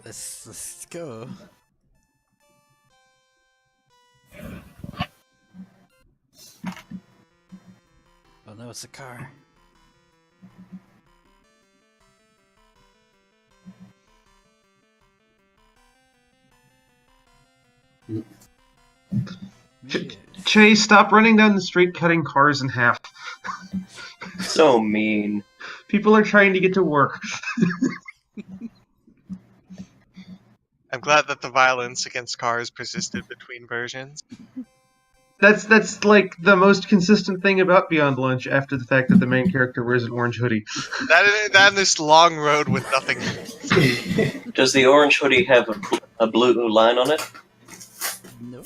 Let's go. Oh no, it's a car. Chase, stop running down the street cutting cars in half. So mean. People are trying to get to work. I'm glad that the violence against cars persisted between versions. That's like the most consistent thing about Beyond Lunch after the fact that the main character wears an orange hoodie. That and this long road with nothing. Does the orange hoodie have a blue line on it? No.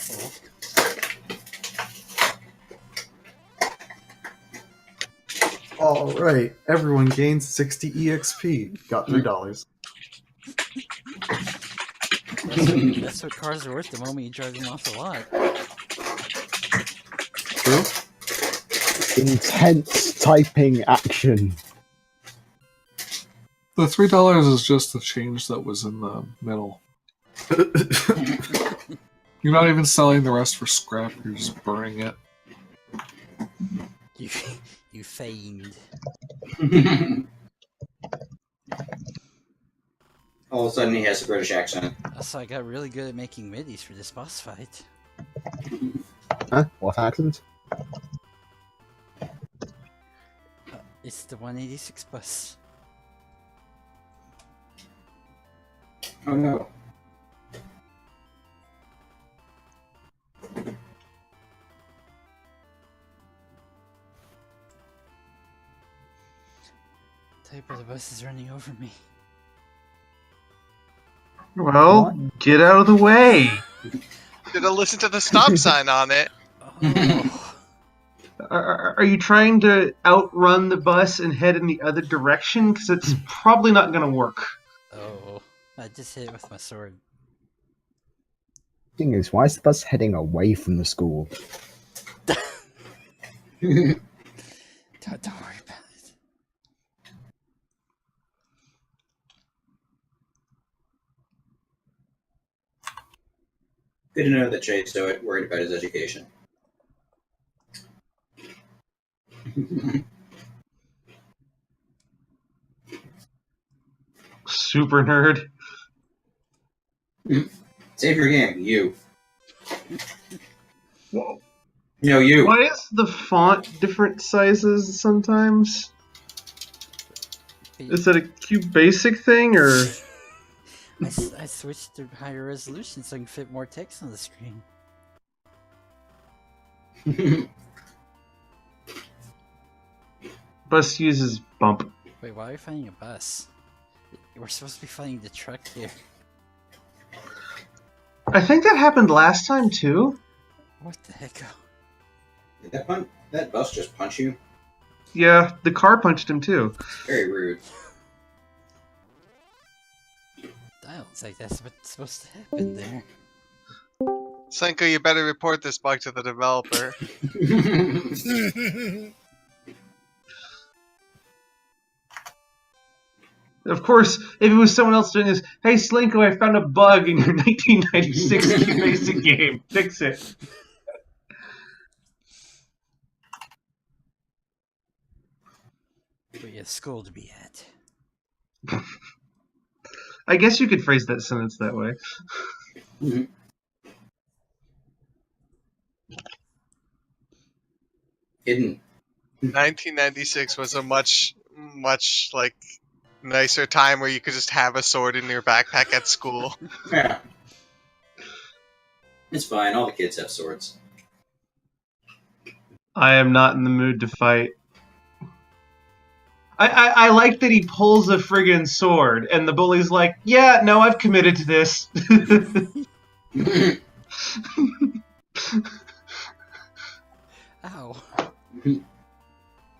All right, everyone gains 60 EXP. Got $3. That's what cars are worth the moment you drive them off the lot. True. Intense typing action. The $3 is just the change that was in the middle. You're not even selling the rest for scrap, you're just burning it. You feigned. All of a sudden, he has a British accent. So I got really good at making midis for this boss fight. Huh? What happened? It's the 186 bus. Oh no. Type of the bus is running over me. Well, get out of the way. Should have listened to the stop sign on it. Oh. Are you trying to outrun the bus and head in the other direction? Because it's probably not going to work. Oh, I just hit it with my sword. Thing is, why is the bus heading away from the school? Don't worry about it. Good to know that Jay's so worried about his education. Super nerd. Save your game, you. Whoa. No, you. Why is the font different sizes sometimes? Is that a Cube Basic thing, or...? I switched to higher resolution so I can fit more text on the screen. Bus uses bump. Wait, why are we fighting a bus? We're supposed to be fighting the truck here. I think that happened last time, too. What the heck? Did that bus just punch you? Yeah, the car punched him, too. Very rude. I don't think that's what's supposed to happen there. Senko, you better report this bug to the developer. Of course, if it was someone else doing this, hey Slinko, I found a bug in your 1996 Cube Basic game. Fix it. We have school to be at. I guess you could phrase that sentence that way. Hidden. 1996 was a much like nicer time where you could just have a sword in your backpack at school. Yeah. It's fine, all the kids have swords. I am not in the mood to fight. I like that he pulls a friggin' sword, and the bully's like, yeah, no, I've committed to this. Ow.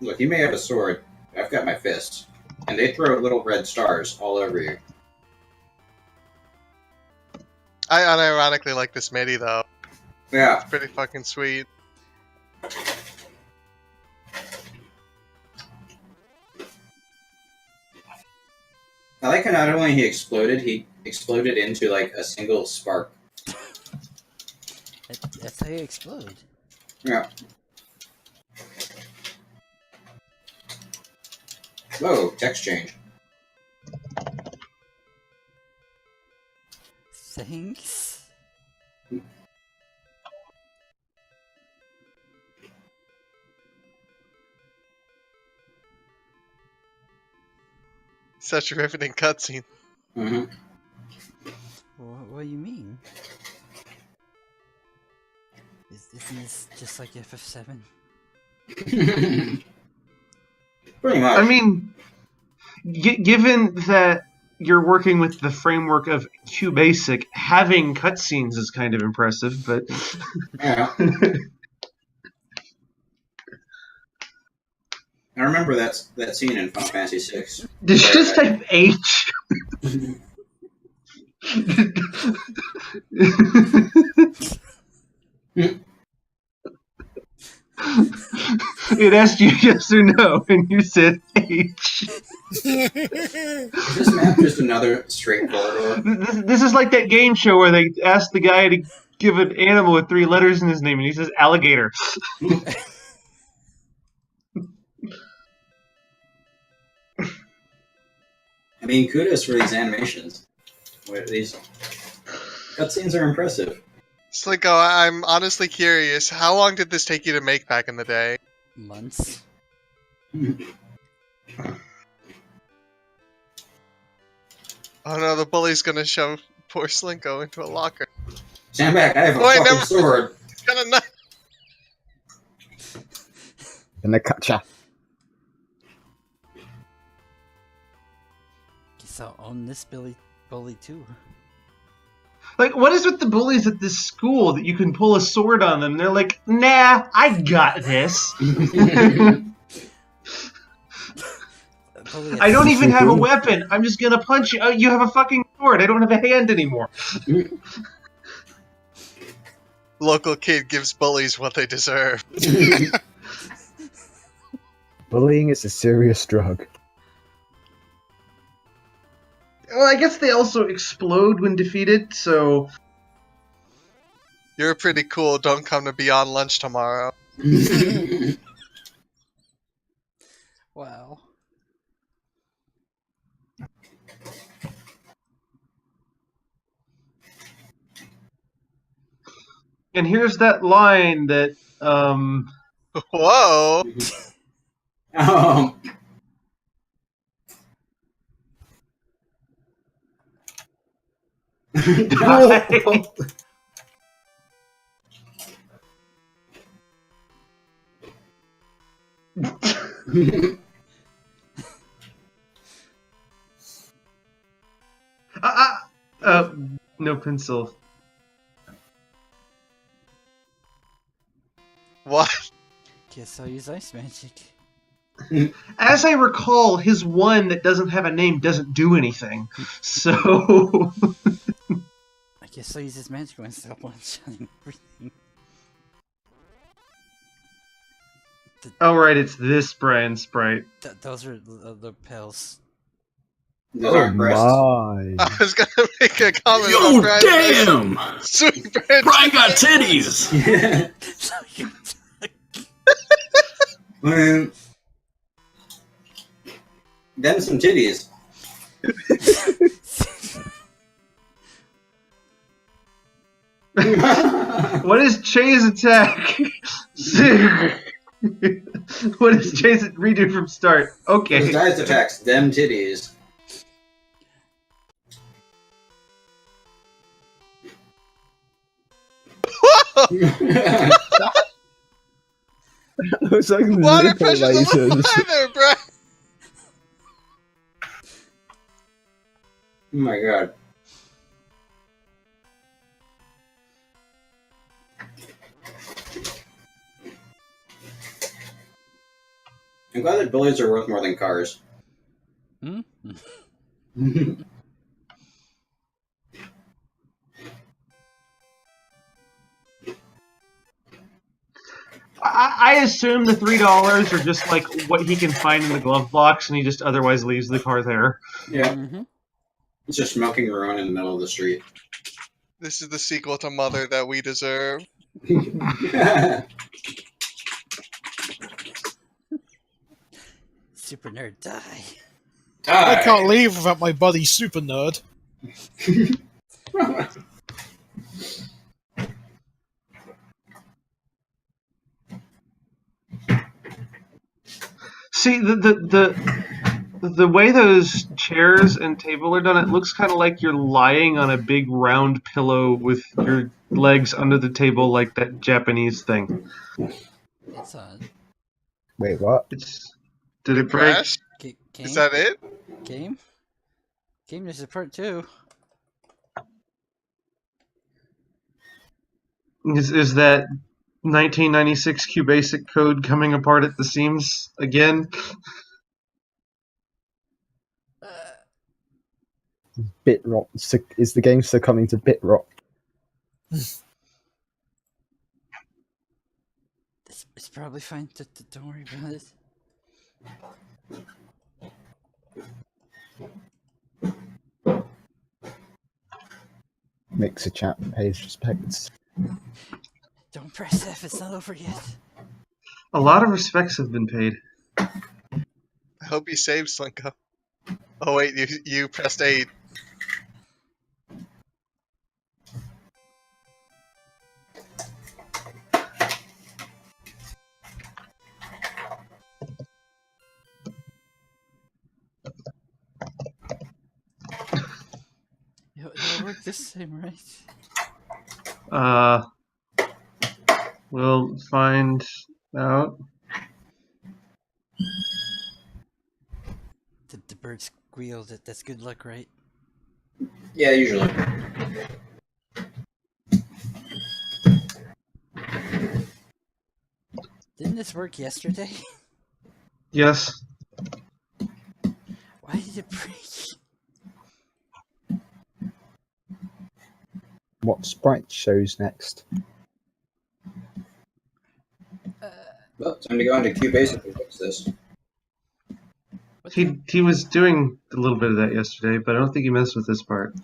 Look, you may have a sword, I've got my fist. And they throw little red stars all over you. I unironically like this MIDI though. Yeah. It's pretty fucking sweet. I like how not only he exploded into like a single spark. That's how you explode. Yeah. Whoa, text change. Thanks. Such a riveting cutscene. Mm-hmm. What do you mean? Isn't this just like FF7? Pretty much. I mean, given that you're working with the framework of QBasic, having cutscenes is kind of impressive, but... Yeah. I remember that scene in Final Fantasy VI. Did you just type H? It asked you yes or no, and you said H. Is this map just another straight corridor? This is like that game show where they ask the guy to give an animal with 3 letters in his name, and he says alligator. I mean, kudos for these animations. These cutscenes are impressive. Slinko, I'm honestly curious. How long did this take you to make back in the day? Months. Oh no, the bully's gonna shove poor Slinko into a locker. Stand back, I have a fucking sword. Gonna not. And they catch Guess I'll own this bully too. Like, what is with the bullies at this school that you can pull a sword on them? They're like, nah, I got this. I don't even have a weapon. I'm just gonna punch you. Oh, you have a fucking sword. I don't have a hand anymore. Local kid gives bullies what they deserve. Bullying is a serious drug. Well, I guess they also explode when defeated, so... You're pretty cool. Don't come to Beyond Lunch tomorrow. Wow. And here's that line that, Whoa! no pencil. What? Guess I'll use ice magic. As I recall, his one that doesn't have a name doesn't do anything. So... I guess I'll use his magic one stop one-shotting everything. Oh, right, it's this Brian Sprite. Those are the pills. Those aren't breasts. I was gonna make a comment Yo, about damn! Sweet Brian got titties! Then some titties. What is Chay's attack? What is Chay's redo from start? Okay. His guy's attacks, them titties. Looks like Water nipple pressure's a little lasers. high there, bro. Oh my god. I'm glad that bullies are worth more than cars. Hmm? I assume the $3 are just like what he can find in the glove box, and he just otherwise leaves the car there. Yeah. It's a smoking ruin in the middle of the street. This is the sequel to Mother that we deserve. Super nerd, die. I can't leave without my buddy Super Nerd. See, the way those chairs and table are done, it looks kind of like you're lying on a big round pillow with your legs under the table, like that Japanese thing. It's on. Wait, what? Did it break? Crash? Game? Is that it? Game? Game, there's a part 2. Is that 1996 QBasic code coming apart at the seams again? Bit rot. Is the game succumbing to bit rot? It's probably fine. Don't worry about it. Mixer chat pays respects. Don't press F. It's not over yet. A lot of respects have been paid. I hope you saved Slinko. Oh wait, you pressed 8. It'll work this time, right? We'll find out. The bird squealed. That's good luck, right? Yeah, usually. Didn't this work yesterday? Yes. Why did it break? What sprite shows next? Well, time to go into QBasic and fix this. He was doing a little bit of that yesterday, but I don't think he messed with this part.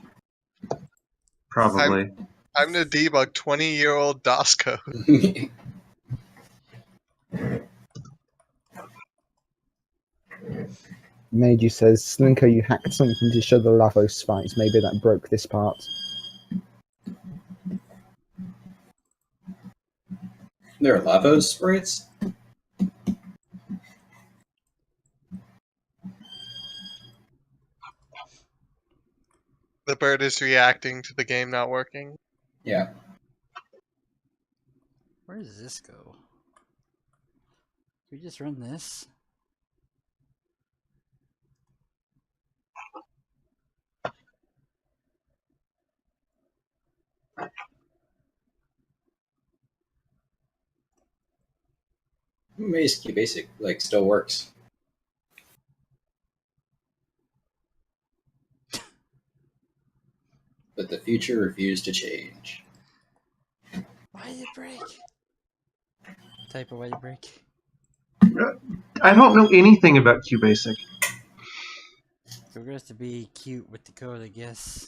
Probably. I'm to debug 20-year-old DOS code. Meiji says, Slinko, you hacked something to show the Lavos fights. Maybe that broke this part. There are Lavos sprites? The bird is reacting to the game not working. Yeah. Where does this go? Can we just run this? I'm amazed QBasic still works. But the future refused to change. Why did it break? Type of why did it break? I don't know anything about QBasic. So we're going to have to be cute with the code, I guess.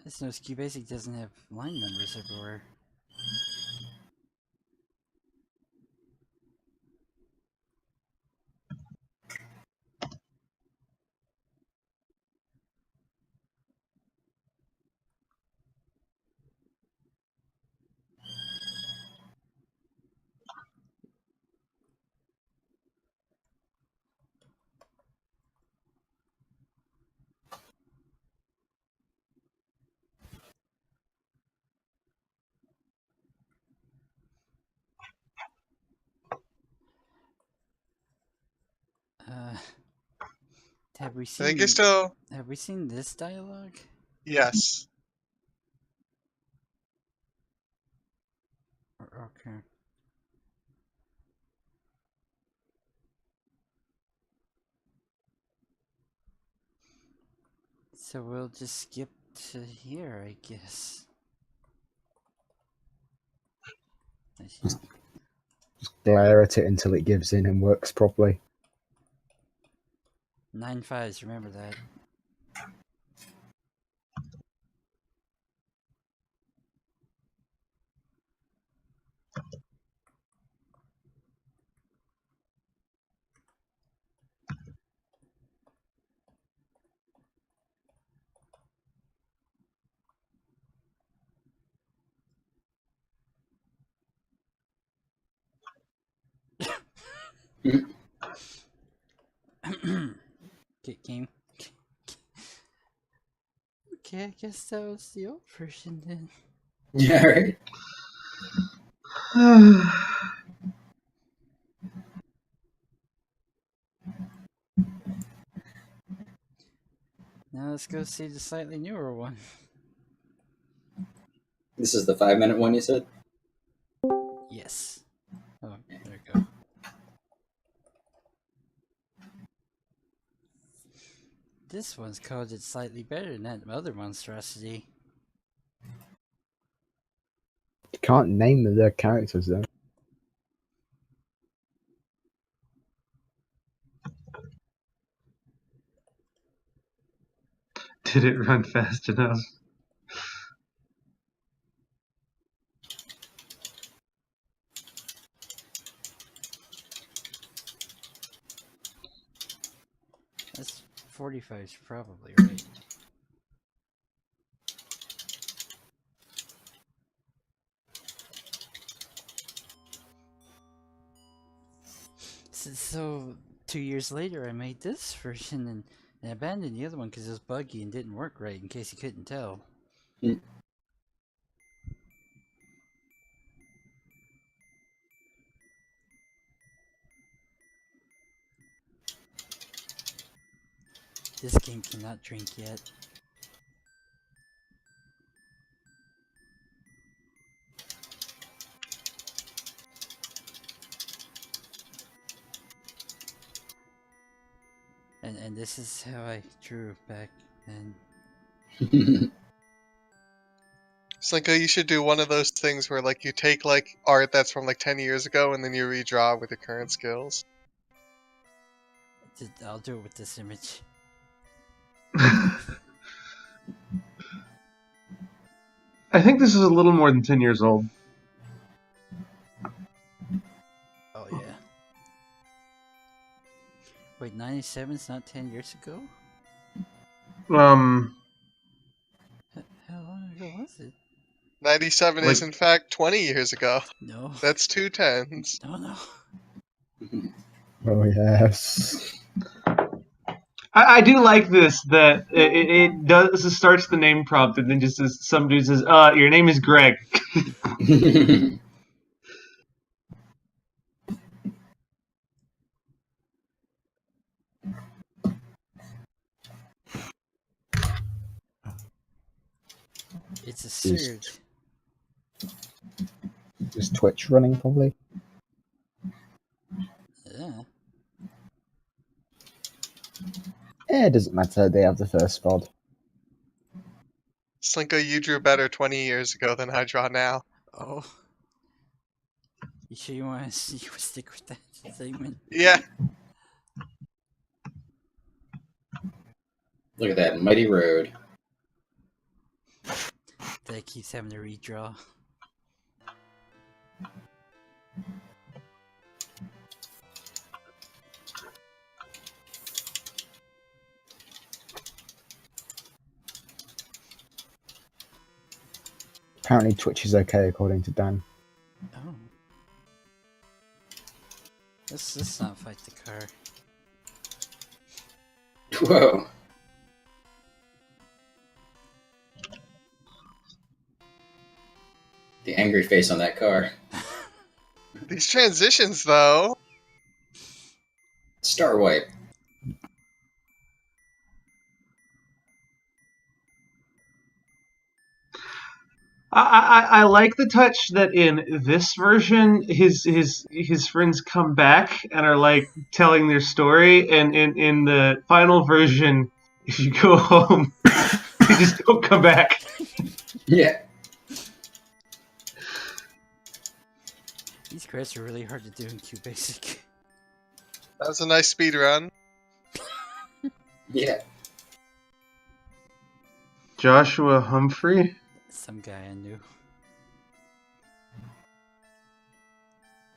I just noticed QBasic doesn't have line numbers everywhere. Have we seen? I think it's still. Have we seen this dialogue? Yes. Okay. So we'll just skip to here, I guess. Just glare at it until it gives in and works properly. 9 5s, remember that. Game. Okay, I guess that was the old version then. Yeah, right. Now let's go see the slightly newer one. This is the 5-minute one you said? Yes. Oh, there we go. This one's coded slightly better than that other monstrosity. You can't name the characters though. Did it run fast enough? That's 45 is probably right. So 2 years later, I made this version and abandoned the other one because it was buggy and didn't work right. In case you couldn't tell. This game cannot drink yet. And this is how I drew back then. Slinko, you should do one of those things where like you take like art that's from like 10 years ago and then you redraw with your current skills. I'll do it with this image. I think this is a little more than 10 years old. Oh yeah. Wait, 97's not 10 years ago? How long ago was it? 97 is in fact 20 years ago. No. That's 2 10s. No. Oh yes. I do like this that it does it starts the name prompt and then just says some dude says, your name is Greg. It's a surge. Is Twitch running probably? Yeah. It doesn't matter, they have the first spot. Slinko, you drew better 20 years ago than I draw now. Oh. You sure you want to stick with that segment? Yeah. Look at that mighty road. That keeps having to redraw. Apparently Twitch is okay according to Dan. Oh. Let's not fight the car. Whoa. The angry face on that car. These transitions, though. Star wipe. I like the touch that in this version his friends come back and are like telling their story, and in the final version, if you go home, they just don't come back. Yeah. These quests are really hard to do in QBasic. That was a nice speed run. Yeah. Joshua Humphrey? Some guy I knew.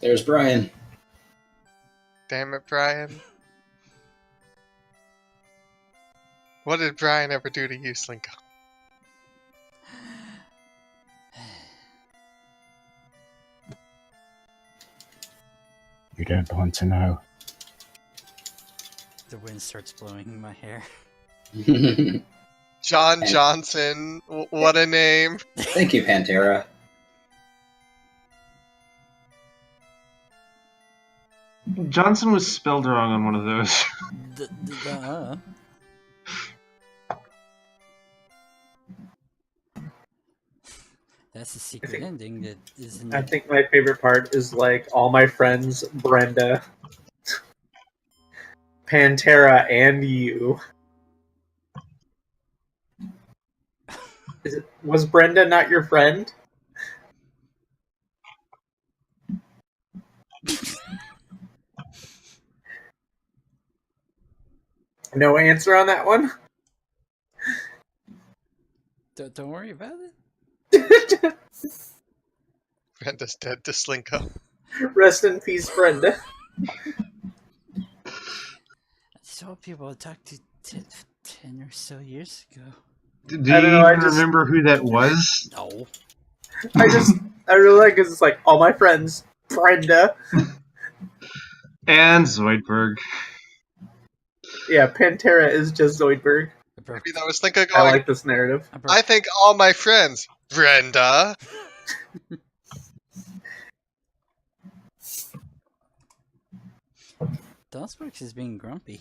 There's Brian. Damn it, Brian. What did Brian ever do to you, Slinko? You don't want to know. the wind starts blowing in my hair. John Johnson, what a name. Thank you, Pantera. Johnson was spelled wrong on one of those. That's a secret ending that isn't. I think my favorite part is like all my friends, Brenda, Pantera, and you. Was Brenda not your friend? No answer on that one? Don't worry about it. Brenda's dead to Slinko. Rest in peace, Brenda. I saw people I talked to 10 or so years ago. Do you even remember who that was? No. I really like because it's like all my friends, Brenda. And Zoidberg. Yeah, Pantera is just Zoidberg. Maybe that was Slinko I going, like this narrative. I think all my friends, Brenda. DOSBox is being grumpy.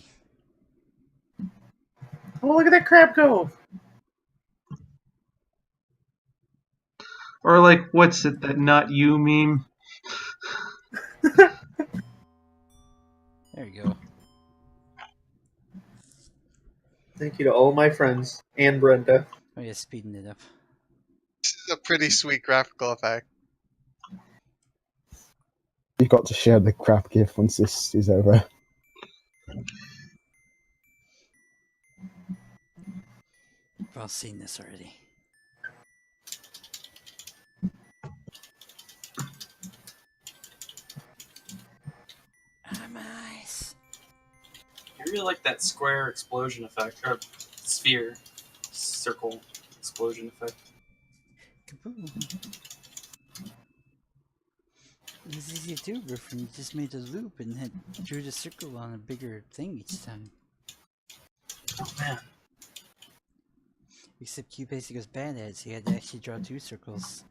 Oh, look at that crab go! Or like, what's it, that not you meme? There you go. Thank you to all my friends and Brenda. Oh yeah, speeding it up. This is a pretty sweet graphical effect. You've got to share the crap gift once this is over. We've all seen this already. Nice. I really like that square explosion effect, or sphere, circle explosion effect. Kaboom. This is YouTuber from you just made a loop and had drew the circle on a bigger thing each time. Oh man. Except Cubase goes bad at it, so he had to actually draw 2 circles.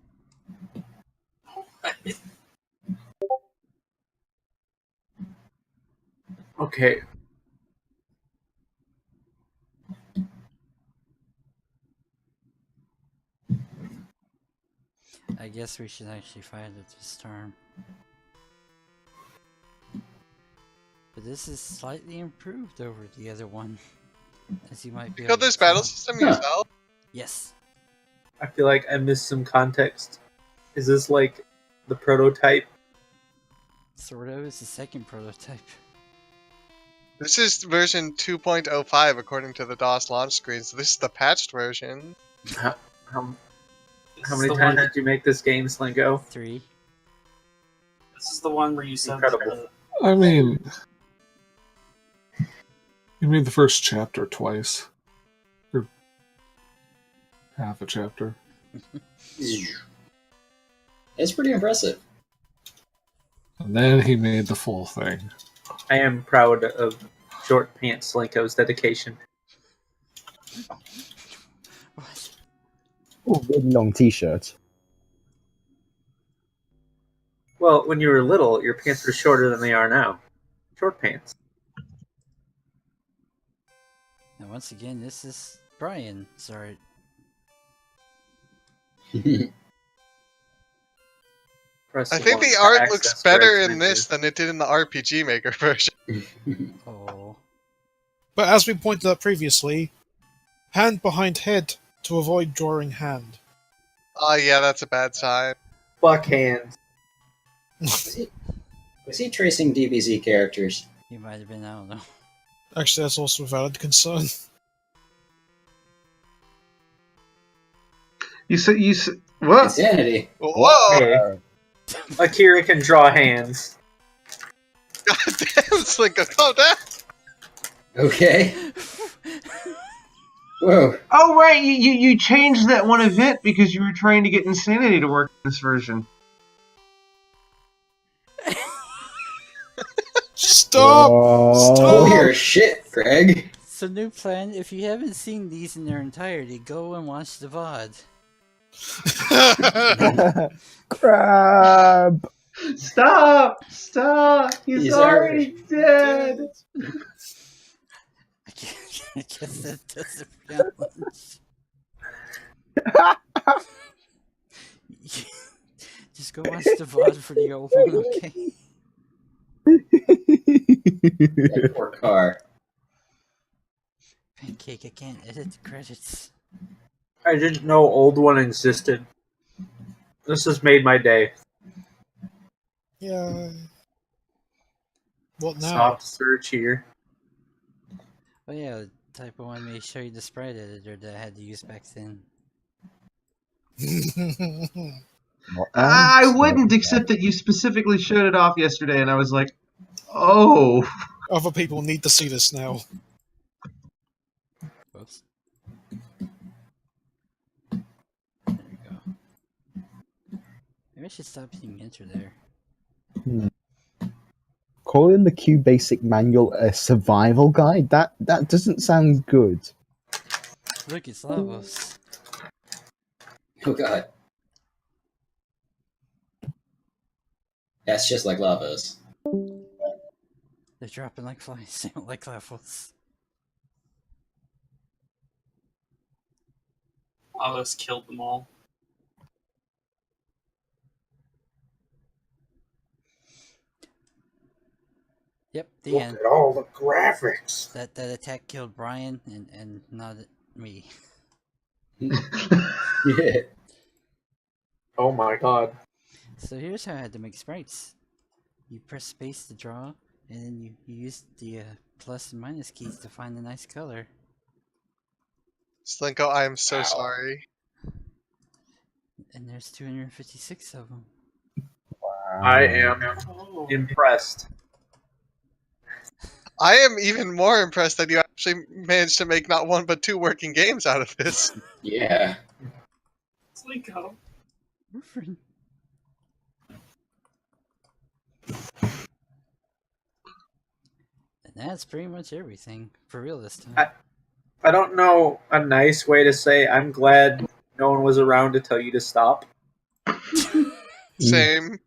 Okay. I guess we should actually fight it this time. But this is slightly improved over the other one. As you might be You got this battle system yourself? Yes. I feel like I missed some context. Is this like the prototype? Sort of. It's the second prototype. This is version 2.05 according to the DOS launch screen, so this is the patched version. How many times did you make this game, Slinko? 3. This is the one where you said Incredible. I mean, you made the first chapter twice. Or half a chapter. It's pretty impressive. And then he made the full thing. I am proud of Short Pants Slinko's dedication. Oh, really long t-shirt. Well, when you were little, your pants were shorter than they are now. Short pants. Now once again, this is Brian. Sorry. I think the art looks better in this than it did in the RPG Maker version. Oh. But as we pointed out previously, hand behind head to avoid drawing hand. Oh yeah, that's a bad sign. Fuck hands. Was he tracing DBZ characters? He might have been, I don't know. Actually, that's also a valid concern. You said what? Insanity. Whoa! Hey. Akira can draw hands. God damn, Slinko, calm down! Okay. Whoa. Oh right, you changed that one event because you were trying to get Insanity to work in this version. Stop! Oh, you're shit, Greg. So new plan, if you haven't seen these in their entirety, go and watch the VOD. Crab! Stop! Stop! He's already dead! I guess that does it. Just go watch the VOD for the old one, okay? That poor car. Pancake, I can't edit the credits. I didn't know old one existed. This has made my day. Yeah. What now? Soft search here. Oh yeah, Typo 1 may show you the sprite editor that I had to use back then. I wouldn't, except that you specifically showed it off yesterday, and I was like, oh. Other people need to see this now. Whoops. There we go. Maybe I should stop hitting enter there. Calling the Q Basic Manual a survival guide? That doesn't sound good. Look, it's Lavos. Oh god. That's just like Lavos. They're dropping like flies, they don't like Lavos. Lavos killed them all. Yep, the Look end. at all the graphics. That attack killed Brian and not me. Yeah. Oh my god. So here's how I had to make sprites. You press space to draw, and then you use the plus and minus keys to find a nice color. Slinko, I am so sorry. And there's 256 of them. I am impressed. I am even more impressed that you actually managed to make not one but two working games out of this. Yeah. Slinko. And that's pretty much everything for real this time. I don't know a nice way to say I'm glad no one was around to tell you to stop. Same.